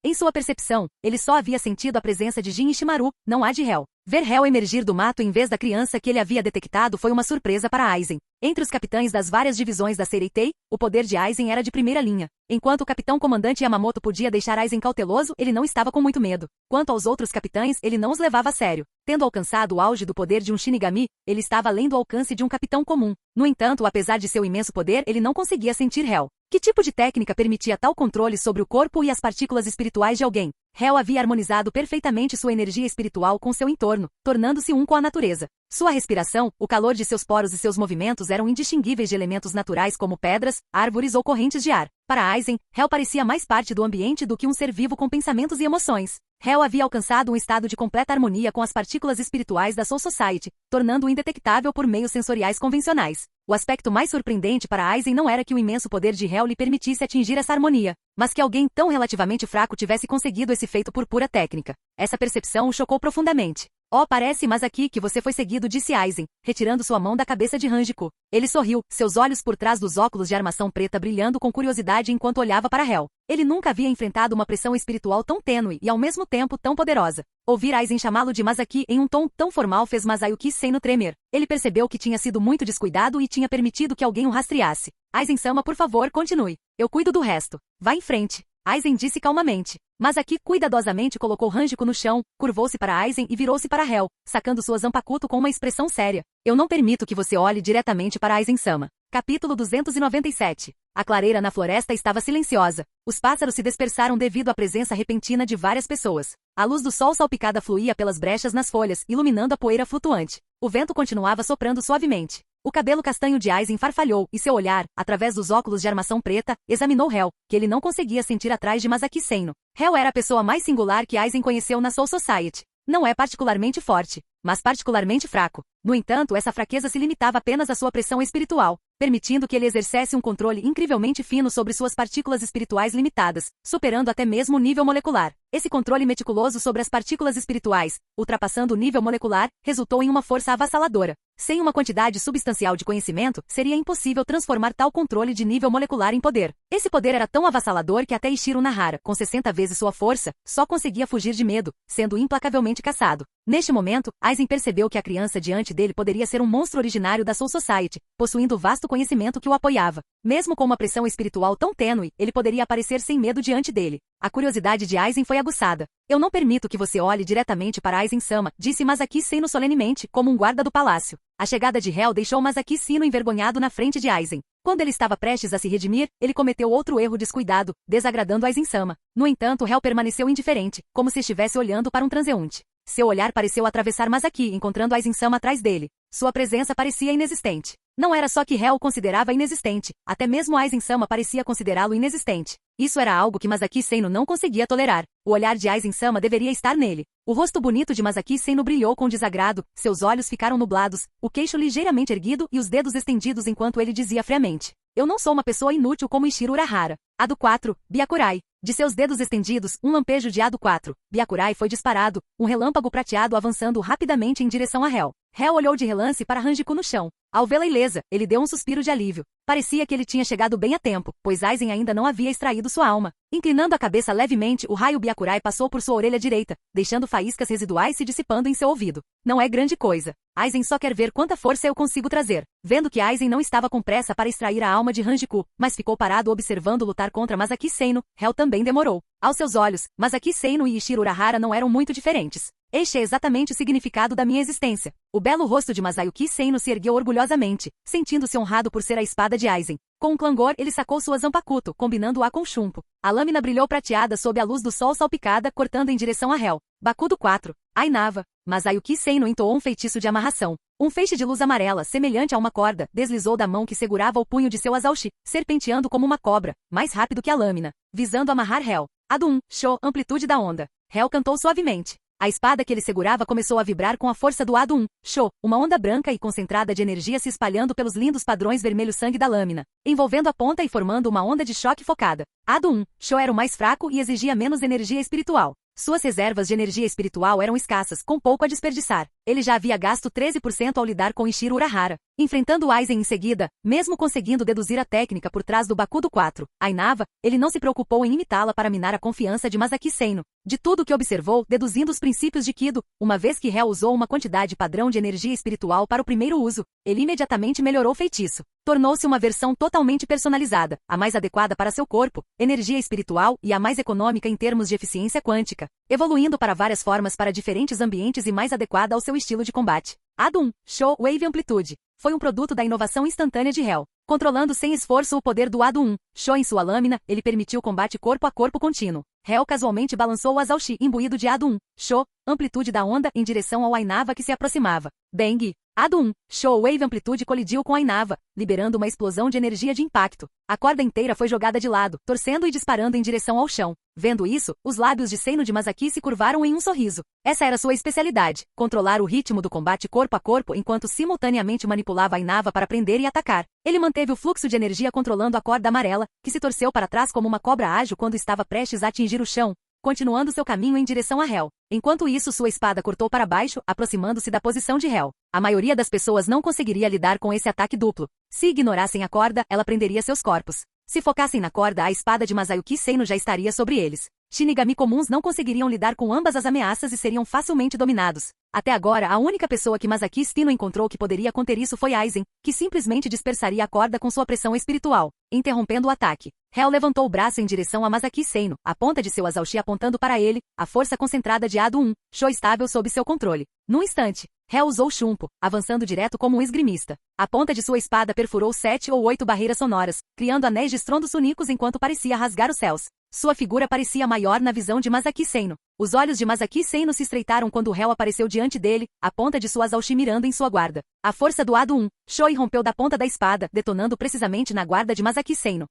Em sua percepção, ele só havia sentido a presença de Jin Ishimaru, não a de Hel. Ver Hel emergir do mato em vez da criança que ele havia detectado foi uma surpresa para Aizen. Entre os capitães das várias divisões da Seireitei, o poder de Aizen era de primeira linha. Enquanto o capitão-comandante Yamamoto podia deixar Aizen cauteloso, ele não estava com muito medo. Quanto aos outros capitães, ele não os levava a sério. Tendo alcançado o auge do poder de um Shinigami, ele estava além do alcance de um capitão comum. No entanto, apesar de seu imenso poder, ele não conseguia sentir Hel. Que tipo de técnica permitia tal controle sobre o corpo e as partículas espirituais de alguém? Hel havia harmonizado perfeitamente sua energia espiritual com seu entorno, tornando-se um com a natureza. Sua respiração, o calor de seus poros e seus movimentos eram indistinguíveis de elementos naturais como pedras, árvores ou correntes de ar. Para Aizen, Hel parecia mais parte do ambiente do que um ser vivo com pensamentos e emoções. Hel havia alcançado um estado de completa harmonia com as partículas espirituais da Soul Society, tornando-o indetectável por meios sensoriais convencionais. O aspecto mais surpreendente para Aizen não era que o imenso poder de Hell lhe permitisse atingir essa harmonia, mas que alguém tão relativamente fraco tivesse conseguido esse feito por pura técnica. Essa percepção o chocou profundamente. Oh, parece mas aqui que você foi seguido, disse Aizen, retirando sua mão da cabeça de Hanjiku. Ele sorriu, seus olhos por trás dos óculos de armação preta brilhando com curiosidade enquanto olhava para Hell. Ele nunca havia enfrentado uma pressão espiritual tão tênue e ao mesmo tempo tão poderosa. Ouvir Aizen chamá-lo de Masaki em um tom tão formal fez Masayuki Seino tremer. Ele percebeu que tinha sido muito descuidado e tinha permitido que alguém o rastreasse. Aizen-sama, por favor, continue. Eu cuido do resto. Vá em frente. Aizen disse calmamente. Masaki cuidadosamente colocou Hanjiku no chão, curvou-se para Aizen e virou-se para Hell, sacando sua Zanpakuto com uma expressão séria. Eu não permito que você olhe diretamente para Aizen-sama. Capítulo 297. A clareira na floresta estava silenciosa. Os pássaros se dispersaram devido à presença repentina de várias pessoas. A luz do sol salpicada fluía pelas brechas nas folhas, iluminando a poeira flutuante. O vento continuava soprando suavemente. O cabelo castanho de Aizen farfalhou e seu olhar, através dos óculos de armação preta, examinou Hell, que ele não conseguia sentir atrás de Masaki Seino. Hell era a pessoa mais singular que Aizen conheceu na Soul Society. Não é particularmente forte, mas particularmente fraco. No entanto, essa fraqueza se limitava apenas à sua pressão espiritual, permitindo que ele exercesse um controle incrivelmente fino sobre suas partículas espirituais limitadas, superando até mesmo o nível molecular. Esse controle meticuloso sobre as partículas espirituais, ultrapassando o nível molecular, resultou em uma força avassaladora. Sem uma quantidade substancial de conhecimento, seria impossível transformar tal controle de nível molecular em poder. Esse poder era tão avassalador que até Ishiro Nahara, com 60 vezes sua força, só conseguia fugir de medo, sendo implacavelmente caçado. Neste momento, Aizen percebeu que a criança diante dele poderia ser um monstro originário da Soul Society, possuindo vasto conhecimento que o apoiava. Mesmo com uma pressão espiritual tão tênue, ele poderia aparecer sem medo diante dele. A curiosidade de Aizen foi aguçada. Eu não permito que você olhe diretamente para Aizen-sama, disse Masaki Seino solenemente, como um guarda do palácio. A chegada de Hell deixou Masaki Seino envergonhado na frente de Aizen. Quando ele estava prestes a se redimir, ele cometeu outro erro descuidado, desagradando Aizen-sama. No entanto, Hell permaneceu indiferente, como se estivesse olhando para um transeunte. Seu olhar pareceu atravessar Masaki, encontrando Aizen-sama atrás dele. Sua presença parecia inexistente. Não era só que Hell o considerava inexistente, até mesmo Aizen-sama parecia considerá-lo inexistente. Isso era algo que Masaki Seino não conseguia tolerar. O olhar de Aizen-sama deveria estar nele. O rosto bonito de Masaki Seino brilhou com desagrado, seus olhos ficaram nublados, o queixo ligeiramente erguido e os dedos estendidos enquanto ele dizia friamente. Eu não sou uma pessoa inútil como Ishiro Urahara. Ado 4, Byakurai. De seus dedos estendidos, um lampejo de Ado 4, Byakurai foi disparado, um relâmpago prateado avançando rapidamente em direção a Hell. Hell olhou de relance para Hanjiku no chão. Ao vê-la ilesa, ele deu um suspiro de alívio. Parecia que ele tinha chegado bem a tempo, pois Aizen ainda não havia extraído sua alma. Inclinando a cabeça levemente, o raio Byakurai passou por sua orelha direita, deixando faíscas residuais se dissipando em seu ouvido. Não é grande coisa. Aizen só quer ver quanta força eu consigo trazer. Vendo que Aizen não estava com pressa para extrair a alma de Hanjiku, mas ficou parado observando lutar contra Masaki Seino, Hell também demorou. Aos seus olhos, Masaki Seino e Ishiro Urahara não eram muito diferentes. Este é exatamente o significado da minha existência. O belo rosto de Masayuki Seino se ergueu orgulhosamente, sentindo-se honrado por ser a espada de Aizen. Com um clangor, ele sacou sua Zanpakuto, combinando-a com chumbo. A lâmina brilhou prateada sob a luz do sol salpicada, cortando em direção a Hell. Bakudo 4. Ainava. Masayuki Seino entoou um feitiço de amarração. Um feixe de luz amarela, semelhante a uma corda, deslizou da mão que segurava o punho de seu Azaushi, serpenteando como uma cobra, mais rápido que a lâmina, visando amarrar Hell. Ado 1, Sho, amplitude da onda. Hell cantou suavemente. A espada que ele segurava começou a vibrar com a força do Ado 1, Sho, uma onda branca e concentrada de energia se espalhando pelos lindos padrões vermelho-sangue da lâmina, envolvendo a ponta e formando uma onda de choque focada. Ado 1, Sho era o mais fraco e exigia menos energia espiritual. Suas reservas de energia espiritual eram escassas, com pouco a desperdiçar. Ele já havia gasto 13% ao lidar com Ishiro Urahara. Enfrentando Aizen em seguida, mesmo conseguindo deduzir a técnica por trás do Bakudo 4, Ainava, ele não se preocupou em imitá-la para minar a confiança de Masaki Seino. De tudo que observou, deduzindo os princípios de Kido, uma vez que Hell usou uma quantidade padrão de energia espiritual para o primeiro uso, ele imediatamente melhorou o feitiço. Tornou-se uma versão totalmente personalizada, a mais adequada para seu corpo, energia espiritual e a mais econômica em termos de eficiência quântica, evoluindo para várias formas para diferentes ambientes e mais adequada ao seu estilo de combate. Ado 1, Sho, Wave Amplitude. Foi um produto da inovação instantânea de Hell. Controlando sem esforço o poder do Ado 1, Sho em sua lâmina, ele permitiu combate corpo a corpo contínuo. Hell casualmente balançou o Azaushi imbuído de Ado 1, Sho, amplitude da onda, em direção ao Ainava que se aproximava. Bang! Ado 1. Shockwave Amplitude colidiu com Ainava, liberando uma explosão de energia de impacto. A corda inteira foi jogada de lado, torcendo e disparando em direção ao chão. Vendo isso, os lábios de Seino de Masaki se curvaram em um sorriso. Essa era sua especialidade, controlar o ritmo do combate corpo a corpo enquanto simultaneamente manipulava Ainava para prender e atacar. Ele manteve o fluxo de energia controlando a corda amarela, que se torceu para trás como uma cobra ágil quando estava prestes a atingir o chão, continuando seu caminho em direção a Hel. Enquanto isso, sua espada cortou para baixo, aproximando-se da posição de Hel. A maioria das pessoas não conseguiria lidar com esse ataque duplo. Se ignorassem a corda, ela prenderia seus corpos. Se focassem na corda, a espada de Masayuki Seino já estaria sobre eles. Shinigami comuns não conseguiriam lidar com ambas as ameaças e seriam facilmente dominados. Até agora, a única pessoa que Masaki Seino encontrou que poderia conter isso foi Aizen, que simplesmente dispersaria a corda com sua pressão espiritual, interrompendo o ataque. Hel levantou o braço em direção a Masaki Seino, a ponta de seu Azaushi apontando para ele, a força concentrada de Ado 1, Sho estável sob seu controle. Num instante, Hel usou Shunpo, avançando direto como um esgrimista. A ponta de sua espada perfurou 7 ou 8 barreiras sonoras, criando anéis de estrondos únicos enquanto parecia rasgar os céus. Sua figura parecia maior na visão de Masaki Seino. Os olhos de Masaki Seino se estreitaram quando Hel apareceu diante dele, a ponta de sua Azaushi mirando em sua guarda. A força do Ado 1, Sho irrompeu da ponta da espada, detonando precisamente na guarda de Masaki Seino.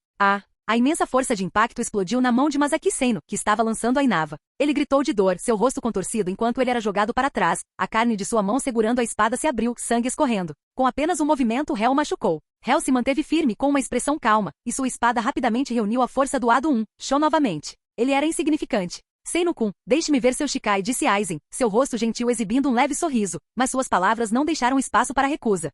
A imensa força de impacto explodiu na mão de Masaki Seino, que estava lançando a Ainava. Ele gritou de dor, seu rosto contorcido enquanto ele era jogado para trás. A carne de sua mão segurando a espada se abriu, sangue escorrendo. Com apenas um movimento, Hel machucou. Hel se manteve firme com uma expressão calma, e sua espada rapidamente reuniu a força do Ado 1, Sho novamente. Ele era insignificante. Seino-kun, deixe-me ver seu Shikai, disse Aizen, seu rosto gentil exibindo um leve sorriso, mas suas palavras não deixaram espaço para recusa.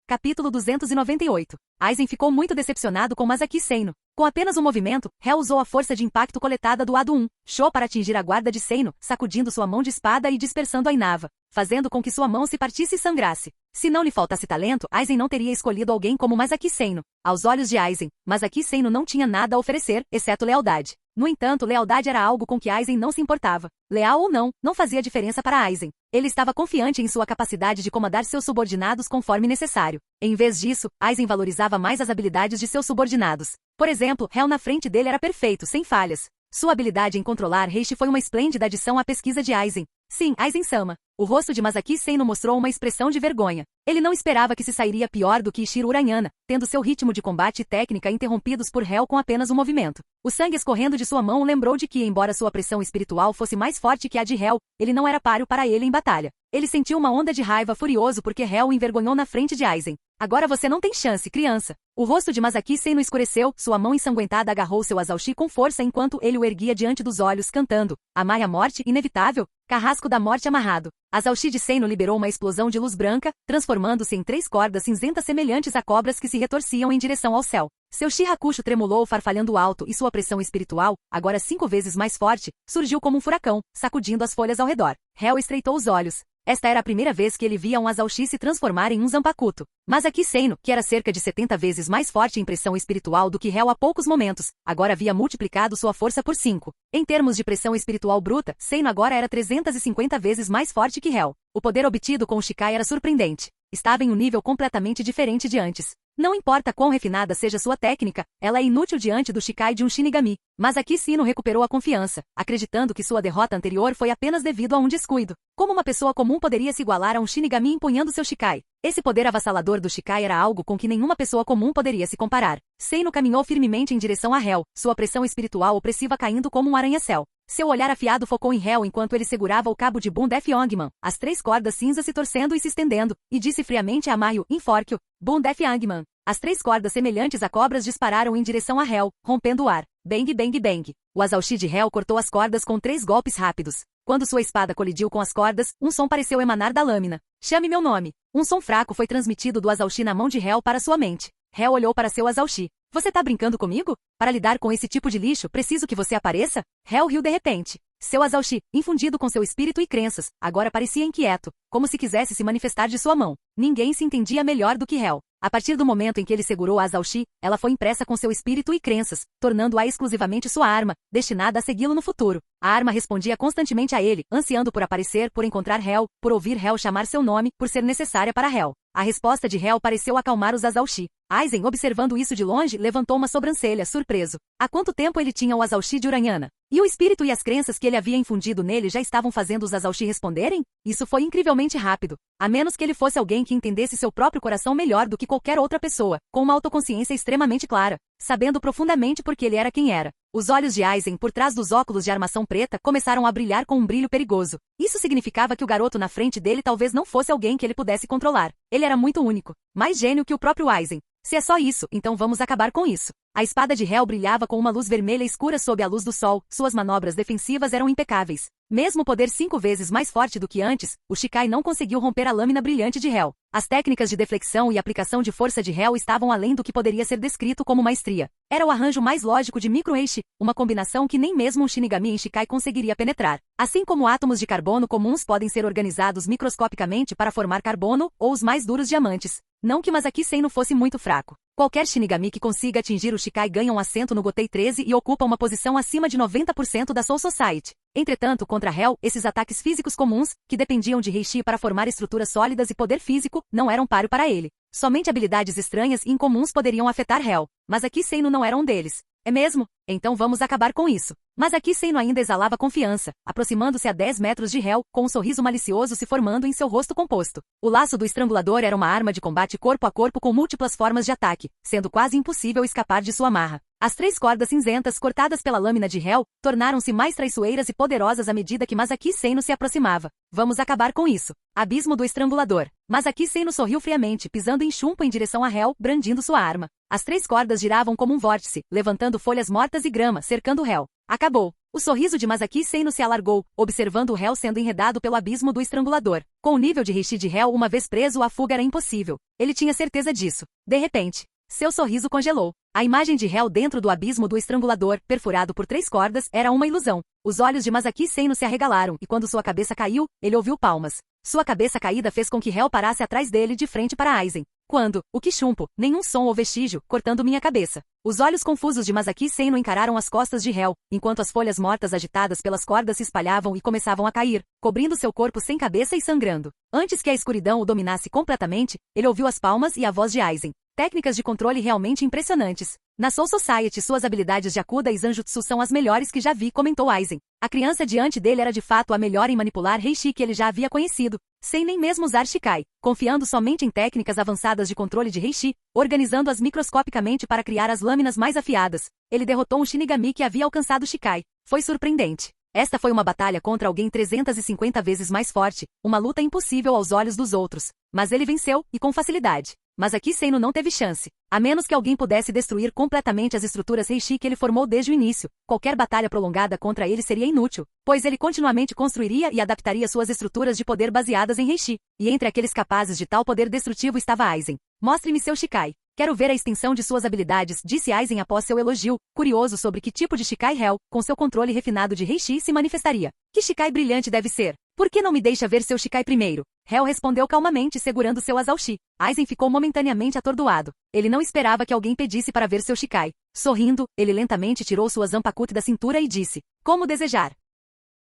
Capítulo 298. Aizen ficou muito decepcionado com Masaki Seino. Com apenas um movimento, Hel usou a força de impacto coletada do Ado 1, Sho para atingir a guarda de Seino, sacudindo sua mão de espada e dispersando a Ainava, fazendo com que sua mão se partisse e sangrasse. Se não lhe faltasse talento, Aizen não teria escolhido alguém como Masaki Seino. Aos olhos de Aizen, Masaki Seino não tinha nada a oferecer, exceto lealdade. No entanto, lealdade era algo com que Aizen não se importava. Leal ou não fazia diferença para Aizen. Ele estava confiante em sua capacidade de comandar seus subordinados conforme necessário. Em vez disso, Aizen valorizava mais as habilidades de seus subordinados. Por exemplo, Hel na frente dele era perfeito, sem falhas. Sua habilidade em controlar Reishi foi uma esplêndida adição à pesquisa de Aizen. Sim, Aizen-sama. O rosto de Masaki Seino mostrou uma expressão de vergonha. Ele não esperava que se sairia pior do que Ishiro Urayana, tendo seu ritmo de combate e técnica interrompidos por Hel com apenas um movimento. O sangue escorrendo de sua mão o lembrou de que, embora sua pressão espiritual fosse mais forte que a de Hel, ele não era páreo para ele em batalha. Ele sentiu uma onda de raiva furioso porque Hel o envergonhou na frente de Aizen. Agora você não tem chance, criança. O rosto de Masaki Seino escureceu, sua mão ensanguentada agarrou seu Azaushi com força enquanto ele o erguia diante dos olhos, cantando: Amai a morte, inevitável, carrasco da morte amarrado. Azaushi de Seino liberou uma explosão de luz branca, transformando-se em 3 cordas cinzentas semelhantes a cobras que se retorciam em direção ao céu. Seu Shirakusho tremulou farfalhando alto e sua pressão espiritual, agora 5 vezes mais forte, surgiu como um furacão, sacudindo as folhas ao redor. Hel estreitou os olhos. Esta era a primeira vez que ele via um Azaushi se transformar em um Zanpakuto. Masaki Seino, que era cerca de 70 vezes mais forte em pressão espiritual do que Hel há poucos momentos, agora havia multiplicado sua força por 5. Em termos de pressão espiritual bruta, Seino agora era 350 vezes mais forte que Hel. O poder obtido com o Shikai era surpreendente. Estava em um nível completamente diferente de antes. Não importa quão refinada seja sua técnica, ela é inútil diante do Shikai de um Shinigami. Masaki Seino recuperou a confiança, acreditando que sua derrota anterior foi apenas devido a um descuido. Como uma pessoa comum poderia se igualar a um Shinigami empunhando seu Shikai? Esse poder avassalador do Shikai era algo com que nenhuma pessoa comum poderia se comparar. Seino caminhou firmemente em direção a Hel, sua pressão espiritual opressiva caindo como um arranha-céu. Seu olhar afiado focou em Hel enquanto ele segurava o cabo de Bun Def Yongman, as 3 cordas cinzas se torcendo e se estendendo, e disse friamente a Maio, Enforque-o, Bun Def Yongman. As 3 cordas semelhantes a cobras dispararam em direção a Hel, rompendo o ar. Bang, bang, bang. O Azaushi de Hel cortou as cordas com 3 golpes rápidos. Quando sua espada colidiu com as cordas, um som pareceu emanar da lâmina. Chame meu nome. Um som fraco foi transmitido do Azaushi na mão de Hel para sua mente. Hel olhou para seu Azaushi. Você tá brincando comigo? Para lidar com esse tipo de lixo, preciso que você apareça? Hel riu de repente. Seu Azaushi, infundido com seu espírito e crenças, agora parecia inquieto, como se quisesse se manifestar de sua mão. Ninguém se entendia melhor do que Hel. A partir do momento em que ele segurou a Azaushi, ela foi impressa com seu espírito e crenças, tornando-a exclusivamente sua arma, destinada a segui-lo no futuro. A arma respondia constantemente a ele, ansiando por aparecer, por encontrar Hel, por ouvir Hel chamar seu nome, por ser necessária para Hel. A resposta de Hel pareceu acalmar os Azalshi. Aizen, observando isso de longe, levantou uma sobrancelha, surpreso. Há quanto tempo ele tinha o Azalshi de Uranyana? E o espírito e as crenças que ele havia infundido nele já estavam fazendo os Azalshi responderem? Isso foi incrivelmente rápido. A menos que ele fosse alguém que entendesse seu próprio coração melhor do que qualquer outra pessoa, com uma autoconsciência extremamente clara, sabendo profundamente por que ele era quem era. Os olhos de Aizen, por trás dos óculos de armação preta, começaram a brilhar com um brilho perigoso. Isso significava que o garoto na frente dele talvez não fosse alguém que ele pudesse controlar. Ele era muito único. Mais gênio que o próprio Aizen. Se é só isso, então vamos acabar com isso. A espada de Hel brilhava com uma luz vermelha escura sob a luz do sol, suas manobras defensivas eram impecáveis. Mesmo o poder 5 vezes mais forte do que antes, o Shikai não conseguiu romper a lâmina brilhante de Hel. As técnicas de deflexão e aplicação de força de Hel estavam além do que poderia ser descrito como maestria. Era o arranjo mais lógico de Micro-Eishi, uma combinação que nem mesmo um Shinigami em Shikai conseguiria penetrar. Assim como átomos de carbono comuns podem ser organizados microscopicamente para formar carbono, ou os mais duros diamantes. Não que Masaki Seino fosse muito fraco. Qualquer Shinigami que consiga atingir o Shikai ganha um assento no Gotei 13 e ocupa uma posição acima de 90% da Soul Society. Entretanto, contra Hel, esses ataques físicos comuns, que dependiam de Reishi para formar estruturas sólidas e poder físico, não eram páreo para ele. Somente habilidades estranhas e incomuns poderiam afetar Hel. Masaki Seino não era um deles. É mesmo? Então vamos acabar com isso. Masaki Seino ainda exalava confiança, aproximando-se a 10 metros de Hel, com um sorriso malicioso se formando em seu rosto composto. O laço do estrangulador era uma arma de combate corpo a corpo com múltiplas formas de ataque, sendo quase impossível escapar de sua amarra. As 3 cordas cinzentas cortadas pela lâmina de Hel tornaram-se mais traiçoeiras e poderosas à medida que Masaki Seino se aproximava. Vamos acabar com isso. Abismo do estrangulador. Masaki Seino sorriu friamente, pisando em chumbo em direção a Hel, brandindo sua arma. As 3 cordas giravam como um vórtice, levantando folhas mortas e grama, cercando Hel. Acabou. O sorriso de Masaki Seino se alargou, observando o Hel sendo enredado pelo abismo do estrangulador. Com o nível de Reishi de Hel uma vez preso, a fuga era impossível. Ele tinha certeza disso. De repente, seu sorriso congelou. A imagem de Hel dentro do abismo do estrangulador, perfurado por 3 cordas, era uma ilusão. Os olhos de Masaki Seino se arregalaram, e quando sua cabeça caiu, ele ouviu palmas. Sua cabeça caída fez com que Hel parasse atrás dele de frente para Aizen. Quando, o que chumpo, nenhum som ou vestígio, cortando minha cabeça. Os olhos confusos de Masaki Seino encararam as costas de Hel, enquanto as folhas mortas agitadas pelas cordas se espalhavam e começavam a cair, cobrindo seu corpo sem cabeça e sangrando. Antes que a escuridão o dominasse completamente, ele ouviu as palmas e a voz de Aizen. Técnicas de controle realmente impressionantes. Na Soul Society, suas habilidades de Akuda e Zanjutsu são as melhores que já vi, comentou Aizen. A criança diante dele era de fato a melhor em manipular Reishi que ele já havia conhecido, sem nem mesmo usar Shikai, confiando somente em técnicas avançadas de controle de Reishi, organizando-as microscopicamente para criar as lâminas mais afiadas. Ele derrotou um Shinigami que havia alcançado Shikai. Foi surpreendente. Esta foi uma batalha contra alguém 350 vezes mais forte, uma luta impossível aos olhos dos outros. Mas ele venceu, e com facilidade. Masaki Seino não teve chance. A menos que alguém pudesse destruir completamente as estruturas Reishi que ele formou desde o início, qualquer batalha prolongada contra ele seria inútil, pois ele continuamente construiria e adaptaria suas estruturas de poder baseadas em Reishi. E entre aqueles capazes de tal poder destrutivo estava Aizen. Mostre-me seu Shikai. Quero ver a extensão de suas habilidades, disse Aizen após seu elogio, curioso sobre que tipo de Shikai Hel, com seu controle refinado de Reishi, se manifestaria. Que Shikai brilhante deve ser? Por que não me deixa ver seu Shikai primeiro? Hel respondeu calmamente segurando seu Azalshi. Aizen ficou momentaneamente atordoado. Ele não esperava que alguém pedisse para ver seu Shikai. Sorrindo, ele lentamente tirou sua Zanpakuto da cintura e disse: Como desejar.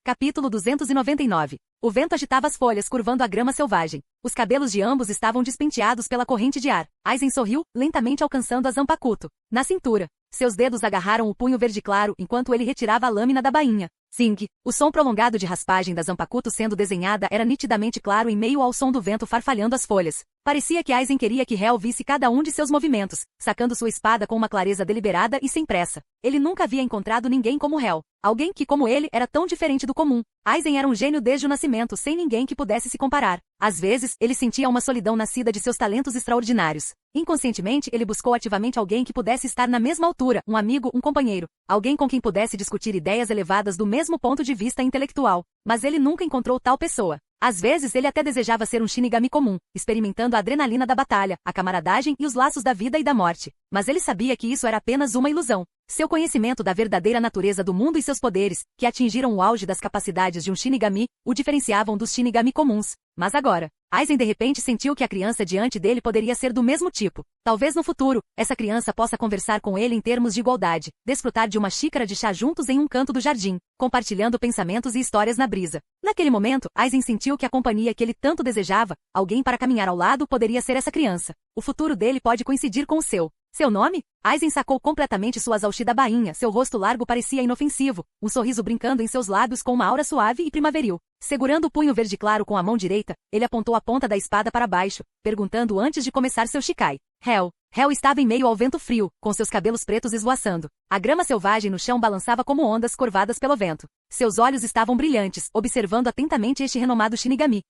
Capítulo 299. O vento agitava as folhas curvando a grama selvagem. Os cabelos de ambos estavam despenteados pela corrente de ar. Aizen sorriu, lentamente alcançando a Zanpakuto. Na cintura. Seus dedos agarraram o punho verde claro enquanto ele retirava a lâmina da bainha. Zing! O som prolongado de raspagem da Zanpakuto sendo desenhada era nitidamente claro em meio ao som do vento farfalhando as folhas. Parecia que Aizen queria que Hel visse cada um de seus movimentos, sacando sua espada com uma clareza deliberada e sem pressa. Ele nunca havia encontrado ninguém como Hel. Alguém que, como ele, era tão diferente do comum. Aizen era um gênio desde o nascimento, sem ninguém que pudesse se comparar. Às vezes, ele sentia uma solidão nascida de seus talentos extraordinários. Inconscientemente, ele buscou ativamente alguém que pudesse estar na mesma altura, um amigo, um companheiro. Alguém com quem pudesse discutir ideias elevadas do mesmo ponto de vista intelectual. Mas ele nunca encontrou tal pessoa. Às vezes ele até desejava ser um Shinigami comum, experimentando a adrenalina da batalha, a camaradagem e os laços da vida e da morte. Mas ele sabia que isso era apenas uma ilusão. Seu conhecimento da verdadeira natureza do mundo e seus poderes, que atingiram o auge das capacidades de um Shinigami, o diferenciavam dos Shinigami comuns. Mas agora, Aizen de repente sentiu que a criança diante dele poderia ser do mesmo tipo. Talvez no futuro, essa criança possa conversar com ele em termos de igualdade, desfrutar de uma xícara de chá juntos em um canto do jardim, compartilhando pensamentos e histórias na brisa. Naquele momento, Aizen sentiu que a companhia que ele tanto desejava, alguém para caminhar ao lado, poderia ser essa criança. O futuro dele pode coincidir com o seu. Seu nome? Aizen sacou completamente sua Zaushi da bainha, seu rosto largo parecia inofensivo, um sorriso brincando em seus lábios com uma aura suave e primaveril. Segurando o punho verde claro com a mão direita, ele apontou a ponta da espada para baixo, perguntando antes de começar seu Shikai. Hel estava em meio ao vento frio, com seus cabelos pretos esvoaçando. A grama selvagem no chão balançava como ondas curvadas pelo vento. Seus olhos estavam brilhantes, observando atentamente este renomado Shinigami.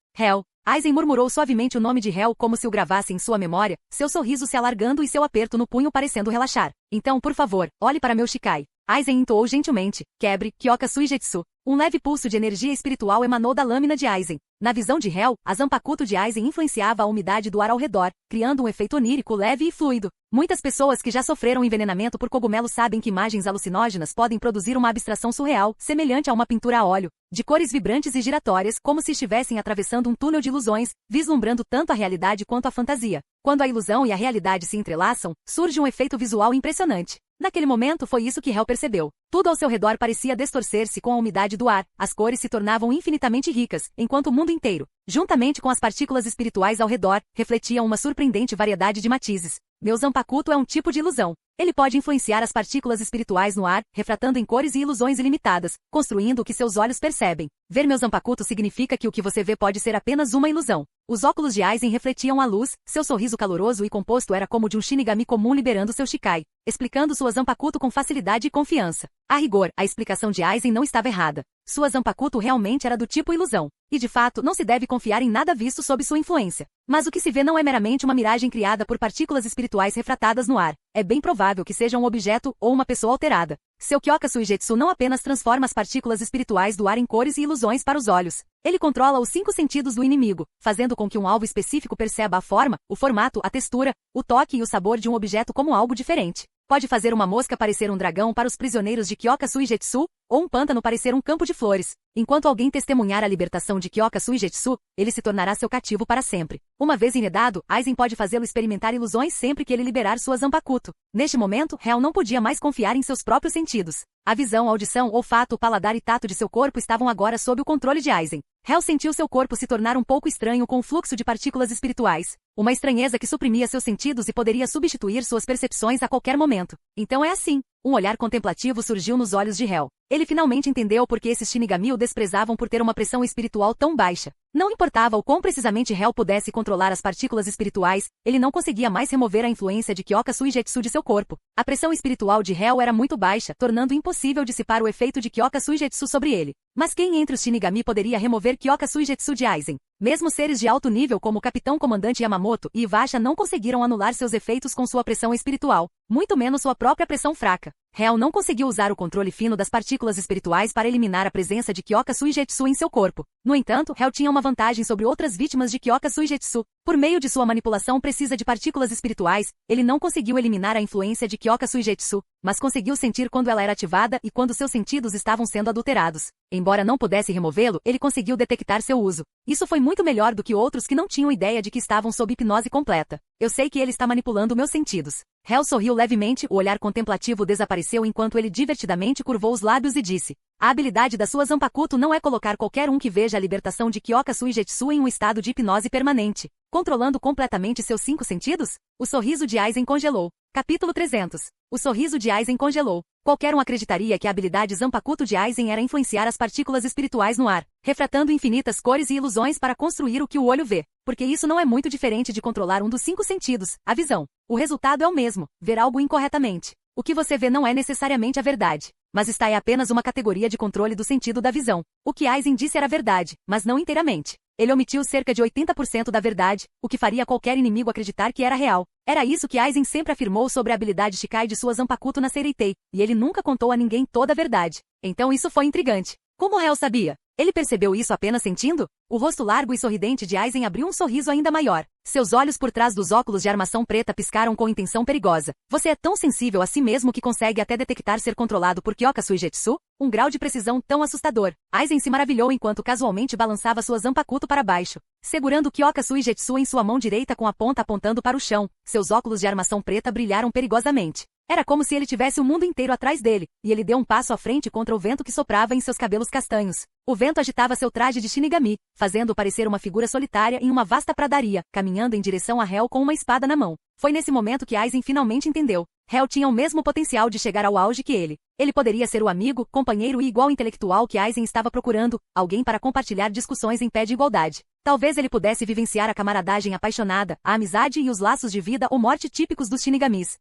Aizen murmurou suavemente o nome de Hel como se o gravasse em sua memória, seu sorriso se alargando e seu aperto no punho parecendo relaxar. Então, por favor, olhe para meu Shikai. Aizen entoou gentilmente. Quebre, Kyoka Suigetsu. Um leve pulso de energia espiritual emanou da lâmina de Aizen. Na visão de Hel, a Zanpakuto de Aizen influenciava a umidade do ar ao redor, criando um efeito onírico leve e fluido. Muitas pessoas que já sofreram envenenamento por cogumelo sabem que imagens alucinógenas podem produzir uma abstração surreal, semelhante a uma pintura a óleo, de cores vibrantes e giratórias, como se estivessem atravessando um túnel de ilusões, vislumbrando tanto a realidade quanto a fantasia. Quando a ilusão e a realidade se entrelaçam, surge um efeito visual impressionante. Naquele momento foi isso que Hel percebeu. Tudo ao seu redor parecia distorcer-se com a umidade do ar, as cores se tornavam infinitamente ricas, enquanto o mundo inteiro, juntamente com as partículas espirituais ao redor, refletia uma surpreendente variedade de matizes. Meu Zanpakuto é um tipo de ilusão. Ele pode influenciar as partículas espirituais no ar, refratando em cores e ilusões ilimitadas, construindo o que seus olhos percebem. Ver meu Zanpakuto significa que o que você vê pode ser apenas uma ilusão. Os óculos de Aizen refletiam a luz, seu sorriso caloroso e composto era como de um Shinigami comum liberando seu Shikai, explicando sua Zanpakuto com facilidade e confiança. A rigor, a explicação de Aizen não estava errada. Sua Zanpakuto realmente era do tipo ilusão. E de fato, não se deve confiar em nada visto sob sua influência. Mas o que se vê não é meramente uma miragem criada por partículas espirituais refratadas no ar. É bem provável que seja um objeto ou uma pessoa alterada. Seu Kyoka Suigetsu não apenas transforma as partículas espirituais do ar em cores e ilusões para os olhos. Ele controla os 5 sentidos do inimigo, fazendo com que um alvo específico perceba a forma, o formato, a textura, o toque e o sabor de um objeto como algo diferente. Pode fazer uma mosca parecer um dragão para os prisioneiros de Kyoka Suigetsu, ou um pântano parecer um campo de flores. Enquanto alguém testemunhar a libertação de Kyoka Suigetsu, ele se tornará seu cativo para sempre. Uma vez enredado, Aizen pode fazê-lo experimentar ilusões sempre que ele liberar sua Zanpakuto. Neste momento, Hel não podia mais confiar em seus próprios sentidos. A visão, audição, olfato, paladar e tato de seu corpo estavam agora sob o controle de Aizen. Hel sentiu seu corpo se tornar um pouco estranho com o fluxo de partículas espirituais. Uma estranheza que suprimia seus sentidos e poderia substituir suas percepções a qualquer momento. Então é assim. Um olhar contemplativo surgiu nos olhos de Hel. Ele finalmente entendeu por que esses Shinigami o desprezavam por ter uma pressão espiritual tão baixa. Não importava o quão precisamente Hel pudesse controlar as partículas espirituais, ele não conseguia mais remover a influência de Kyoka Suigetsu de seu corpo. A pressão espiritual de Hel era muito baixa, tornando impossível dissipar o efeito de Kyoka Suigetsu sobre ele. Mas quem entre os Shinigami poderia remover Kyoka Suigetsu de Aizen? Mesmo seres de alto nível como o Capitão Comandante Yamamoto e Ivasha não conseguiram anular seus efeitos com sua pressão espiritual, muito menos sua própria pressão fraca. Hel não conseguiu usar o controle fino das partículas espirituais para eliminar a presença de Kyoka Suigetsu em seu corpo. No entanto, Hel tinha uma vantagem sobre outras vítimas de Kyoka Suigetsu. Por meio de sua manipulação precisa de partículas espirituais, ele não conseguiu eliminar a influência de Kyoka Suigetsu, mas conseguiu sentir quando ela era ativada e quando seus sentidos estavam sendo adulterados. Embora não pudesse removê-lo, ele conseguiu detectar seu uso. Isso foi muito melhor do que outros que não tinham ideia de que estavam sob hipnose completa. Eu sei que ele está manipulando meus sentidos. Hel sorriu levemente, o olhar contemplativo desapareceu enquanto ele divertidamente curvou os lábios e disse: a habilidade da sua Zanpakuto não é colocar qualquer um que veja a libertação de Kyoka Suigetsu em um estado de hipnose permanente, controlando completamente seus 5 sentidos? O sorriso de Aizen congelou. Capítulo 300. O sorriso de Aizen congelou. Qualquer um acreditaria que a habilidade Zanpakuto de Aizen era influenciar as partículas espirituais no ar, refratando infinitas cores e ilusões para construir o que o olho vê. Porque isso não é muito diferente de controlar um dos 5 sentidos, a visão. O resultado é o mesmo, ver algo incorretamente. O que você vê não é necessariamente a verdade, mas está apenas uma categoria de controle do sentido da visão. O que Aizen disse era verdade, mas não inteiramente. Ele omitiu cerca de 80% da verdade, o que faria qualquer inimigo acreditar que era real. Era isso que Aizen sempre afirmou sobre a habilidade Shikai de sua Zanpakuto na Seireitei, e ele nunca contou a ninguém toda a verdade. Então isso foi intrigante. Como Hel sabia? Ele percebeu isso apenas sentindo? O rosto largo e sorridente de Aizen abriu um sorriso ainda maior. Seus olhos por trás dos óculos de armação preta piscaram com intenção perigosa. Você é tão sensível a si mesmo que consegue até detectar ser controlado por Kyoka Suigetsu? Um grau de precisão tão assustador. Aizen se maravilhou enquanto casualmente balançava sua Zanpakuto para baixo, segurando Kyoka Suigetsu em sua mão direita com a ponta apontando para o chão. Seus óculos de armação preta brilharam perigosamente. Era como se ele tivesse o mundo inteiro atrás dele, e ele deu um passo à frente contra o vento que soprava em seus cabelos castanhos. O vento agitava seu traje de Shinigami, fazendo-o parecer uma figura solitária em uma vasta pradaria, caminhando em direção a Hell com uma espada na mão. Foi nesse momento que Aizen finalmente entendeu. Hell tinha o mesmo potencial de chegar ao auge que ele. Ele poderia ser o amigo, companheiro e igual intelectual que Aizen estava procurando, alguém para compartilhar discussões em pé de igualdade. Talvez ele pudesse vivenciar a camaradagem apaixonada, a amizade e os laços de vida ou morte típicos dos Shinigamis.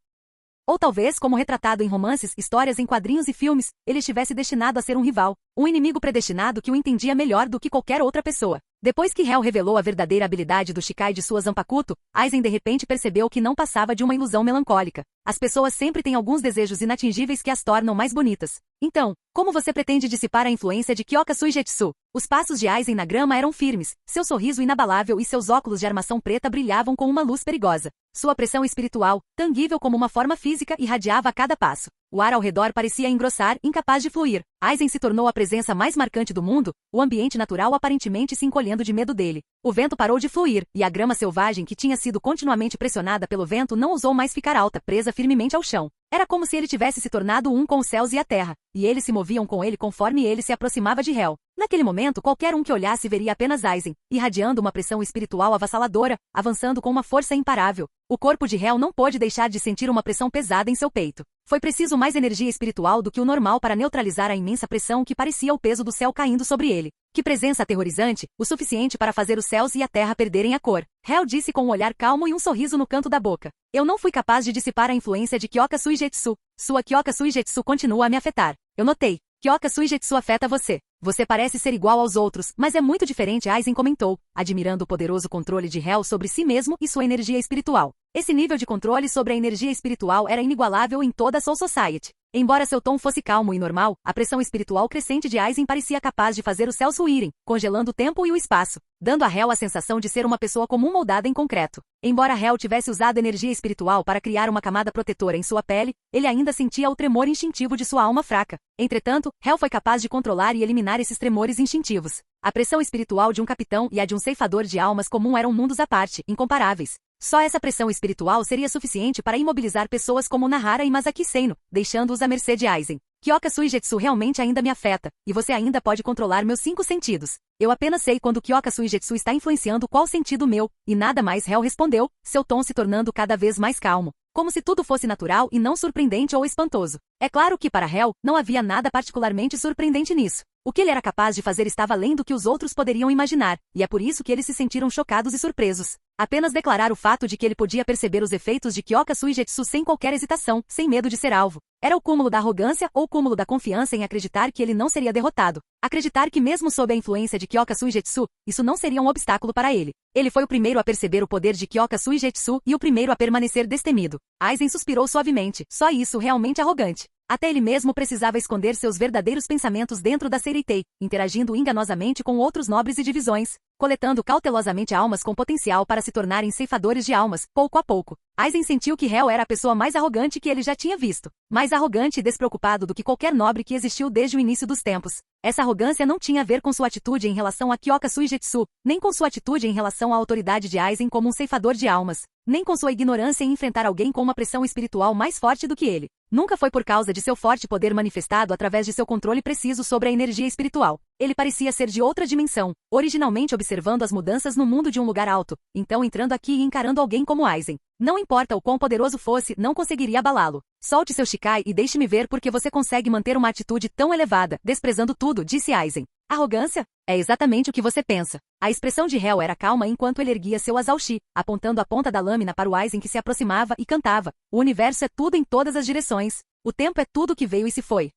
Ou talvez, como retratado em romances, histórias em quadrinhos e filmes, ele estivesse destinado a ser um rival, um inimigo predestinado que o entendia melhor do que qualquer outra pessoa. Depois que Hell revelou a verdadeira habilidade do Shikai de sua Zanpakuto, Aizen de repente percebeu que não passava de uma ilusão melancólica. As pessoas sempre têm alguns desejos inatingíveis que as tornam mais bonitas. Então, como você pretende dissipar a influência de Kyoka Suigetsu? Os passos de Aizen na grama eram firmes, seu sorriso inabalável e seus óculos de armação preta brilhavam com uma luz perigosa. Sua pressão espiritual, tangível como uma forma física, irradiava a cada passo. O ar ao redor parecia engrossar, incapaz de fluir. Aizen se tornou a presença mais marcante do mundo, o ambiente natural aparentemente se encolhendo de medo dele. O vento parou de fluir, e a grama selvagem que tinha sido continuamente pressionada pelo vento não ousou mais ficar alta, presa firmemente ao chão. Era como se ele tivesse se tornado um com os céus e a terra, e eles se moviam com ele conforme ele se aproximava de Hell. Naquele momento, qualquer um que olhasse veria apenas Aizen, irradiando uma pressão espiritual avassaladora, avançando com uma força imparável. O corpo de Hell não pôde deixar de sentir uma pressão pesada em seu peito. Foi preciso mais energia espiritual do que o normal para neutralizar a imensa pressão que parecia o peso do céu caindo sobre ele. Que presença aterrorizante, o suficiente para fazer os céus e a terra perderem a cor. Hell disse com um olhar calmo e um sorriso no canto da boca. Eu não fui capaz de dissipar a influência de Kyoka Suigetsu. Sua Kyoka Suigetsu continua a me afetar. Eu notei. Kyoka Suigetsu afeta você. Você parece ser igual aos outros, mas é muito diferente, Aizen comentou, admirando o poderoso controle de Hell sobre si mesmo e sua energia espiritual. Esse nível de controle sobre a energia espiritual era inigualável em toda a Soul Society. Embora seu tom fosse calmo e normal, a pressão espiritual crescente de Aizen parecia capaz de fazer os céus ruírem, congelando o tempo e o espaço, dando a Hell a sensação de ser uma pessoa comum moldada em concreto. Embora Hell tivesse usado energia espiritual para criar uma camada protetora em sua pele, ele ainda sentia o tremor instintivo de sua alma fraca. Entretanto, Hell foi capaz de controlar e eliminar esses tremores instintivos. A pressão espiritual de um capitão e a de um ceifador de almas comum eram mundos à parte, incomparáveis. Só essa pressão espiritual seria suficiente para imobilizar pessoas como Nahara e Masaki Seino, deixando-os à mercê de Aizen. Kyoka Suigetsu realmente ainda me afeta, e você ainda pode controlar meus 5 sentidos. Eu apenas sei quando Kyoka Suigetsu está influenciando qual sentido meu, e nada mais, Hell respondeu, seu tom se tornando cada vez mais calmo, como se tudo fosse natural e não surpreendente ou espantoso. É claro que para Hell, não havia nada particularmente surpreendente nisso. O que ele era capaz de fazer estava além do que os outros poderiam imaginar, e é por isso que eles se sentiram chocados e surpresos. Apenas declarar o fato de que ele podia perceber os efeitos de Kyoka Suigetsu sem qualquer hesitação, sem medo de ser alvo. Era o cúmulo da arrogância ou o cúmulo da confiança em acreditar que ele não seria derrotado. Acreditar que mesmo sob a influência de Kyoka Suigetsu, isso não seria um obstáculo para ele. Ele foi o primeiro a perceber o poder de Kyoka Suigetsu e o primeiro a permanecer destemido. Aizen suspirou suavemente, só isso realmente arrogante. Até ele mesmo precisava esconder seus verdadeiros pensamentos dentro da Seireitei, interagindo enganosamente com outros nobres e divisões, coletando cautelosamente almas com potencial para se tornarem ceifadores de almas, pouco a pouco. Aizen sentiu que Hell era a pessoa mais arrogante que ele já tinha visto. Mais arrogante e despreocupado do que qualquer nobre que existiu desde o início dos tempos. Essa arrogância não tinha a ver com sua atitude em relação a Kyoka Suigetsu, nem com sua atitude em relação à autoridade de Aizen como um ceifador de almas, nem com sua ignorância em enfrentar alguém com uma pressão espiritual mais forte do que ele. Nunca foi por causa de seu forte poder manifestado através de seu controle preciso sobre a energia espiritual. Ele parecia ser de outra dimensão, originalmente observando as mudanças no mundo de um lugar alto, então entrando aqui e encarando alguém como Aizen. Não importa o quão poderoso fosse, não conseguiria abalá-lo. Solte seu Shikai e deixe-me ver porque você consegue manter uma atitude tão elevada, desprezando tudo, disse Aizen. Arrogância? É exatamente o que você pensa. A expressão de Hell era calma enquanto ele erguia seu Azalshi, apontando a ponta da lâmina para o Aizen que se aproximava e cantava. O universo é tudo em todas as direções. O tempo é tudo que veio e se foi.